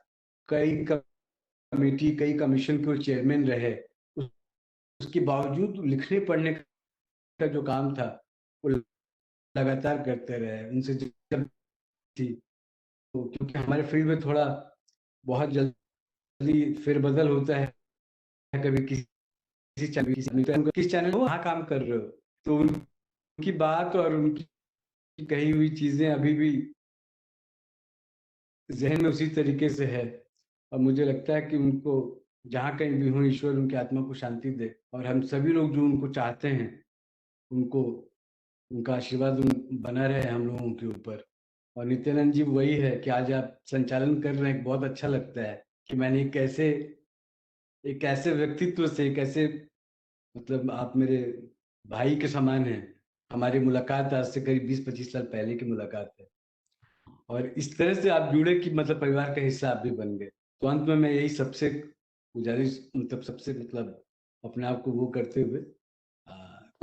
कई कमेटी, कई कमीशन के वो चेयरमैन रहे, उसके बावजूद लिखने पढ़ने का जो काम था वो लगातार करते रहे। उनसे जब थी, तो क्योंकि हमारे फील्ड में थोड़ा बहुत जल्दी फेरबदल होता है, कभी किस चैनल में वहाँ काम कर रहे हो, तो उनकी बात और उनकी कही हुई चीजें अभी भी जहन में उसी तरीके से है। और मुझे लगता है कि उनको जहाँ कहीं भी हो, ईश्वर उनकी आत्मा को शांति दे, और हम सभी लोग जो उनको चाहते हैं, उनको उनका आशीर्वाद बना रहे हम लोगों के ऊपर। और नित्यानंद जी, वही है कि आज आप संचालन कर रहे हैं, बहुत अच्छा लगता है कि मैंने एक ऐसे व्यक्तित्व से, एक ऐसे मतलब आप मेरे भाई के समान हैं। हमारी मुलाकात आज से करीब 20-25 साल पहले की मुलाकात है, और इस तरह से आप जुड़े कि मतलब परिवार का हिस्सा आप भी बन गए। तो अंत में मैं यही सबसे गुजारिश, मतलब सबसे मतलब अपने आप को वो करते हुए,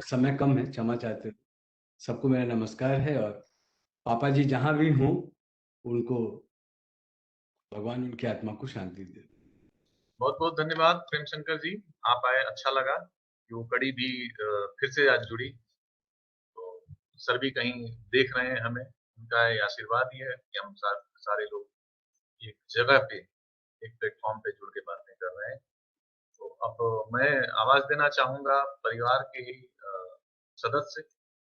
समय कम है, क्षमा चाहते हुए सबको मेरा नमस्कार है। और पापा जी जहाँ भी हों, उनको भगवान उनकी आत्मा को शांति दे। बहुत बहुत धन्यवाद प्रेम शंकर जी, आप आए, अच्छा लगा कि वो कड़ी भी फिर से आज जुड़ी। तो सर भी कहीं देख रहे हैं हमें, उनका ये आशीर्वाद ही है कि हम सारे लोग एक जगह पे, एक प्लेटफॉर्म पे जुड़ के बातें कर रहे हैं। तो अब मैं आवाज देना चाहूंगा परिवार के ही सदस्य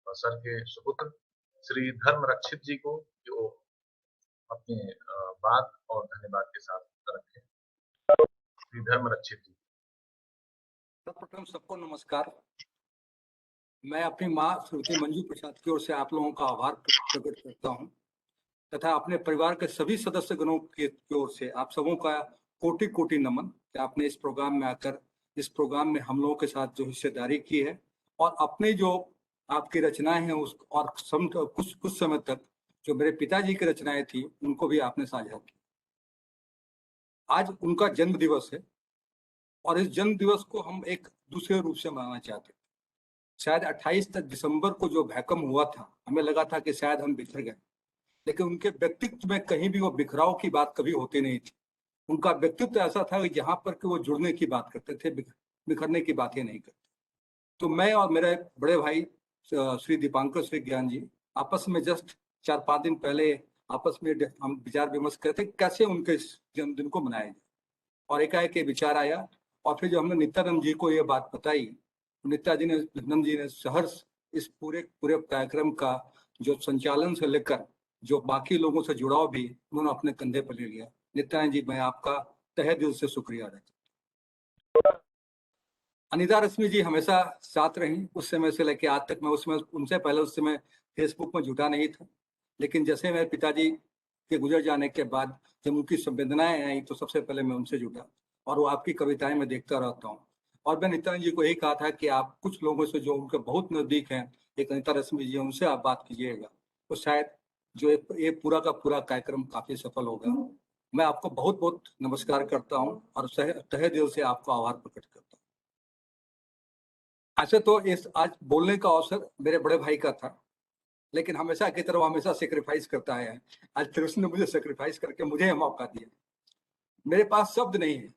और सर के सुपुत्र श्री धर्म रक्षित जी को, जो अपने बात और धन्यवाद के साथ रखें। श्री धर्म रक्षित जी। सर्वप्रथम सबको नमस्कार। मैं अपनी माँ श्रीमती मंजू प्रसाद की ओर से आप लोगों का आभार प्रकट करता हूँ, तथा अपने परिवार के सभी सदस्य गणों की ओर से आप सबों का कोटि कोटि नमन कि आपने इस प्रोग्राम में आकर इस प्रोग्राम में हम लोगों के साथ जो हिस्सेदारी की है, और अपने जो आपकी रचनाएं हैं उस और कुछ समय तक जो मेरे पिताजी की रचनाएं थी उनको भी आपने साझा की। आज उनका जन्म दिवस है, और इस जन्म दिवस को हम एक दूसरे रूप से मनाना चाहते हैं। शायद 28 दिसंबर को जो भूकंप हुआ था, हमें लगा था कि शायद हम बिखर गए, लेकिन उनके व्यक्तित्व में कहीं भी वो बिखराव की बात कभी होती नहीं थी। उनका व्यक्तित्व ऐसा था कि जहां पर कि वो जुड़ने की बात करते थे, बिखरने की बात ही नहीं करते। तो मैं और मेरे बड़े भाई श्री दीपांकर श्री ज्ञान जी आपस में जस्ट 4-5 दिन पहले आपस में हम विचार विमर्श करते कैसे उनके इस जन्मदिन को मनाया जाए, और एकाएक ये विचार आया। और फिर जो हमने नित्यानंद जी को ये बात बताई, नित्यानंद जी ने सहर्ष इस पूरे कार्यक्रम का जो संचालन से लेकर जो बाकी लोगों से जुड़ाव भी उन्होंने अपने कंधे पर ले लिया। नित्यानंद जी, मैं आपका तहे दिल से शुक्रिया अदा करता हूं। अनिता रश्मि जी हमेशा साथ रही उस समय से लेकर आज तक। मैं उसमें उनसे पहले उस समय फेसबुक में जुटा नहीं था, लेकिन जैसे मेरे पिताजी के गुजर जाने के बाद जब उनकी संवेदनाएं आई तो सबसे पहले मैं उनसे जुटा, और वो आपकी कविताएं मैं देखता रहता हूँ। और मैं नित्यानंद जी को यही कहा था कि आप कुछ लोगों से जो उनके बहुत नजदीक हैं, एक अनिता रश्मि जी, उनसे आप बात कीजिएगा, तो शायद जो ये पूरा का पूरा कार्यक्रम काफी सफल होगा। मैं आपको बहुत बहुत नमस्कार करता हूँ और तहे दिल से आपको आभार प्रकट करता हूँ। ऐसे तो इस आज बोलने का अवसर मेरे बड़े भाई का था, लेकिन हमेशा की तरह हमेशा सेक्रीफाइस करता है। आज कृष्ण ने मुझे सेक्रीफाइस करके मुझे यह मौका दिया। मेरे पास शब्द नहीं है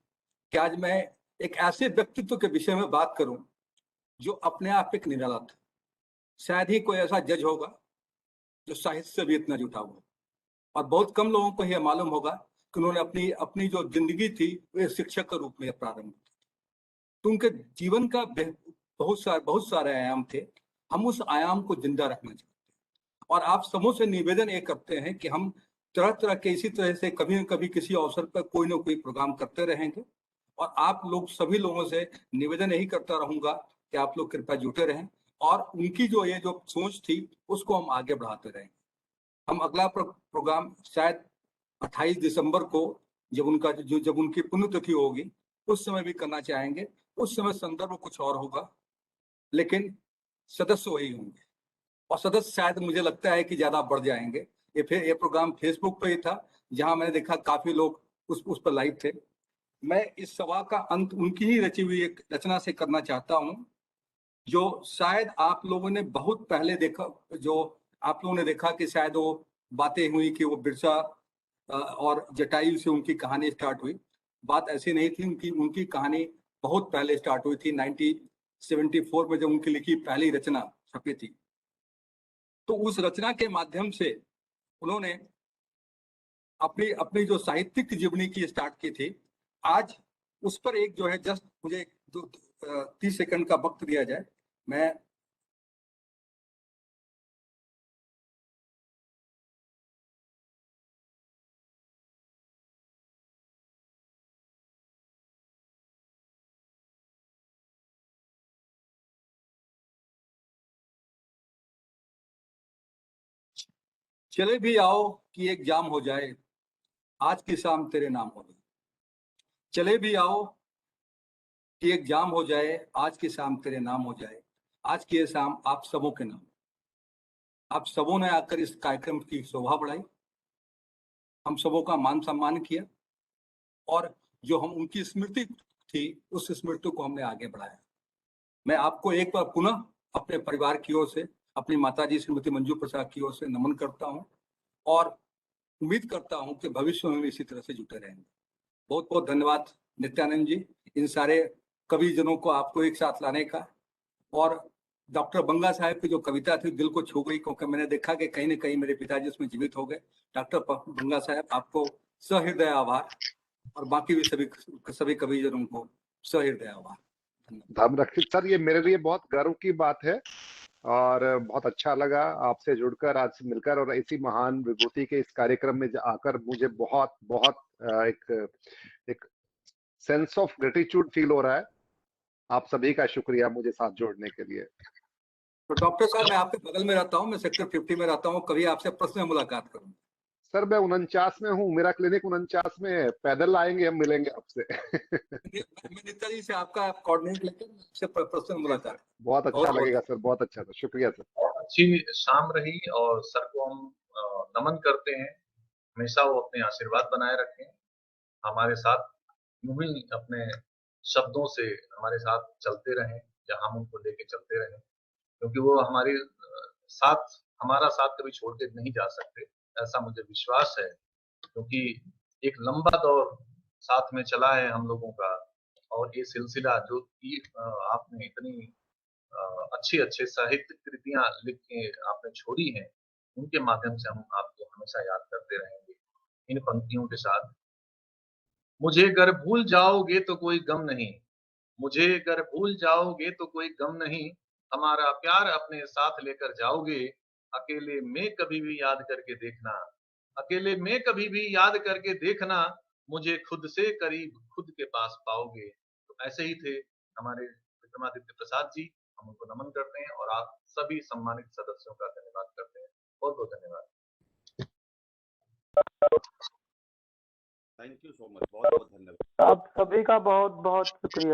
कि आज मैं एक ऐसे व्यक्तित्व के विषय में बात करूं जो अपने आप एक निराला था। शायद ही कोई ऐसा जज होगा जो साहित्य से भी इतना जुटा हुआ, और बहुत कम लोगों को यह मालूम होगा कि उन्होंने अपनी अपनी जो जिंदगी थी वे शिक्षक के रूप में प्रारंभ की। तो उनके जीवन का बहुत सारे आयाम थे। हम उस आयाम को जिंदा रखना चाहते हैं, और आप समूह से निवेदन ये करते हैं कि हम तरह तरह के इसी तरह से कभी न कभी किसी अवसर पर कोई ना कोई प्रोग्राम करते रहेंगे। और आप लोग सभी लोगों से निवेदन यही करता रहूंगा कि आप लोग कृपया जुटे रहें, और उनकी जो ये जो सोच थी उसको हम आगे बढ़ाते रहेंगे। हम अगला प्रोग्राम शायद 28 दिसंबर को जब उनकी पुण्यतिथि होगी उस समय भी करना चाहेंगे। उस समय संदर्भ कुछ और होगा, लेकिन सदस्य वही होंगे, और सदस्य शायद मुझे लगता है कि ज्यादा बढ़ जाएंगे। ये प्रोग्राम फेसबुक पे ही था, जहां मैंने देखा काफी लोग उस पर लाइव थे। मैं इस सभा का अंत उनकी ही रची हुई एक रचना से करना चाहता हूं, जो शायद आप लोगों ने बहुत पहले देखा, जो आप लोगों ने देखा कि शायद वो बातें हुई कि वो बिरसा और जटायु से उनकी कहानी स्टार्ट हुई। बात ऐसी नहीं थी, उनकी कहानी बहुत पहले स्टार्ट हुई थी। 1974 में जब उनकी लिखी पहली रचना छपी थी, तो उस रचना के माध्यम से उन्होंने अपनी अपनी जो साहित्यिक जीवनी की स्टार्ट की थी। आज उस पर एक जो है जस्ट मुझे 30 सेकंड का वक्त दिया जाए। मैं चले भी आओ कि एक जाम हो जाए, आज की शाम तेरे नाम हो जाए। चले भी आओ कि एक जाम हो जाए, आज की शाम तेरे नाम हो जाए। आज की ये शाम आप सबों के नाम। आप सबों ने आकर इस कार्यक्रम की शोभा बढ़ाई, हम सबों का मान सम्मान किया, और जो हम उनकी स्मृति थी उस स्मृति को हमने आगे बढ़ाया। मैं आपको एक बार पुनः अपने परिवार की ओर से, अपनी माताजी श्रीमती मंजू प्रसाद की ओर से नमन करता हूं, और उम्मीद करता हूं कि भविष्य में इसी तरह से जुटे रहेंगे। बहुत बहुत धन्यवाद नित्यानंद जी, इन सारे कवि जनों को आपको एक साथ लाने का। और डॉक्टर बंगा साहब की जो कविता थी दिल को छू गई, क्योंकि मैंने देखा कि कहीं ना कहीं मेरे पिताजी उसमें जीवित हो गए। डॉक्टर बंगा साहब, आपको सहृदय आभार, और बाकी भी सभी कवि जनों को सहृदय आभार। धर्म रक्षित सर, ये मेरे लिए बहुत गर्व की बात है, और बहुत अच्छा लगा आपसे जुड़कर, आज से मिलकर, और ऐसी महान विभूति के इस कार्यक्रम में आकर मुझे बहुत बहुत एक सेंस ऑफ ग्रेटिट्यूड फील हो रहा है। आप सभी का शुक्रिया मुझे साथ जोड़ने के लिए। तो डॉक्टर साहब, मैं आपके बगल में रहता हूँ, मैं सेक्टर 50 में रहता हूँ, कभी आपसे पर्सनल मुलाकात करूंगा। सर मैं 49 में हूँ, मेरा क्लिनिक 49 में है, पैदल आएंगे, हम मिलेंगे आपसे। मैं नेताजी से आपका कोऑर्डिनेट लेकर आपसे पर्सनल मुलाकात। बहुत अच्छा लगेगा सर, बहुत अच्छा था, शुक्रिया सर। अच्छी शाम रही, और सर को हम नमन करते हैं। हमेशा वो अपने आशीर्वाद बनाए रखें, हमारे साथ यूं ही अपने शब्दों से हमारे साथ चलते रहें, या हम उनको लेके चलते रहें। क्योंकि वो हमारा साथ कभी छोड़ के नहीं जा सकते, ऐसा मुझे विश्वास है। क्योंकि एक लंबा दौर साथ में चला है हम लोगों का, और ये सिलसिला जो कि आपने इतनी अच्छी साहित्य कृतियां लिख के आपने छोड़ी हैं, उनके माध्यम से हम आपको हमेशा याद करते रहेंगे इन पंक्तियों के साथ। मुझे अगर भूल जाओगे तो कोई गम नहीं, मुझे अगर भूल जाओगे तो कोई गम नहीं, हमारा प्यार अपने साथ लेकर जाओगे, अकेले में कभी भी याद करके देखना, अकेले में कभी भी याद करके देखना, मुझे खुद से करीब खुद के पास पाओगे। तो ऐसे ही थे हमारे विक्रमादित्य प्रसाद जी, हम उनको नमन करते हैं और आप सभी सम्मानित सदस्यों का धन्यवाद करते हैं। बहुत बहुत धन्यवाद। थैंक यू सो मच, बहुत बहुत धन्यवाद। आप सभी का बहुत बहुत शुक्रिया।